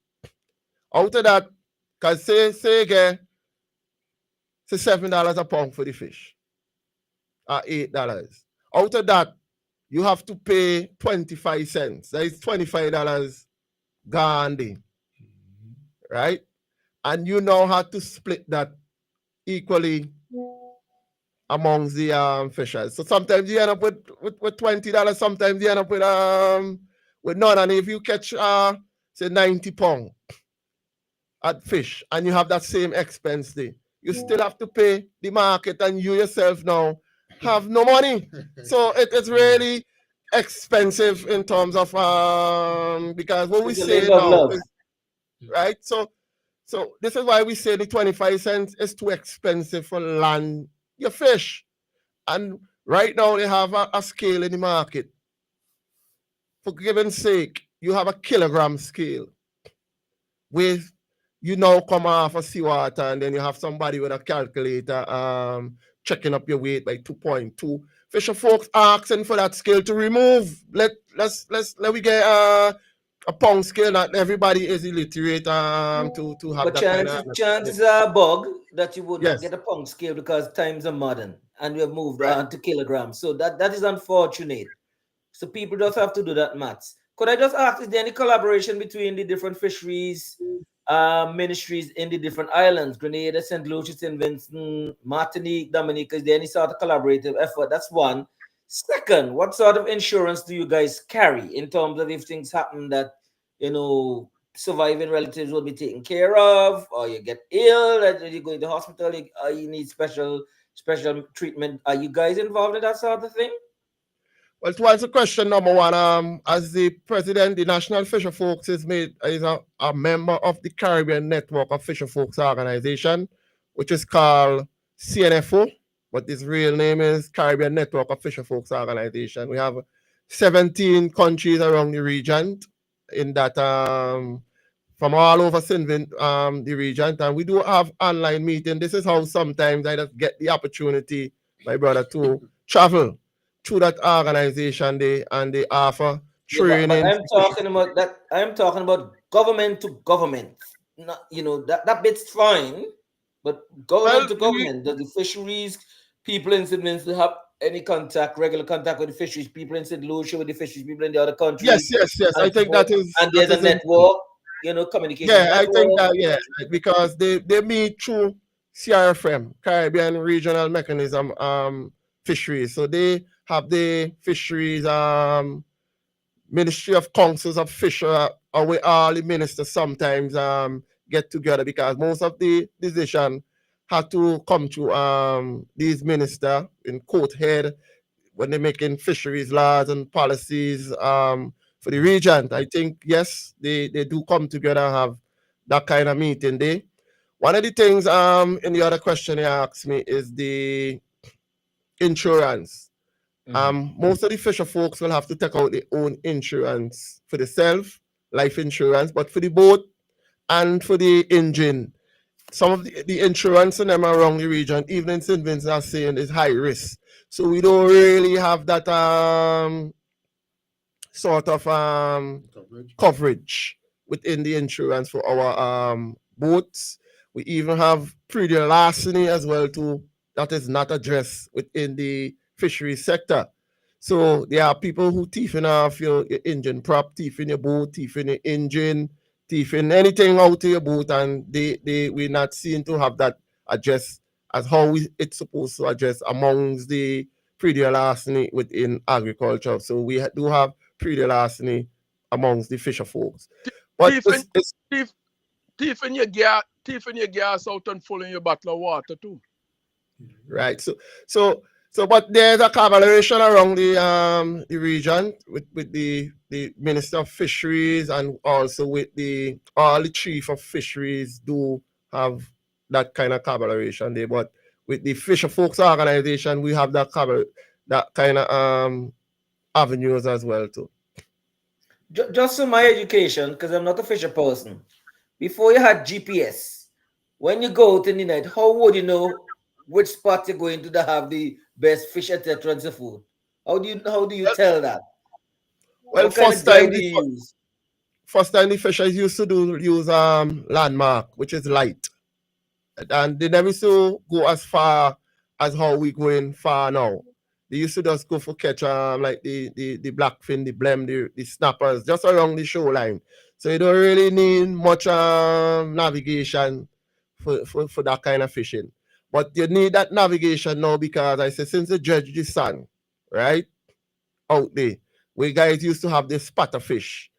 Out of that, because say So $7 a pound for the fish. $8. Out of that, you have to pay 25 cents. That is $25 Gandhi. Right? And you now have to split that equally amongst the fishers. So sometimes you end up with $20, sometimes you end up with none. And if you catch say 90 pounds at fish and you have that same expense there, you still have to pay the market, and you yourself now have no money. So it's really expensive in terms of because what we say now is, right? So this is why we say the 25 cents is too expensive for land your fish. And right now they have a scale in the market. For given's sake, you have a kilogram scale with you now come off of seawater, and then you have somebody with a calculator checking up your weight by 2.2. Fisher folks asking for that scale to remove. Let we get a pound scale. Not everybody is illiterate to have but that kind of. chances are, Bog, that you would not get a pound scale because times are modern and we have moved on to kilograms. So that is unfortunate. So people just have to do that maths. Could I just ask, is there any collaboration between the different fisheries ministries in the different islands? Grenada, St. Lucia, St. Vincent, Martinique, Dominica. Is there any sort of collaborative effort? That's one. Second, what sort of insurance do you guys carry in terms of if things happen that, surviving relatives will be taken care of, or you get ill, and you go to the hospital, you need special treatment? Are you guys involved in that sort of thing? Well, to answer question number one, as the president, the National Fisher Folks is a member of the Caribbean Network of Fisher Folks Organization, which is called CNFO, but its real name is Caribbean Network of Fisher Folks Organization. We have 17 countries around the region in that from all over the region, and we do have online meeting. This is how sometimes I just get the opportunity, my brother, to travel to that organization and they offer training. But I'm talking about that. I'm talking about government to government. Not, that bit's fine, but government to government. Does the fisheries people in St. Vincent have any regular contact with the fisheries people in St. Lucia, with the fisheries people in the other countries? Yes. I think that is. And there's a network, communication. Yeah, network. I think that because they meet through CRFM, Caribbean Regional Mechanism Fisheries. So they have the fisheries Ministry of Councils of Fisher, or where all the ministers sometimes get together, because most of the decision had to come to these ministers in court head when they're making fisheries laws and policies for the region. I think, yes, they do come together and have that kind of meeting there. One of the things in the other question you asked me is the insurance. Most of the fisher folks will have to take out their own insurance for themselves, life insurance, but for the boat and for the engine, some of the insurance in them around the region, even in St. Vincent, are saying is high risk. So we don't really have that sort of coverage within the insurance for our boats. We even have predial larceny as well too. That is not addressed within the fishery sector. So there are people who thieving off your engine prop, thieving your boat, thieving your engine, thieving anything out of your boat, and we're not seen to have that addressed as how it's supposed to address amongst the predial larceny within agriculture. So we do have predial larceny amongst the fisher folks. But thieving your gas out and filling your bottle of water too. Right. So, but there's a collaboration around the region with the Minister of Fisheries, and also with all the chief of fisheries do have that kind of collaboration there. But with the Fisher Folks Organization, we have that kind of avenues as well too. Just for my education, because I'm not a fisher person. Before you had GPS, when you go out in the night, how would you know which spot you're going to have the best fish, etc., and so forth? How do you tell that? Well, first time the fishers used to use landmark, which is light. And they never used to go as far as how we going far now. They used to just go for catch like the blackfin, the blem, the snappers, just along the shoreline. So you don't really need much navigation for that kind of fishing. But you need that navigation now because I say since the judge the sun, right? Out there, we guys used to have the spatter fish,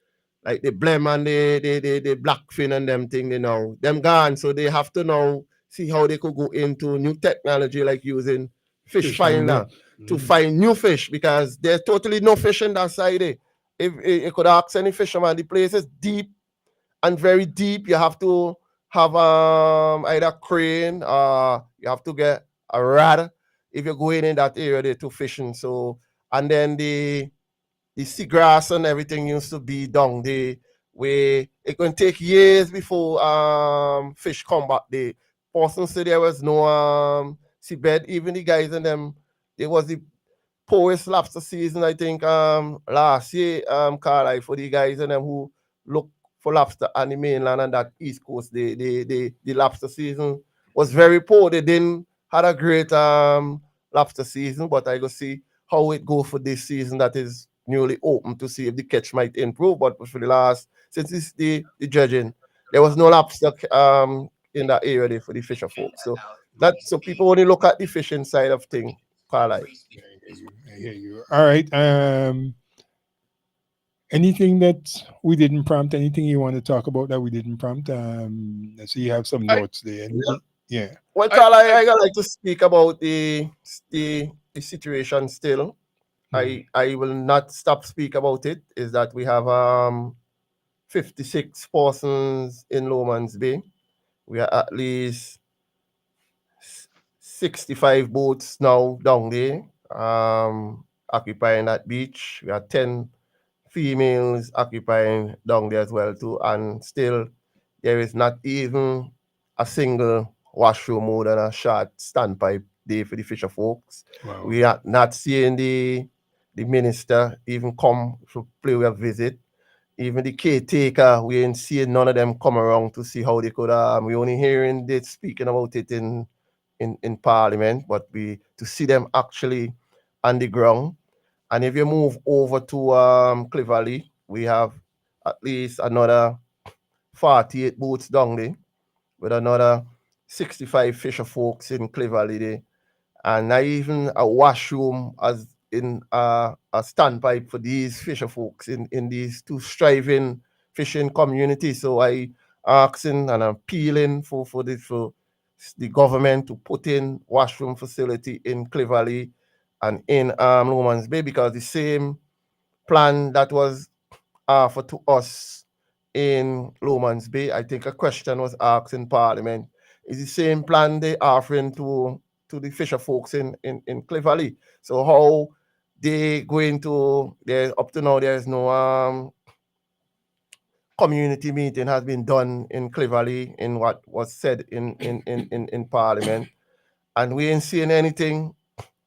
like the blem and the blackfin and them thing, you know, them gone. So they have to now see how they could go into new technology like using fish finder to find new fish because there's totally no fish in that side. If you could ask any fisherman, the place is deep and very deep. You have to have either crane or you have to get a rod if you're going in that area there to fishing. So and then the seagrass and everything used to be down there where it can take years before fish come back there. Person said there was no seabed. Even the guys in them, there was the poorest lobster season, I think, last year, Carl, for the guys in them who look for lobster on the mainland and that east coast, the lobster season was very poor. They didn't had a great lobster season, but I go see how it go for this season that is newly open to see if the catch might improve. But for the last, since it's the judging, there was no lobster in that area there for the fisher folks. So people only look at the fishing side of things, Carl. I hear you. All right. Anything that we didn't prompt? Anything you want to talk about that we didn't prompt? I see you have some notes there. Yeah. Well, Carl, I like to speak about the situation still. I will not stop speak about it. Is that we have 56 persons in Lomans Bay. We are at least 65 boats now down there occupying that beach. We have 10 females occupying down there as well too, and still there is not even a single washroom more than a short standpipe there for the fisher folks. Wow. We are not seeing the minister even come to play a visit. Even the caretaker, we ain't seeing none of them come around to see how they could. We only hearing they speaking about it in Parliament, but to see them actually on the ground. And if you move over to Cleverly, we have at least another 48 boats down there with another 65 fisher folks in Cleverly there. And not even a washroom as in a standpipe for these fisher folks in these two striving fishing communities. So I asking and appealing for the government to put in washroom facility in Cleverly and in Lomans Bay, because the same plan that was offered to us in Lomans Bay, I think a question was asked in Parliament, is the same plan they offering to the fisher folks in Cleverly. So how they going to, there up to now there's no community meeting has been done in Cleverly in what was said in Parliament, and we ain't seeing anything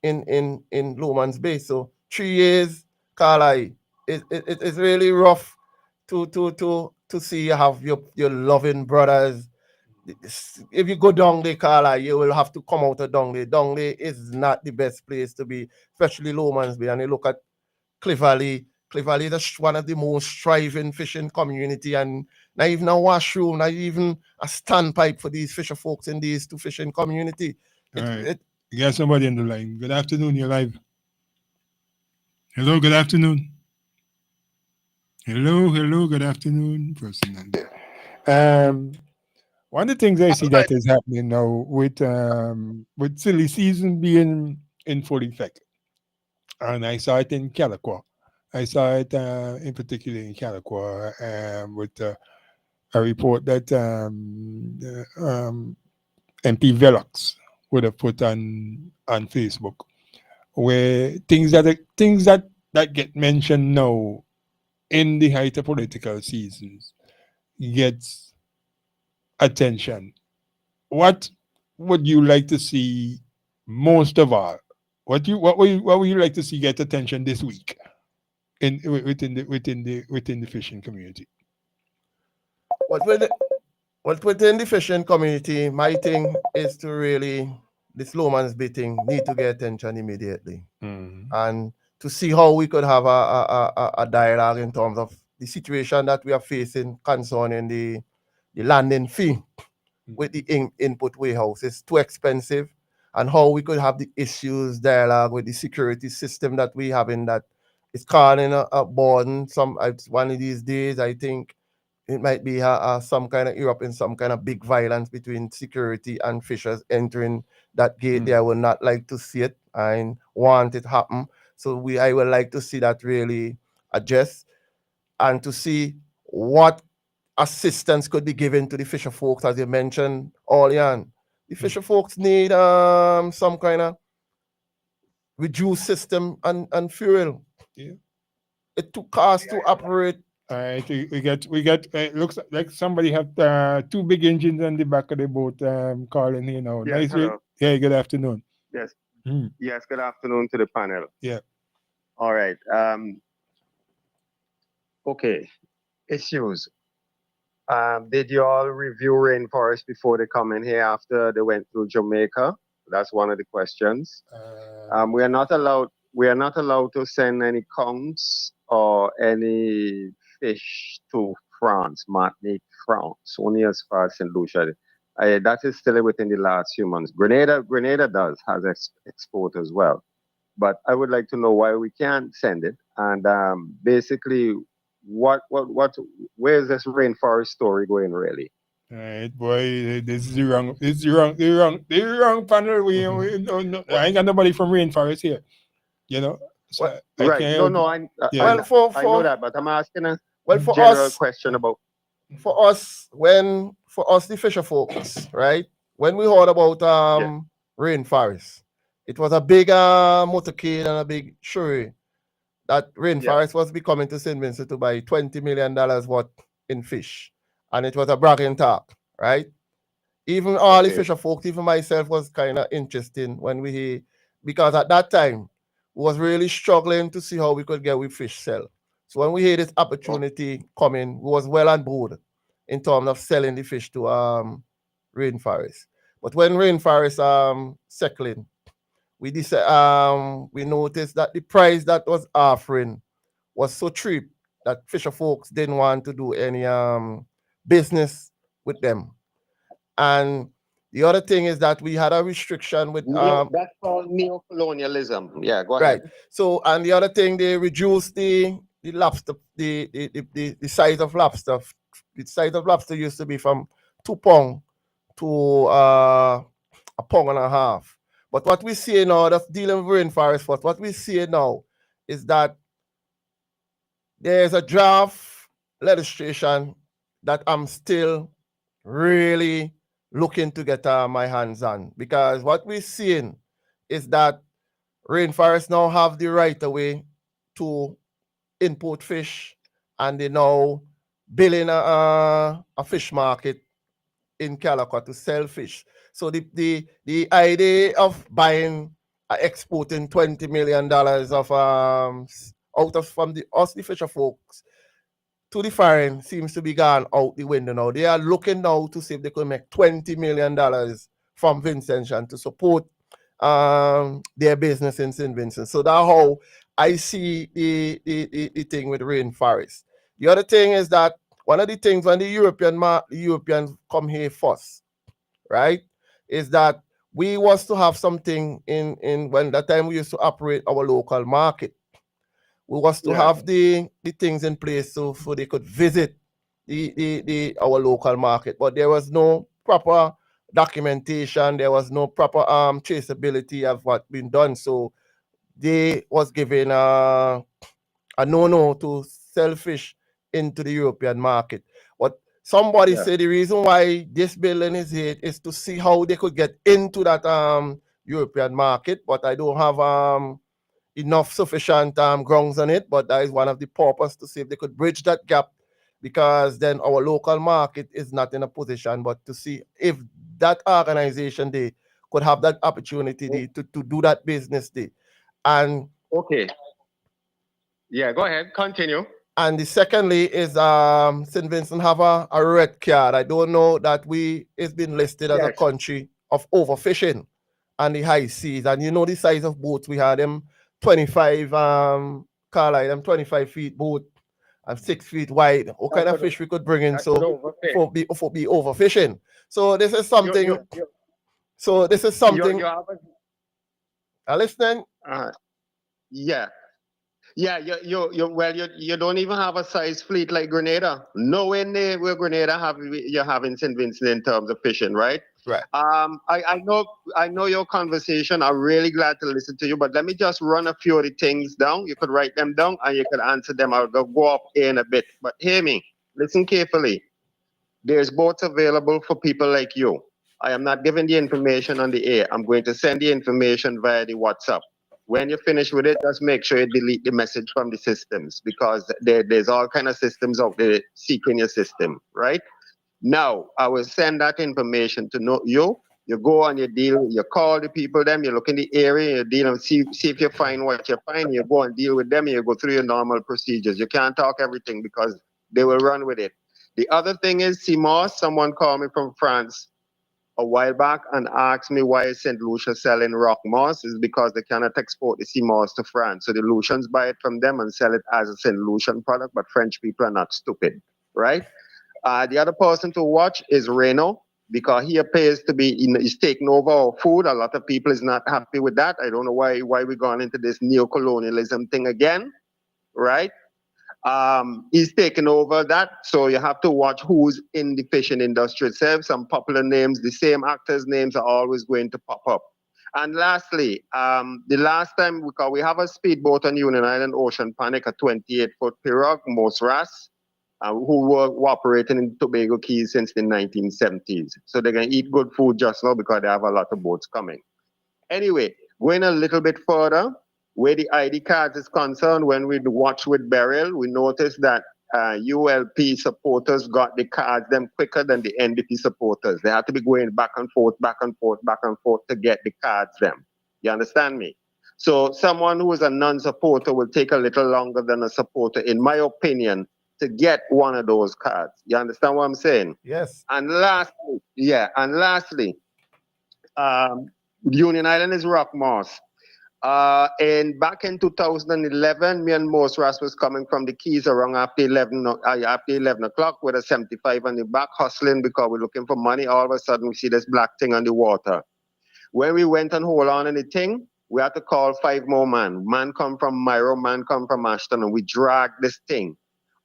in Lomans Bay. So 3 years, Carl, it's really rough to see you have your loving brothers. If you go down there, Carla, you will have to come out of down there. Down there is not the best place to be, especially Lomans Bay. And you look at Cleverly. Cleverly is one of the most thriving fishing community, and not even a washroom, not even a standpipe for these fisher folks in these two fishing community. All right. You got somebody on the line. Good afternoon, you're live. Hello, good afternoon. Hello, good afternoon. Person on there. One of the things I see that is happening now with silly season being in full effect, and I saw it in Calico. I saw it in particular in Calico with a report that MP Velox would have put on Facebook, where things that get mentioned now in the height of political seasons gets attention. What would you like to see most of all? What would you like to see get attention this week within the fishing community? But Well, within the fishing community, my thing is to really, this lowman's bidding need to get attention immediately. And to see how we could have a dialogue in terms of the situation that we are facing concerning the landing fee with the input warehouse. It's too expensive, and how we could have the issues dialogue with the security system that we have in that it's causing a burden. One of these days, I think it might be some kind of Europe in some kind of big violence between security and fishers entering that gate. There. I would not like to see it. I want it happen. So I would like to see that really adjust and to see what assistance could be given to the fisher folks, as you mentioned earlier. The fisher folks need some kind of reduced system and fuel. Yeah. It took cost to operate. I think we get. It looks like somebody have 2 big engines on the back of the boat. Calling here now. Yes, hello. Yeah. Good afternoon. Yes. Yes. Good afternoon to the panel. Yeah. All right. Okay. Issues. Did you all review rainforest before they come in here after they went through Jamaica? That's one of the questions. We are not allowed. We are not allowed to send any conchs or any fish to France, Martinique, France, only as far as St. Lucia. That is still within the last few months. Grenada has export as well. But I would like to know why we can't send it. And basically, where's this rainforest story going really? All right, boy, this is the wrong panel. We no, I ain't got nobody from rainforest here. You know, so right? I know that, but I'm asking a general question about. For us, the fisher folks, right? When we heard about rainforest, it was a big motorcade and a big sherry that rainforest was becoming to St. Vincent to buy $20 million worth in fish, and it was a bragging talk, right? Even all the fisher folks, even myself, was kind of interested when we because at that time we was really struggling to see how we could get we fish sell. So when we hear this opportunity coming, we was well on board in terms of selling the fish to rainforest. But when rainforest settling, we noticed that the price that was offering was so cheap that fisher folks didn't want to do any business with them. And the other thing is that we had a restriction with that's called neo-colonialism. Yeah, go ahead. Right. So and the other thing, they reduced the lobster, the size of lobster. The size of lobster used to be from 2 pounds to 1.5 pounds. But what we see now, that's dealing with rainforest first, what we see now is that there's a draft legislation that I'm still really looking to get my hands on, because what we're seeing is that rainforests now have the right of way to import fish, and they now building a fish market in Calicut to sell fish. So the idea of buying exporting $20 million of out of from the fisher folks to the foreign seems to be gone out the window now. They are looking now to see if they could make $20 million from Vincentian to support their business in St. Vincent. So that's how I see the thing with rainforest. The other thing is that one of the things when the Europeans come here first, right, is that we was to have something in when that time we used to operate our local market. We was to have the things in place so they could visit our local market, but there was no proper documentation. There was no proper traceability of what been done. So they was given a no to sell fish into the European market. But somebody said the reason why this building is here is to see how they could get into that European market. But I don't have enough sufficient grounds on it. But that is one of the purpose to see if they could bridge that gap, because then our local market is not in a position, but to see if that organization they could have that opportunity to do that business day. And okay. Yeah, go ahead. Continue. And the secondly is St. Vincent have a red card. I don't know that it's been listed as a country of overfishing and the high seas. And you know the size of boats we had, them 25 Carlisle, them 25 feet boat and 6 feet wide. What kind of fish we could bring in for be overfishing. So this is something. So this is something. Are listening? Yeah. Yeah, you don't even have a size fleet like Grenada. Nowhere near where Grenada you're having St. Vincent in terms of fishing, right? Right. I know your conversation. I'm really glad to listen to you, but let me just run a few of the things down. You could write them down and you could answer them. I'll go up in a bit. But hear me, listen carefully. There's boats available for people like you. I am not giving the information on the air. I'm going to send the information via the WhatsApp. When you finish with it, just make sure you delete the message from the systems because there's all kind of systems out there seeking your system, right? Now, I will send that information to you. You go on your deal, you call the people, you look in the area, you deal and see if you find what you find, you go and deal with them, you go through your normal procedures. You can't talk everything because they will run with it. The other thing is, CMOS, someone called me from France a while back and asked me why St. Lucia selling rock moss is because they cannot export the sea moss to France. So the Lucians buy it from them and sell it as a St. Lucian product, but French people are not stupid, right? The other person to watch is Reno because he appears to be, he's taking over our food. A lot of people is not happy with that. I don't know why we're going into this neo-colonialism thing again, right? He's taken over that, so you have to watch who's in the fishing industry itself. Some popular names, the same actors' names are always going to pop up. And lastly, the last time, because we have a speedboat on Union Island Ocean Panic, a 28-foot pirogue, Most Ras, who were operating in Tobago Keys since the 1970s. So they're going to eat good food just now because they have a lot of boats coming. Anyway, going a little bit further, where the ID cards is concerned, when we watch with Beryl, we noticed that ULP supporters got the cards them quicker than the NDP supporters. They had to be going back and forth, back and forth, back and forth to get the cards them. You understand me? So someone who is a non-supporter will take a little longer than a supporter, in my opinion, to get one of those cards. You understand what I'm saying? Yes. And lastly, Union Island is rock moss. And back in 2011, me and Most Ras was coming from the Keys around after 11 o'clock with a 75 on the back, hustling because we're looking for money. All of a sudden, we see this black thing on the water. When we went and hold on in the thing, we had to call 5 more man. Man come from Myro, man come from Ashton, and we dragged this thing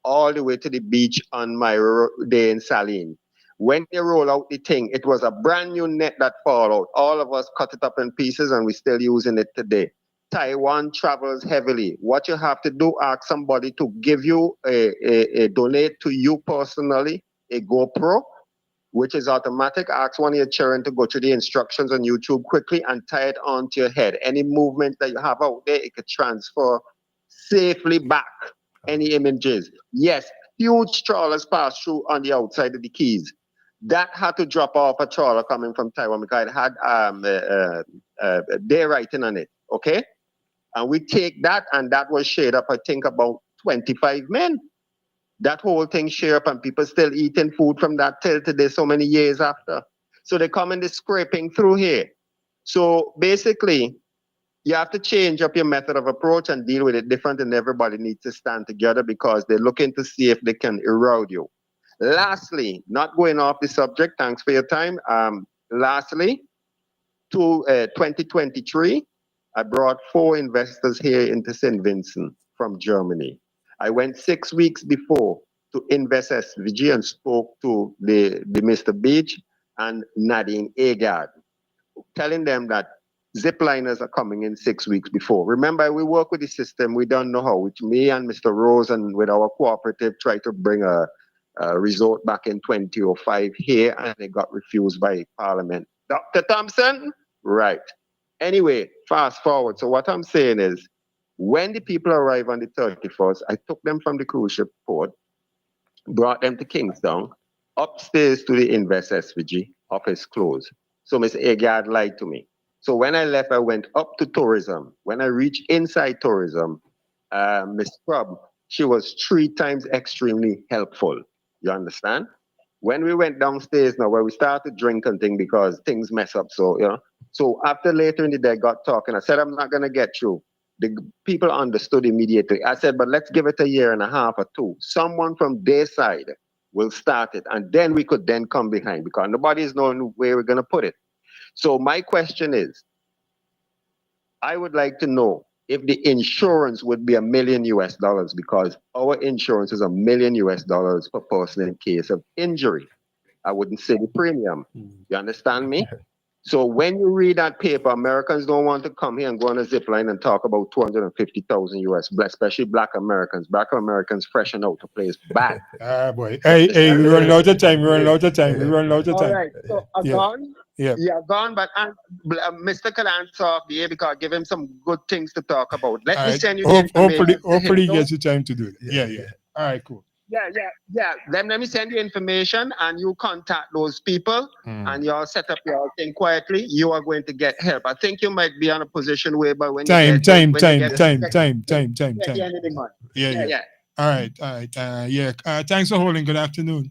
all the way to the beach on Myro Day in Saline. When you roll out the thing, it was a brand new net that fall out. All of us cut it up in pieces and we're still using it today. Taiwan travels heavily. What you have to do, ask somebody to give you a donate to you personally, a GoPro, which is automatic. Ask one of your children to go through the instructions on YouTube quickly and tie it onto your head. Any movement that you have out there, it could transfer safely back. Any images. Yes, huge trawlers pass through on the outside of the Keys. That had to drop off a trawler coming from Taiwan because it had their writing on it, okay? And we take that, and that was shared up, I think, about 25 men. That whole thing shared up, and people still eating food from that till today, so many years after. So they come in the scraping through here. So basically, you have to change up your method of approach and deal with it different, and everybody needs to stand together because they're looking to see if they can erode you. Lastly, not going off the subject, thanks for your time. Lastly, to 2023, I brought 4 investors here into St. Vincent from Germany. I went 6 weeks before to Invest SVG and spoke to the Mr. Beach and Nadine Agard, telling them that zipliners are coming in 6 weeks before. Remember, we work with the system. We don't know how, which me and Mr. Rose and with our cooperative try to bring a resort back in 2005 here, and it got refused by Parliament. Dr. Thompson? Right. Anyway, fast forward. So what I'm saying is, when the people arrive on the 31st, I took them from the cruise ship port, brought them to Kingston, upstairs to the Invest SVG, office closed. So Ms. Agard lied to me. So when I left, I went up to tourism. When I reached inside tourism, Ms. Scrub she was 3 times extremely helpful. You understand? When we went downstairs now, where we started drinking thing because things mess up, so, you know. So after later in the day, I got talking. I said, I'm not going to get through. The people understood immediately. I said, but let's give it a year and a half or 2. Someone from their side will start it, and then we could then come behind because nobody's knowing where we're going to put it. So my question is, I would like to know if the insurance would be $1 million because our insurance is $1 million per person in case of injury. I wouldn't say the premium. You understand me? So when you read that paper, Americans don't want to come here and go on a zip line and talk about 250,000 US, especially Black Americans. Black Americans freshen out to place bad. Ah, boy. Hey, we run out of time. We run out of time. All right. So I'm gone. Yeah. Yeah, gone. But Mr. can answer off the air because give him some good things to talk about. Let me send you the information. Hopefully he gets the time to do it. Yeah. All right, cool. Yeah. Let me send you information and you contact those people and y'all set up your thing quietly. You are going to get help. I think you might be on a position whereby when you get time. the money. Yeah. All right. Thanks for holding. Good afternoon.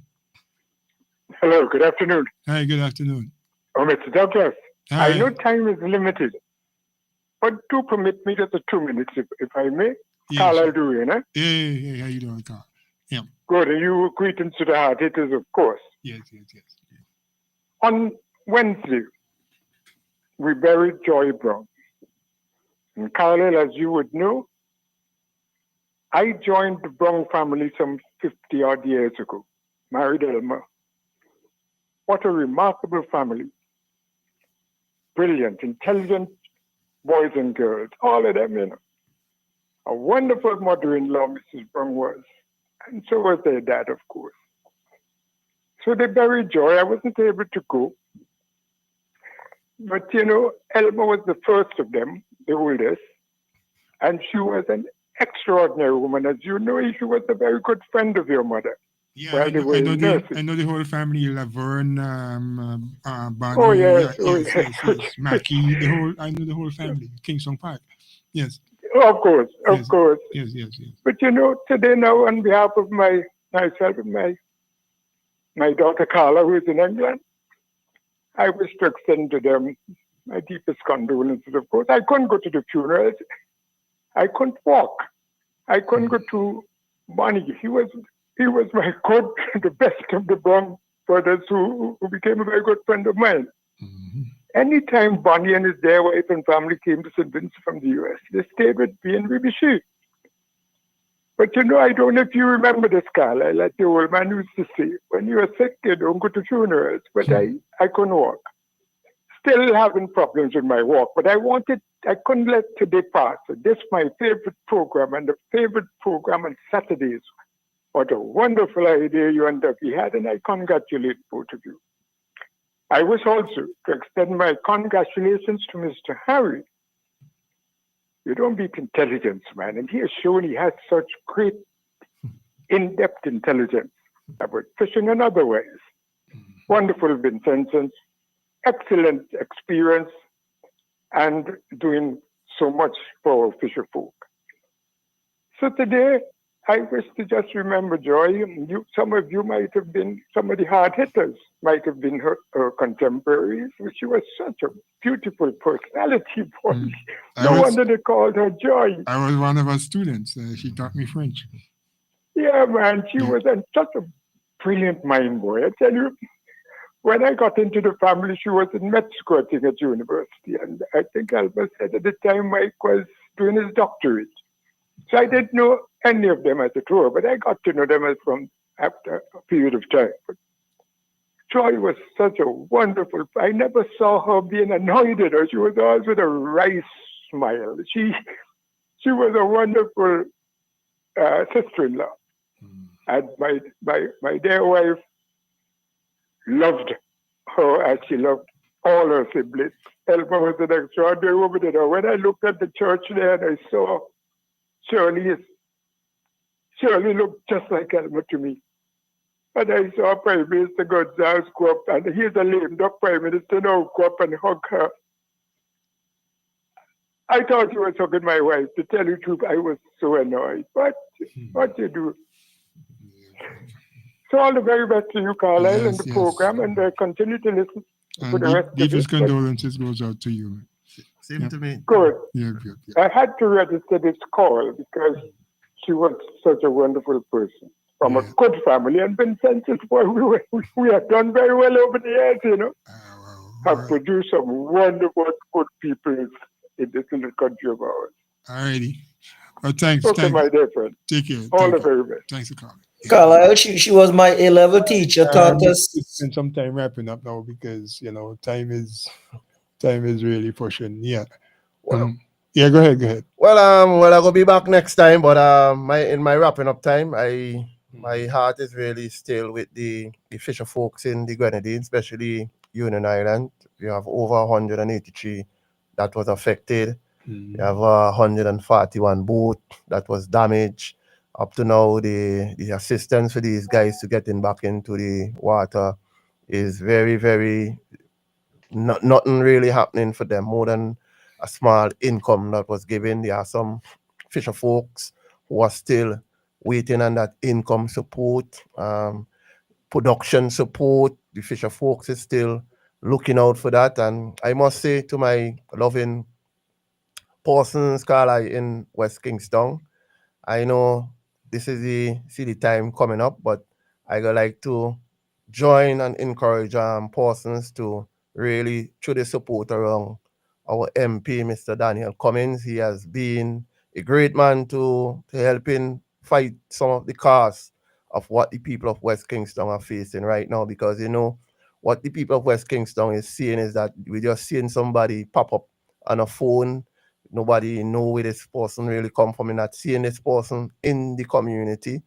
Hello, good afternoon. Hi, good afternoon. Oh, Mr. Douglas, Hi. I know time is limited, but do permit me just 2 minutes, if I may. Yeah, Carl, sure. I'll do, you know? Yeah. How you doing, Carl? Yeah. Good, and you greetings to the hard hitters, of course. Yes. On Wednesday, we buried Joy Brown. And Carl, as you would know, I joined the Brown family some 50-odd years ago, married Elma. What a remarkable family. Brilliant, intelligent boys and girls, all of them, you know. A wonderful mother-in-law, Mrs. Brown was. And so was their dad, of course. So they buried Joy. I wasn't able to go. But, you know, Elma was the first of them, the oldest. And she was an extraordinary woman. As you know, she was a very good friend of your mother. Yeah, Well, I know the whole family, Laverne, Bonnie, Oh, yes. Yes, Mackie, I know the whole family, Kingston Park. Yes. Oh, of course. Yes. But you know, today now, on behalf of myself and my daughter Carla, who is in England, I wish to extend to them my deepest condolences, of course. I couldn't go to the funerals. I couldn't walk. I couldn't go to Bonnie. He was my the best of the Brown brothers who became a very good friend of mine. Anytime Bonnie and his dear wife and family came to St. Vincent from the US, they stayed with me in Ribishi. But you know, I don't know if you remember this, Carl. Like the old man used to say, when you are sick, you don't go to funerals. But I couldn't walk. Still having problems with my walk, but I couldn't let today pass. So this is my favorite program, and the favorite program on Saturdays. What a wonderful idea you and Ducky had, and I congratulate both of you. I wish also to extend my congratulations to Mr. Harry. You don't beat intelligence, man, and he has shown he has such great in-depth intelligence about fishing and other ways. Wonderful Vincentians, excellent experience, and doing so much for our fisher folk. So today, I wish to just remember Joy. Some of you might have been, some of the hard hitters might have been her contemporaries, but she was such a beautiful personality, boy. No wonder they called her Joy. I was one of her students. She taught me French. Yeah, man, she was such a brilliant mind, boy. I tell you, when I got into the family, she was in Mexico, I think, at university. And I think Albert said at the time Mike was doing his doctorate. So I didn't know any of them as it were, but I got to know them from after a period of time. But Joy was such a wonderful, I never saw her being annoyed at her. She was always with a wry smile. She was a wonderful sister-in-law. And my dear wife loved her as she loved all her siblings. Elma was an extraordinary woman. You know, when I looked at the church there and I saw Shirley looked just like Elma to me. And I saw Prime Minister Gonzalez go up, and he's a lame duck Prime Minister now, go up and hug her. I thought you were talking to my wife. To tell you the truth, I was so annoyed. But what you do? So all the very best to you, Carlisle, and the program, and continue to listen for the rest of it. Deepest condolences goes out to you. Same to me. Good. Yeah. I had to register this call because she was such a wonderful person from a good family, and Vincent is boy, we have done very well over the years, you know. Have produced some wonderful good people in this little country of ours. Alrighty. Well, thanks. Okay, my dear friend. Take care. All the very best. Thanks for calling. Carlisle, she was my A-level teacher, taught us. Spend some time wrapping up now because time is really pushing. Yeah. Yeah, go ahead. Well, I will be back next time, but in my wrapping up time, my heart is really still with the fisher folks in the Grenadines, especially Union Island. We have over 183 that was affected. We have 141 boat that was damaged. Up to now, the assistance for these guys to getting back into the water is very, very nothing really happening for them more than a small income that was given. There are some fisher folks who are still waiting on that income support, production support. The fisher folks is still looking out for that. And I must say to my loving persons, Carlisle in West Kingston, I know this is the time coming up, but I would like to join and encourage persons to really show the support around our MP, Mr. Daniel Cummins. He has been a great man to helping fight some of the costs of what the people of West Kingston are facing right now, because what the people of West Kingston is seeing is that we're just seeing somebody pop up on a phone. Nobody know where this person really come from, and not seeing this person in the community.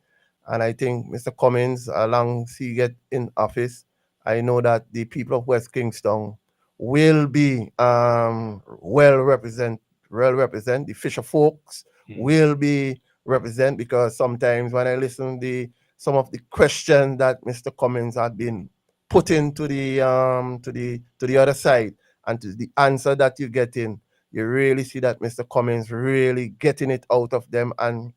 And I think Mr. Cummins, along he get in office, I know that the people of West Kingston will be well represent. The fisher folks will be represent, because sometimes when I listen to some of the questions that Mr. Cummins had been putting to the other side, and to the answer that you get in, you really see that Mr. Cummins really getting it out of them and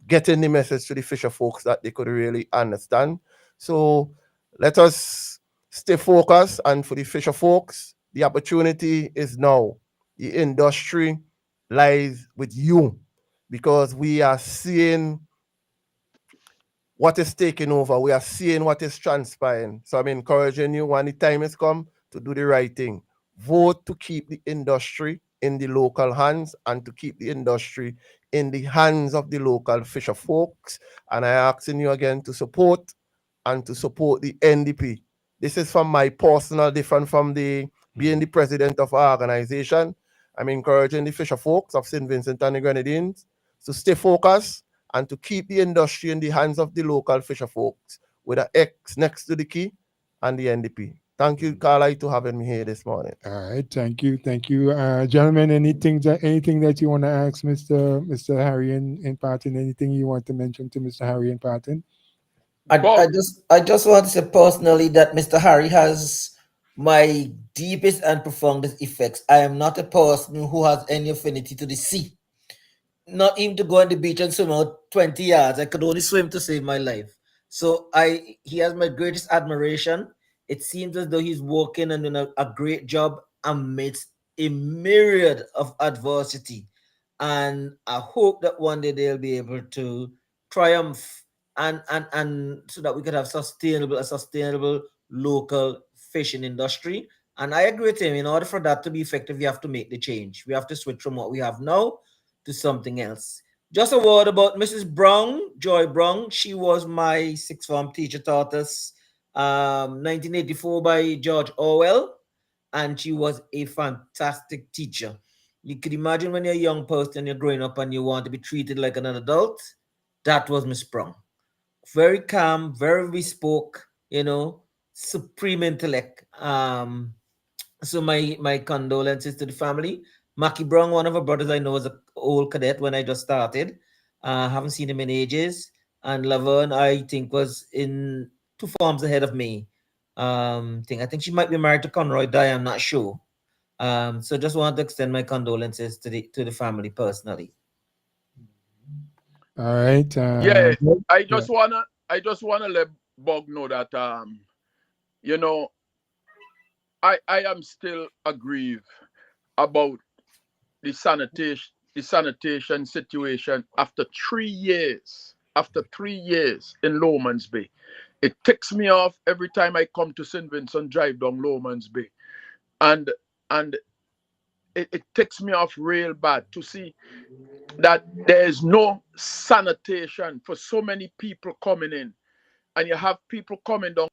getting the message to the fisher folks that they could really understand. So let us stay focused, and for the fisher folks, the opportunity is now. The industry lies with you, because we are seeing what is taking over. We are seeing what is transpiring. So I'm encouraging you, when the time has come, to do the right thing. Vote to keep the industry in the local hands, and to keep the industry in the hands of the local fisher folks. And I asking you again to support the NDP. This is from my personal, different from being the president of our organization. I'm encouraging the fisher folks of St. Vincent and the Grenadines to stay focused and to keep the industry in the hands of the local fisher folks, with an X next to the key and the NDP. Thank you, Carlisle, to having me here this morning. All right, thank you, gentlemen. Anything that you want to ask Mr. Harry in Parton? Anything you want to mention to Mr. Harry in Parton? I just want to say personally that Mr. Harry has my deepest and profoundest effects. I am not a person who has any affinity to the sea. Not even to go on the beach and swim out 20 yards. I could only swim to save my life. So he has my greatest admiration. It seems as though he's working and doing a great job amidst a myriad of adversity. And I hope that one day they'll be able to triumph and so that we could have a sustainable local fishing industry. And I agree with him. In order for that to be effective, we have to make the change. We have to switch from what we have now to something else. Just a word about Mrs. Brown, Joy Brown. She was my sixth form teacher, taught us 1984 by George Orwell, and she was a fantastic teacher. You could imagine when you're a young person, you're growing up and you want to be treated like an adult. That was Miss Brown. Very calm, very bespoke, supreme intellect. So my condolences to the family. Mackie Brown, one of our brothers I know, was an old cadet when I just started. Haven't seen him in ages. And Laverne, I think, was in 2 forms ahead of me. I think she might be married to Conroy Dye, I'm not sure. So just want to extend my condolences to the family personally. All right. I just wanna let Bog know that you know, I am still aggrieved about the sanitation situation after 3 years. After 3 years in Lowman's Bay. It ticks me off every time I come to St. Vincent drive down Lowman's Bay. And it ticks me off real bad to see that there is no sanitation for so many people coming in. And you have people coming down.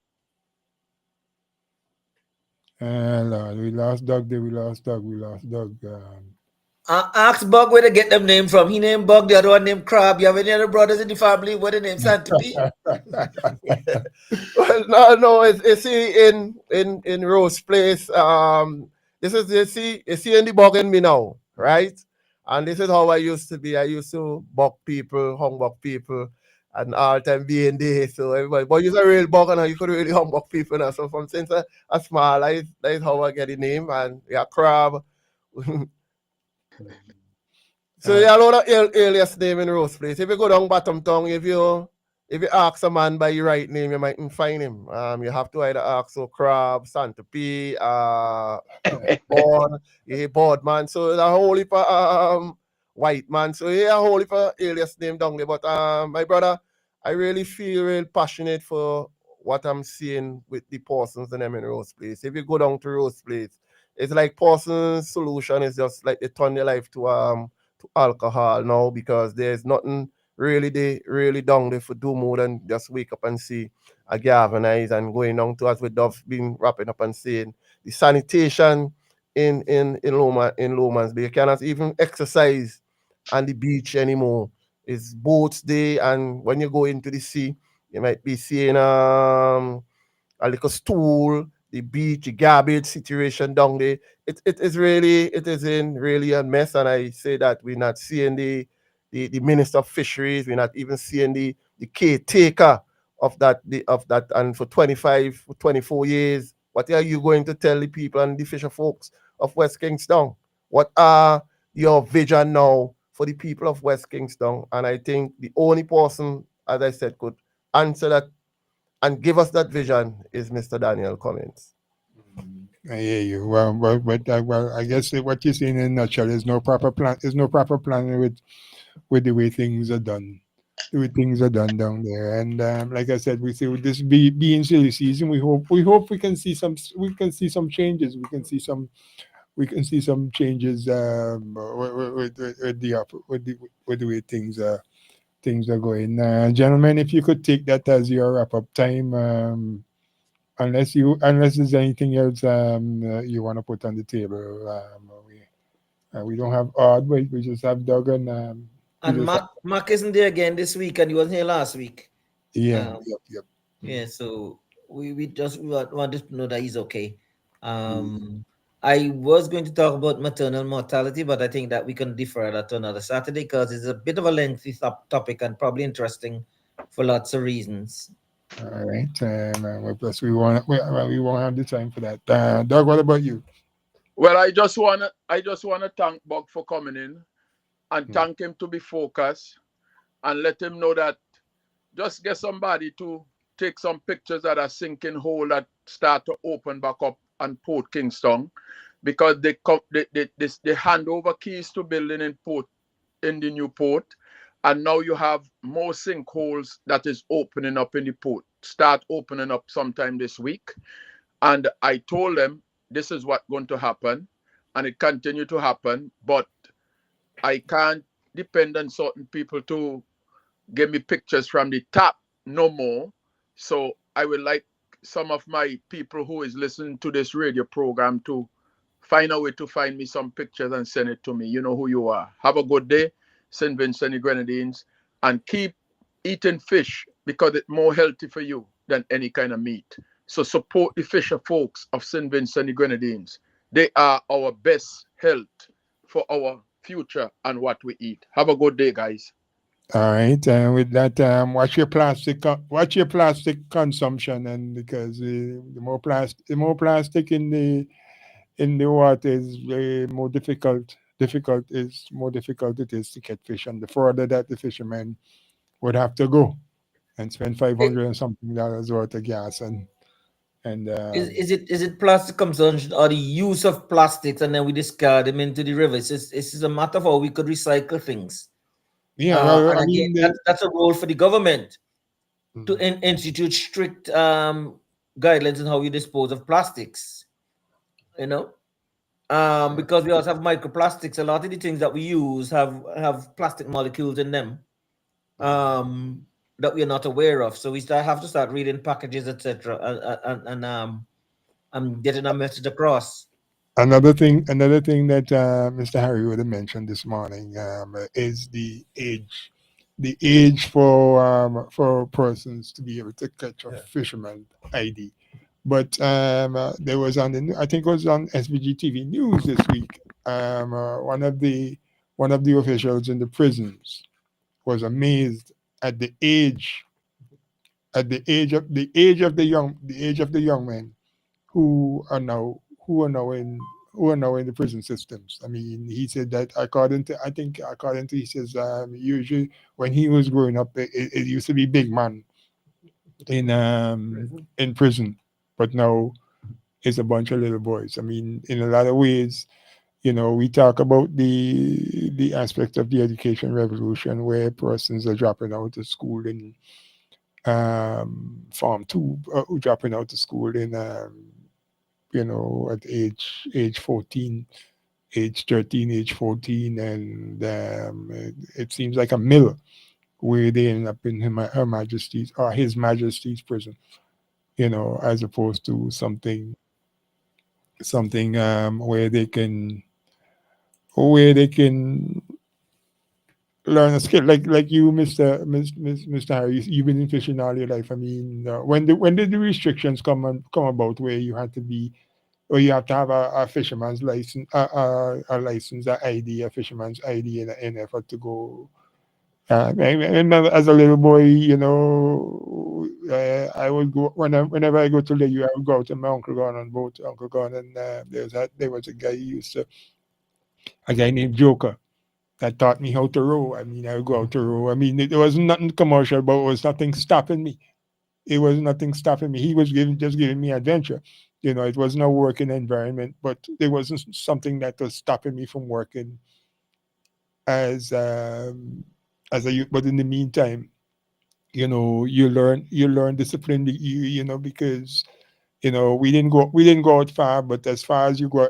Lord, we lost Doug there, we lost Doug. Ask Bug where to get them name from. He named Bug, the other one named Crab. You have any other brothers in the family? What the name? Santipi? Well, no. It's in Rose Place. This is you see in the bug in me now, right? And this is how I used to be. I used to bug people, humbug people, and all time being there. So everybody, but you're a real bug, and you could really humbug people now. So from since a small, that is how I get the name. And yeah, Crab. So yeah, a lot of alias name in Rose Place. If you go down Bottom Tongue, if you ask a man by your right name, you mightn't find him. You have to either ask so Crab, Santa P, Board man. So there's a whole heap of white man. So yeah, a whole heap of alias name down there. But my brother, I really feel real passionate for what I'm seeing with the persons and them in Rose Place. If you go down to Rose Place, it's like person's solution is just like they turn their life to alcohol now, because there's nothing really down there for do more than just wake up and see a galvanize and going down to, as with Dove been wrapping up and saying, the sanitation in Lowman's Bay. You cannot even exercise on the beach anymore. It's boats day, and when you go into the sea, you might be seeing a little stool, the beach, the garbage situation down there. It is really a mess. And I say that we're not seeing the Minister of Fisheries, we're not even seeing the caretaker of that. And for 24 years, what are you going to tell the people and the fisher folks of West Kingston? What are your vision now for the people of West Kingston? And I think the only person, as I said, could answer that and give us that vision is Mr. Daniel Cummins. I hear you. Well, I guess what you're saying in a nutshell is no proper plan. There's no proper plan with the way things are done. The way things are done down there, and like I said, we say with this being silly season, we hope we can see some changes. We can see some changes with the way things are going. Gentlemen, if you could take that as your wrap up time. Unless there's anything else you want to put on the table, we don't have Odd. We just have Doug and Mark isn't there again this week, and he wasn't here last week. Yeah, yep. Yeah, so we just wanted to know that he's okay. I was going to talk about maternal mortality, but I think that we can defer that to another Saturday, because it's a bit of a lengthy topic and probably interesting for lots of reasons. All right. Plus, we won't have the time for that. Doug, what about you? Well, I just wanna thank Bog for coming in, and thank him to be focused, and let him know that just get somebody to take some pictures that are sinking hole that start to open back up on Port Kingston, because they hand over keys to building in the new port, and now you have more sinkholes that is opening up in the port. Start opening up sometime this week. And I told them this is what's going to happen, and it continue to happen, but I can't depend on certain people to give me pictures from the top no more. So I would like some of my people who is listening to this radio program to find a way to find me some pictures and send it to me. You know who you are. Have a good day, St. Vincent and Grenadines, and keep eating fish, because it's more healthy for you than any kind of meat. So support the fisher folks of St. Vincent and Grenadines. They are our best health for our future and what we eat. Have a good day, guys. All right, with that, watch your plastic consumption, and because the more plastic in in the water is more difficult. More difficult it is to catch fish, and the further that the fishermen would have to go and spend $500 and something worth of gas and Is it plastic consumption or the use of plastics and then we discard them into the river? It's a matter of how we could recycle things. Yeah, well, and I again, mean, that's a role for the government to institute strict guidelines on how you dispose of plastics. You know, because we also have microplastics. A lot of the things that we use have plastic molecules in them that we're not aware of. So we have to start reading packages, etc., and getting a message across. Another thing that Mr. Harry would have mentioned this morning is the age. The age for persons to be able to catch a fisherman ID. But there was I think it was on SBG TV News this week. One of the officials in the prisons was amazed at the age of the young men who are now in the prison systems. I mean, he said that according to he says usually when he was growing up, it used to be big man in prison, but now it's a bunch of little boys. I mean, in a lot of ways, we talk about the aspect of the education revolution where persons are dropping out of school in Form 2, dropping out of school in at age 14, age 13, age 14, and it seems like a mill where they end up in Her Majesty's or His Majesty's prison, as opposed to something where they can learn a skill like you, Mr. Harris. You've been in fishing all your life. I mean, when did the restrictions come about where you had to be, or you have to have a fisherman's license, a license, a ID, a fisherman's ID, in effort to go? I remember as a little boy, I would go whenever I go to the U. I would go out to my uncle gone on boat, uncle gone, and there was a guy a guy named Joker that taught me how to row. I mean, I would go out to row. I mean, there was nothing commercial, but it was nothing stopping me. It was nothing stopping me. He was just giving me adventure. It wasn't a working environment, but there wasn't something that was stopping me from working as a youth. But in the meantime, you learn discipline. Because we didn't go out far, but as far as you you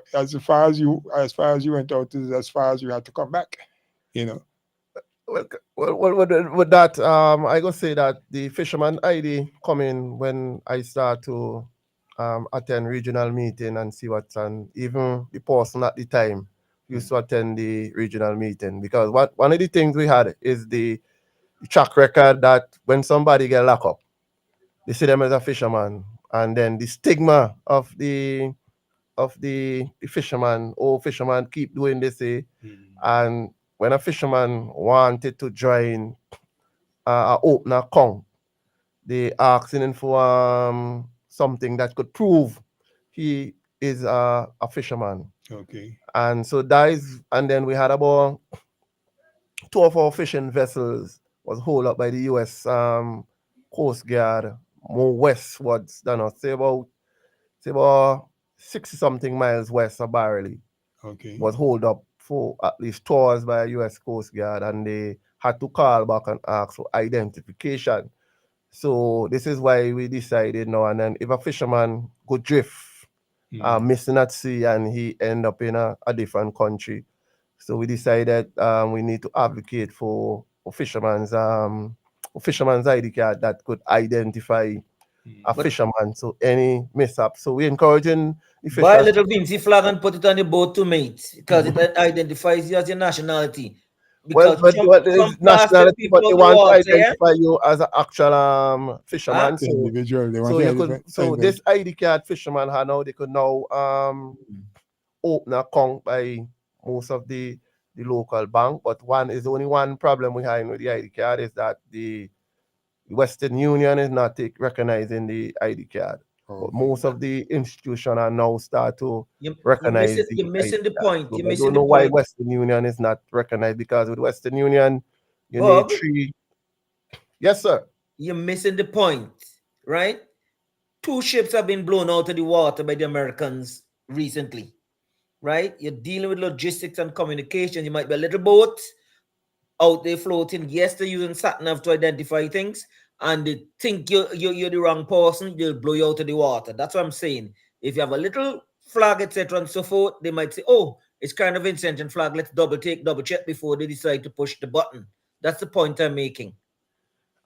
went out is as far as you had to come back. Well, with that, I go say that the fisherman ID come in when I start to attend regional meeting and see what's on. Even the person at the time used to attend the regional meeting, because one of the things we had is the track record that when somebody get locked up, they see them as a fisherman, and then the stigma of the fisherman, fisherman keep doing this, and when a fisherman wanted to join a open account, they asking him for something that could prove he is a fisherman. Okay. And so and then we had about 2 of our fishing vessels was hauled up by the U.S. Coast Guard more westwards than us, say about 60 something miles west of Barley. Okay. Was hauled up for at least 2 hours by a U.S. Coast Guard, and they had to call back and ask for identification. So this is why we decided now and then, if a fisherman go drift, missing at sea, and he end up in a different country, so we decided we need to advocate for fisherman's ID card that could identify a fisherman. So any mishap, so we encouraging the Buy a fishers. little Vinci flag and put it on the boat to mate, because it identifies you as your nationality. Well, Because but some it's plastic nationality, but people they on the want to water, yeah? identify you as an actual fisherman. The individual. They want So to you could. identify- So this ID card fisherman had now, they could now open an account by most of the local bank. But only one problem we have with the ID card is that the Western Union is not recognizing the ID card. But most of the institutions are now start to recognize. You're missing the point. I don't know why Western Union is not recognized, because with Western Union, you need 3. Yes, sir. You're missing the point, right? 2 ships have been blown out of the water by the Americans recently, right? You're dealing with logistics and communication. You might be a little boat out there floating. Yes, they're using sat-nav to identify things, and they think you're the wrong person, they'll blow you out of the water. That's what I'm saying. If you have a little flag, etc., and so forth, they might say, oh, it's kind of intention flag. Let's double check before they decide to push the button. That's the point I'm making.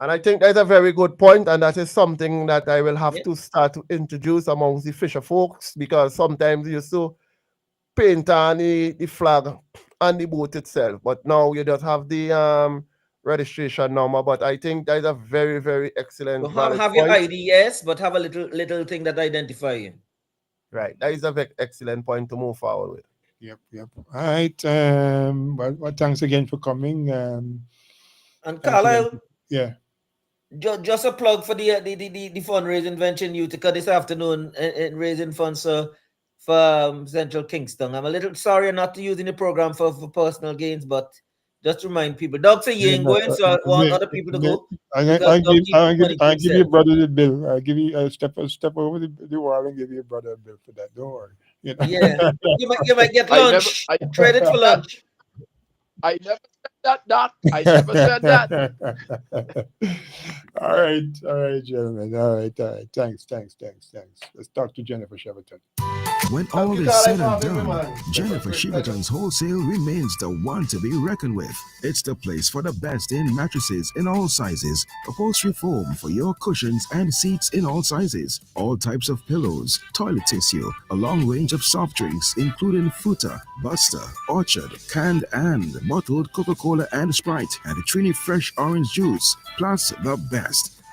And I think that's a very good point, and that is something that I will have to start to introduce amongst the fisher folks, because sometimes you used to paint on the flag on the boat itself, but now you just have the registration number. But I think that's a very, very excellent have point. Your ID, yes, but have a little thing that identify you. Right, that is a very excellent point to move forward with. Yep. All right. Well, thanks again for coming. And Carlisle, yeah. Just a plug for the fundraising venture in Utica this afternoon in raising funds for Central Kingston. I'm a little sorry I'm not using the program for personal gains, but just to remind people. Dr. You ain't going, so I want other people to go. I'll give your brother the bill. I'll give you a step over the wall and give your brother a bill for that. Don't worry. You know? Yeah, you might get lunch. Trade it for lunch. I never said that, Doc. I never said that. All right, gentlemen. All right. Thanks. Let's talk to Jennifer Cheverton. When all is said and done, Jennifer Cheverton's Wholesale remains the one to be reckoned with. It's the place for the best in mattresses in all sizes, upholstery foam for your cushions and seats in all sizes, all types of pillows, toilet tissue, a long range of soft drinks including Futa, Buster, Orchard, canned and bottled Coca-Cola and Sprite, and Trini fresh orange juice, plus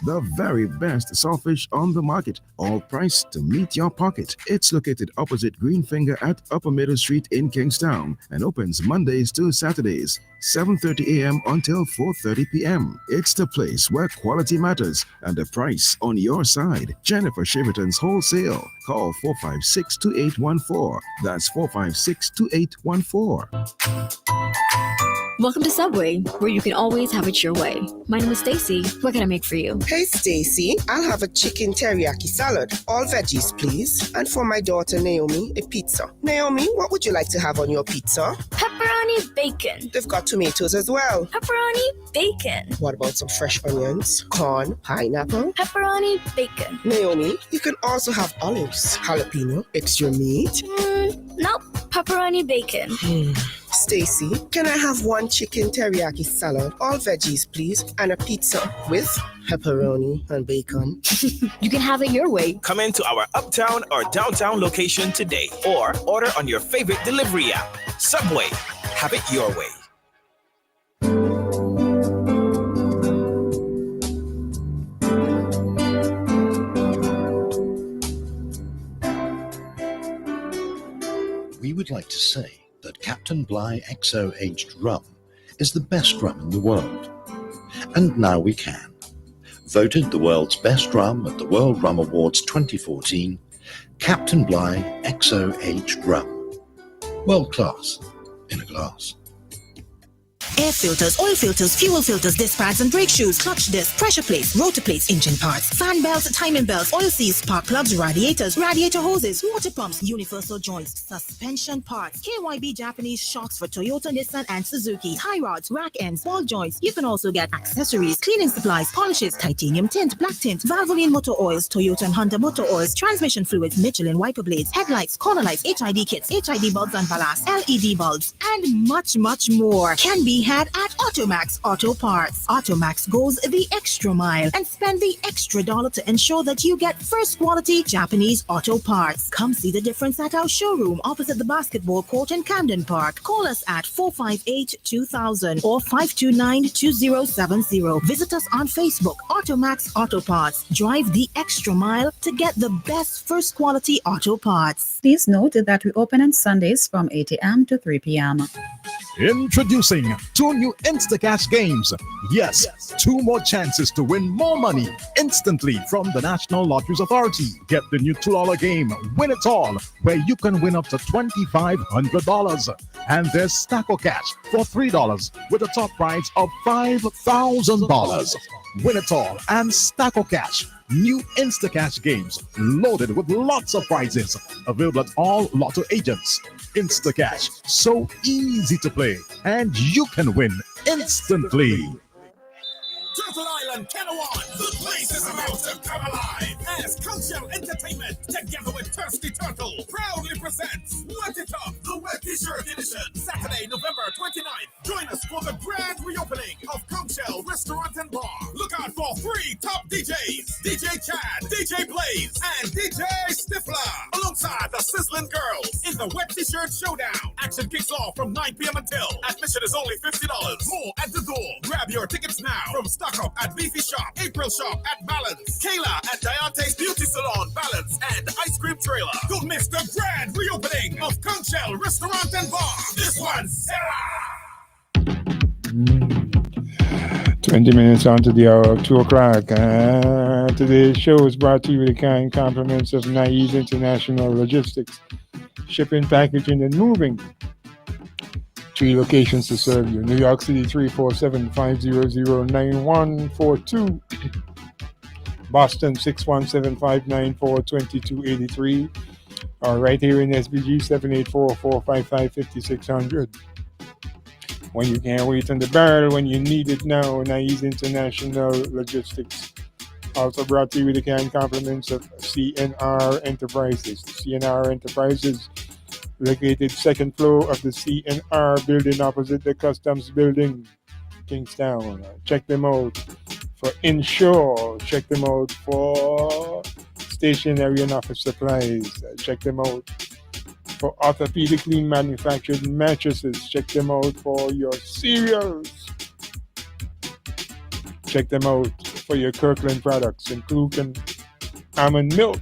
the very best saltfish on the market, all priced to meet your pocket. It's located opposite Greenfinger at Upper Middle Street in Kingstown and opens Mondays to Saturdays, 7:30 a.m. until 4:30 p.m. It's the place where quality matters and the price on your side. Jennifer Cheverton's Wholesale. Call 456-2814. That's 456-2814. Welcome to Subway, where you can always have it your way. My name is Stacy. What can I make for you? Hey, Stacy. I'll have a chicken teriyaki salad. All veggies, please. And for my daughter, Naomi, a pizza. Naomi, what would you like to have on your pizza? Pepperoni bacon. They've got tomatoes as well. Pepperoni bacon. What about some fresh onions, corn, pineapple? Pepperoni bacon. Naomi, you can also have olives. Jalapeno, extra meat. Nope. Pepperoni bacon. Stacy, can I have one chicken teriyaki salad, all veggies, please, and a pizza with pepperoni and bacon? You can have it your way. Come into our uptown or downtown location today, or order on your favorite delivery app. Subway. Have it your way. We would like to say that Captain Bligh XO Aged Rum is the best rum in the world. And now we can. Voted the world's best rum at the World Rum Awards 2014, Captain Bligh XO Aged Rum. World class in a glass. Air filters, oil filters, fuel filters, disc pads and brake shoes, clutch disc, pressure plates, rotor plates, engine parts, fan belts, timing belts, oil seals, spark plugs, radiators, radiator hoses, water pumps, universal joints, suspension parts, KYB Japanese shocks for Toyota, Nissan and Suzuki, tie rods, rack ends, ball joints. You can also get accessories, cleaning supplies, polishes, titanium tint, black tint, Valvoline motor oils, Toyota and Honda motor oils, transmission fluids, Michelin wiper blades, headlights, corner lights, HID kits, HID bulbs and ballast, LED bulbs, and much, much more can be had at Automax Auto Parts. Automax goes the extra mile and spend the extra dollar to ensure that you get first quality Japanese auto parts. Come see the difference at our showroom opposite the basketball court in Camden Park. Call us at 458-2000 or 529-2070. Visit us on Facebook, Automax Auto Parts. Drive the extra mile to get the best first quality auto parts. Please note that we open on Sundays from 8 a.m. to 3 p.m. Introducing 2 new Instacash games. Yes, 2 more chances to win more money instantly from the National Lotteries Authority. Get the new $2 game, Win It All, where you can win up to $2,500. And there's Stack Cash for $3 with a top prize of $5,000. Win It All and Stack Cash. New Instacash games loaded with lots of prizes. Available at all lotto agents. Instacash, so easy to play, and you can win instantly. Turtle Island, Kennewan, the place is about to come alive as Cultural Entertainment, together with Thirsty Turtle, proudly presents Wet It Up, the Wet T-Shirt Edition, Saturday, November 29th. Join us for the grand reopening of Cultural Restaurant and Bar. Look out for 3 top DJs, DJ Chad, DJ Blaze, and DJ Stifler, alongside the Sizzling Girls in the Wet T-Shirt Showdown. Action kicks off from 9 p.m. until admission is only $50. More at the door. Grab your tickets now from Stock Up at Beefy Shop, April Shop at Balance, Kayla at Diante's Beauty Salon, Balance, and Ice Cream Trailer. Don't miss the grand reopening of Conch Shell Restaurant and Bar. This one's Sarah. 20 minutes on to the hour of 2 o'clock. Today's show is brought to you with the kind compliments of Naive International Logistics, shipping, packaging, and moving. 3 locations to serve you. New York City, 347-500-9142. Boston, 617-594-2283. Or right here in SBG, 784-455-5600. When you can't wait on the barrel, when you need it now, Naive International Logistics. Also brought to you with the kind compliments of CNR Enterprises. CNR Enterprises, located 2nd floor of the CNR building opposite the Customs Building, Kingstown. Check them out for Insure. Check them out for stationery and office supplies. Check them out for orthopedically manufactured mattresses. Check them out for your cereals. Check them out for your Kirkland products, including almond milk,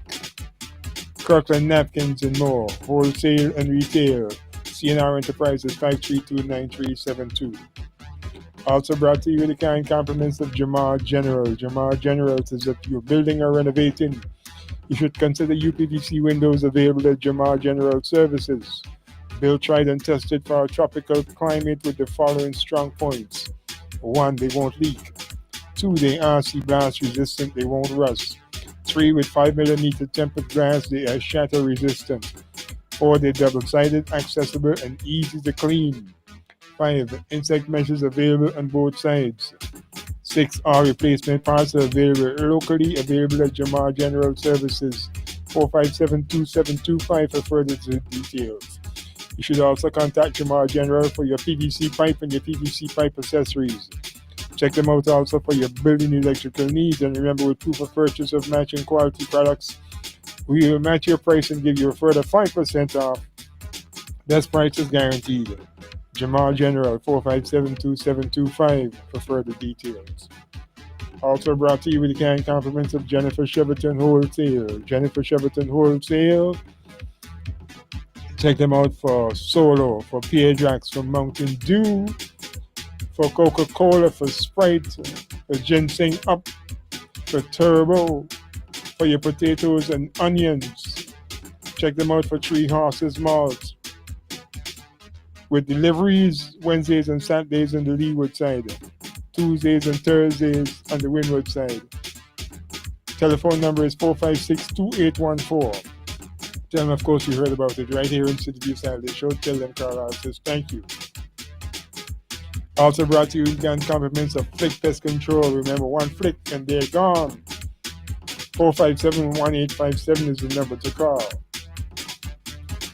Kirkland napkins, and more. Wholesale and retail. CNR Enterprises, 532-9372. Also brought to you with the kind compliments of Jamar General. Jamar General says if you're building or renovating, you should consider UPVC windows available at Jamar General Services. Built, tried, and tested for our tropical climate with the following strong points. 1, they won't leak. 2, they are RC blast resistant, they won't rust. 3, with 5mm tempered glass, they are shatter resistant. 4, they're double-sided, accessible, and easy to clean. 5, insect meshes available on both sides. 6, all replacement parts are available locally, available at Jamar General Services, 457-2725 for further details. You should also contact Jamar General for your PVC pipe and your PVC pipe accessories. Check them out also for your building electrical needs, and remember, with proof of purchase of matching quality products, we will match your price and give you a further 5% off. Best price is guaranteed. Jamar General, 457-2725 for further details. Also brought to you with the kind compliments of Jennifer Cheverton Wholesale. Jennifer Cheverton Wholesale. Check them out for Solo, for Piedrax, for Mountain Dew, for Coca-Cola, for Sprite, for Ginseng Up, for Turbo, for your potatoes and onions. Check them out for Three Horses Malt. With deliveries Wednesdays and Saturdays on the Leeward side, Tuesdays and Thursdays on the Windward side. Telephone number is 456-2814. Tell them, of course, you heard about it right here in CTVIEW Saturday Show. Tell them Carl says thank you. Also brought to you again compliments of Flick Pest Control. Remember, one flick and they're gone. 457-1857 is the number to call.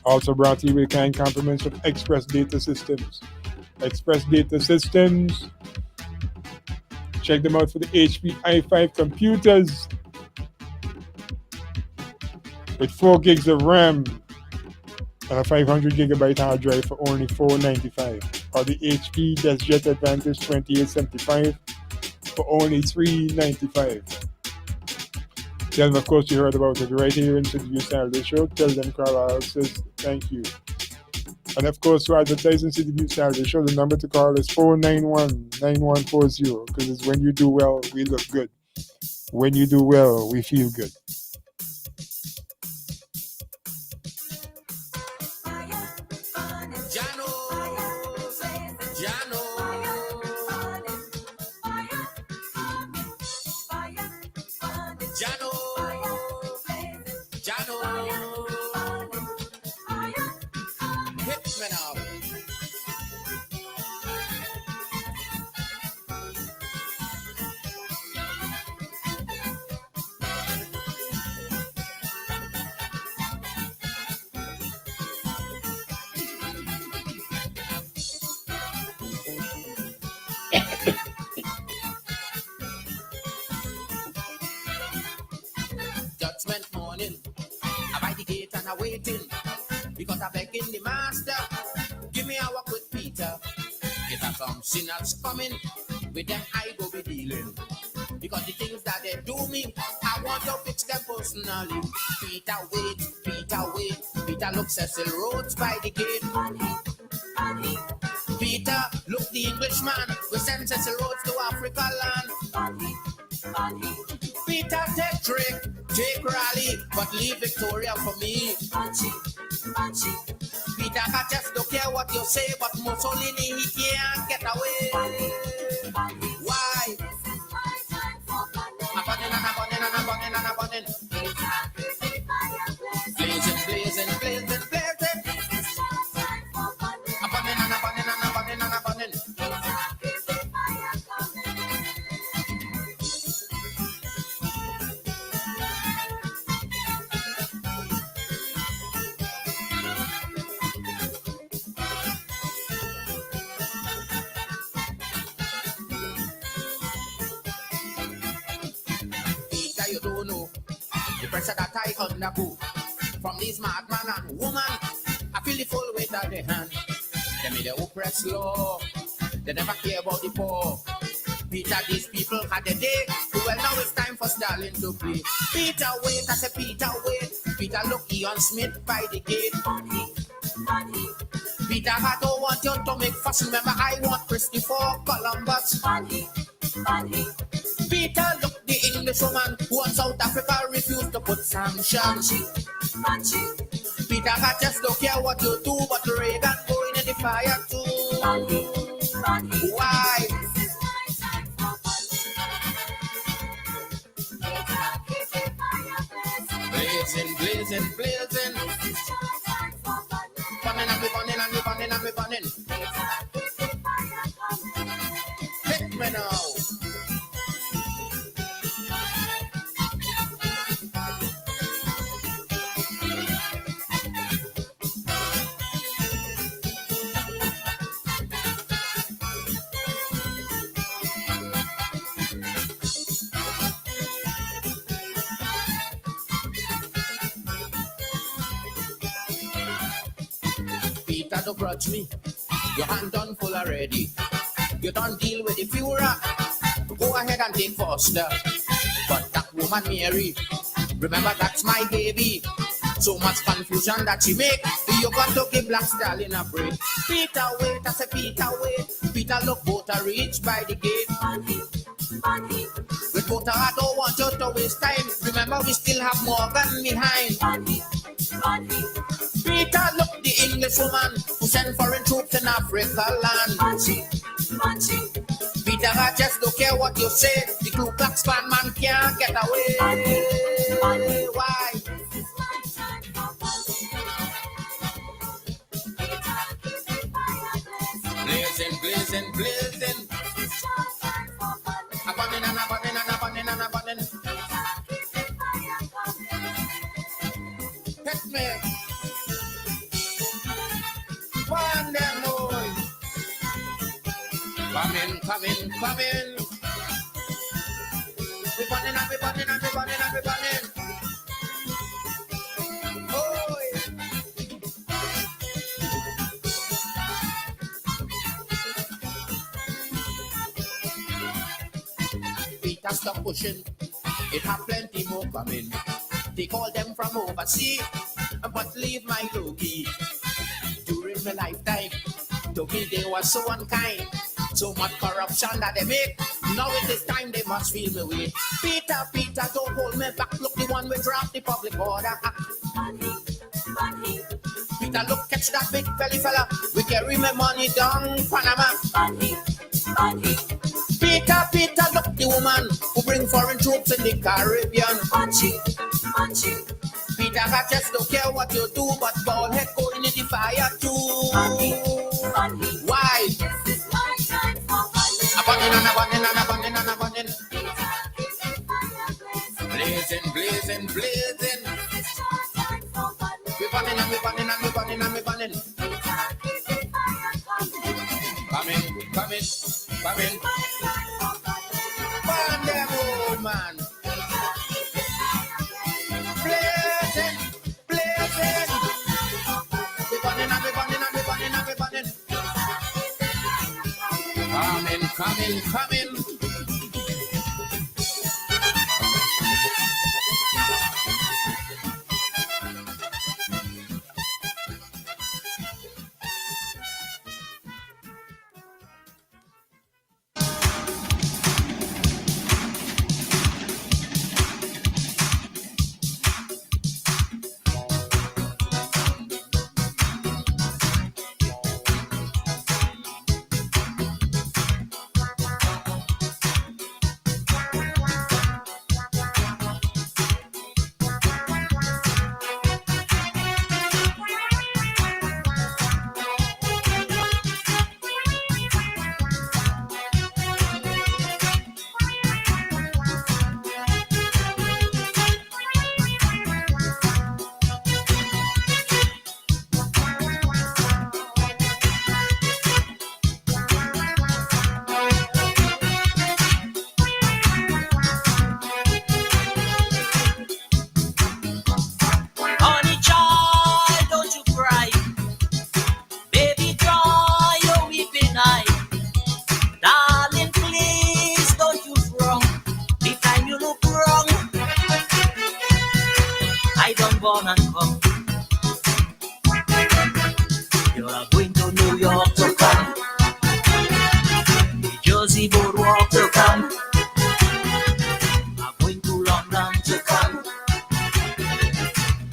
Also brought to you with kind compliments of Express Data Systems. Express Data Systems. Check them out for the HP i5 computers with 4 gigs of RAM and a 500 gigabyte hard drive for only $495. Or the HP DeskJet Advantage 2875 for only $395. Tell them, of course, you heard about it right here in CTVIEW Saturday Show. Tell them Carlisle says thank you. And of course, for advertising CTVIEW Saturday show, the number to call is 491-9140, because it's when you do well, we look good. When you do well, we feel good. Judgment morning, I by the gate and I waiting, because I begging the master, give me our quick Peter. If I some sinners coming, with them I go be dealing, because the things that they do me, I want to fix them personally. Peter wait, Peter look Cecil Rhodes by the gate. Peter look the Englishman, we send Cecil Rhodes to Africa land. Peter take Drake, take Raleigh, but leave Victoria for me. Peter I just don't care what you say, but Mussolini he can't get away. Why? Abandon. Blazing. Abandon. Peter, you don't know the pressure that I undergo from these madman and woman. I feel the full weight of the hand. They made the oppressed law. They never care about the poor. Peter, these people had a day. Well, now it's time for Stalin to play. Peter, wait, I say Peter, wait. Peter, look, Ian Smith by the gate. Peter, I don't want you to make fuss. Remember, I want Christopher Columbus. Peter, look, the English woman who on South Africa refused to put sanctions. Peter, I just don't care what you do, but Reagan going in the fire too. Why? Blazing. Burning and we burning. Hit me now. Peter, don't grudge me. Your hand done full already. You don't deal with the Führer. Go ahead and take Foster. But that woman Mary, remember that's my baby. So much confusion that she make. You got to give Black Stalin a break. Peter, wait, I say Peter, wait. Peter, look, boat a reach by the gate. With boat I don't want you to waste time. Remember we still have Morgan behind. Peter, look, the English woman who sent foreign troops in Africa land. Peter, I just don't care what you say. The Ku Klux Klan man can't get away. Why? Blazing. Abandon. Hit me. One them boy. Come in. We burning. Boy. Peter, stop pushing. It have plenty more coming. They call them from overseas, but leave my low key. During my lifetime. To me they were so unkind. So much corruption that they make. Now it is time they must feel me way. Peter, Peter, don't hold me back. Look, the one we draft the public order act. Peter, look, catch that big belly fella. We carry my money down Panama. Peter, Peter, look, the woman who bring foreign troops in the Caribbean. Peter, I just don't care what you do, but ball head going in the fire too. Why? Blazing, blazing, blazing. We burning and we burning and we burning and we burning. Coming, coming, coming. Burn them, old man. Blazing, blazing. We burning and we burning and we burning and we burning. Coming, coming, coming. born and come. You are going to New York to come, New Jersey boardwalk to come. I'm going to London to come.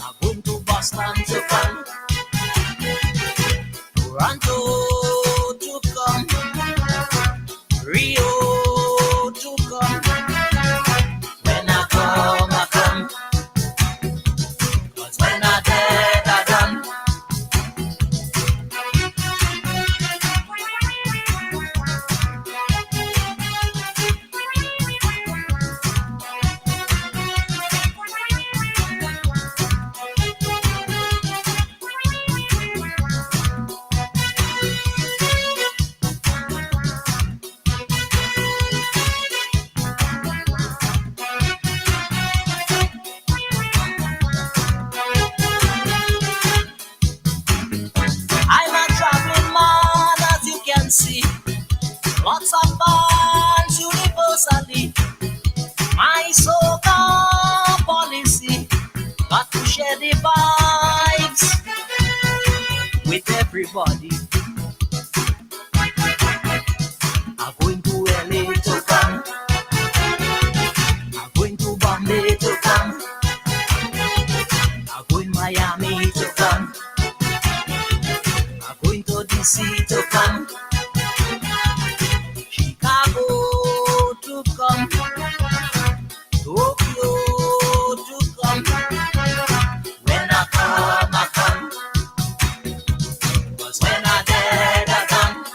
I'm going to Boston to come. Toronto to come. Rio to come. When I come, I come. 'Cause when I dead, I done. I'm a traveling man, as you can see. Lots of fans universally. My so-called policy, got to share the vibes with everybody. I'm going to LA to come. I'm going to Bombay to come. I'm going Miami to come. I'm going to DC to come. Chicago to come. Tokyo to come. When I come, I come. 'Cause when I dead, I come.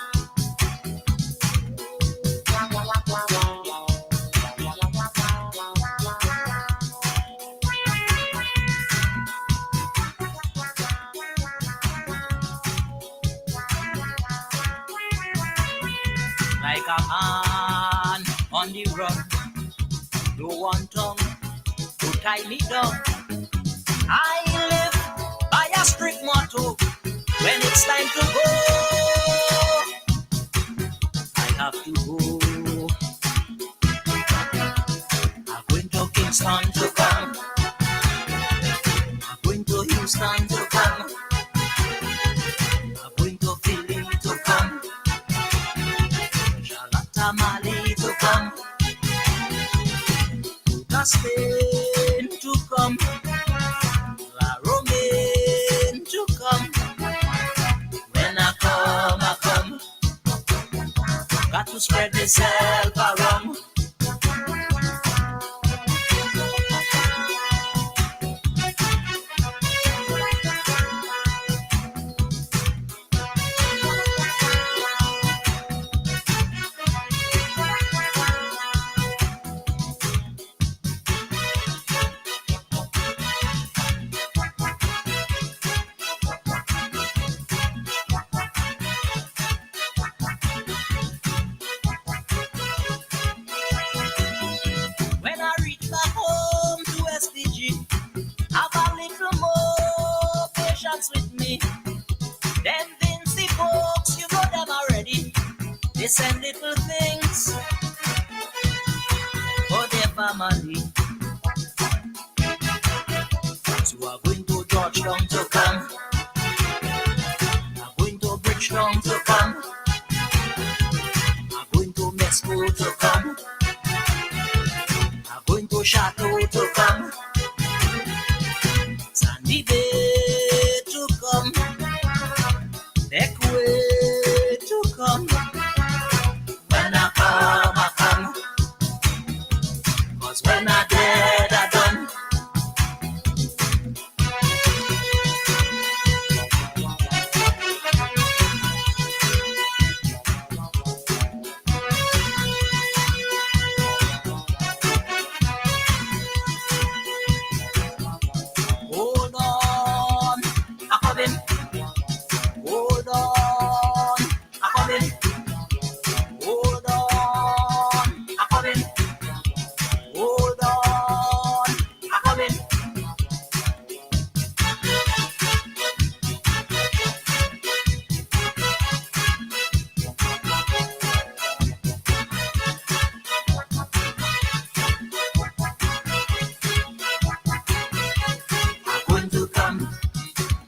Like a man on the run, no one tongue to tie me down. I live by a strict motto. When it's time to go, I have to go. I'm going to Kingston to come. I'm going to Houston to come. I'm going Spain to come, La Romaine to come. When I come, got to spread myself around. When I reach back home to SDG, have a little more patience with me. Them Vincy folks, you know them already. They send little things for their family. So I'm going to Georgetown to come. I'm going to Bridgetown to come. I'm going to Mexico to come. I'm going to Chateau to come. Sandy Bay to come. Beckway to come. When I come. 'Cause when I dead, I done. Hold on, I'm coming. Hold on, I'm coming. Hold on, I'm coming. Hold on, I'm coming. I'm going to come.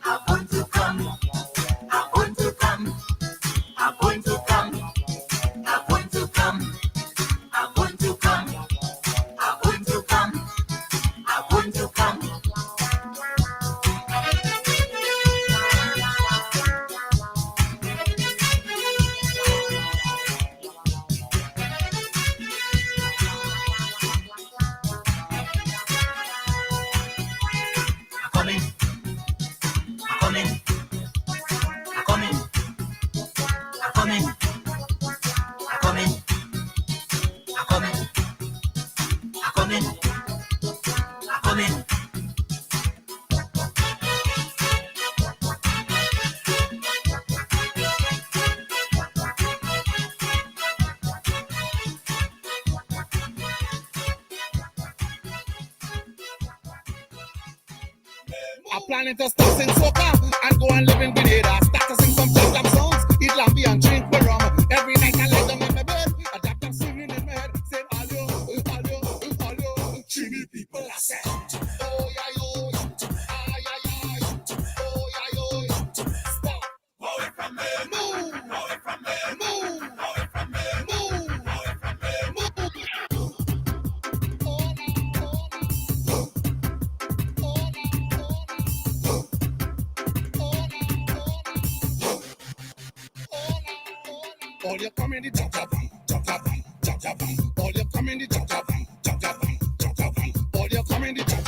I'm going to come. I'm going to come. I'm going to come. I'm going to come. I'm going to come. I'm going to come. I'm going to come. I'm coming. I'm coming. I'm coming. I'm coming. I'm coming. I'm coming. I'm coming. I'm coming. I'm planning to start sing soca and go and live in Grenada. Start to sing some jam songs, eat lambi and drink the rum. Every night I lay down in my bed, I jam jam singing in my head, saying alio, Trini people I said, oh yeah yo, ay ay ay, oh yeah yo, stop, away from me, move, away from me, move, away from me, move, away from me, move. All you come in the jab jab, all you come in the jab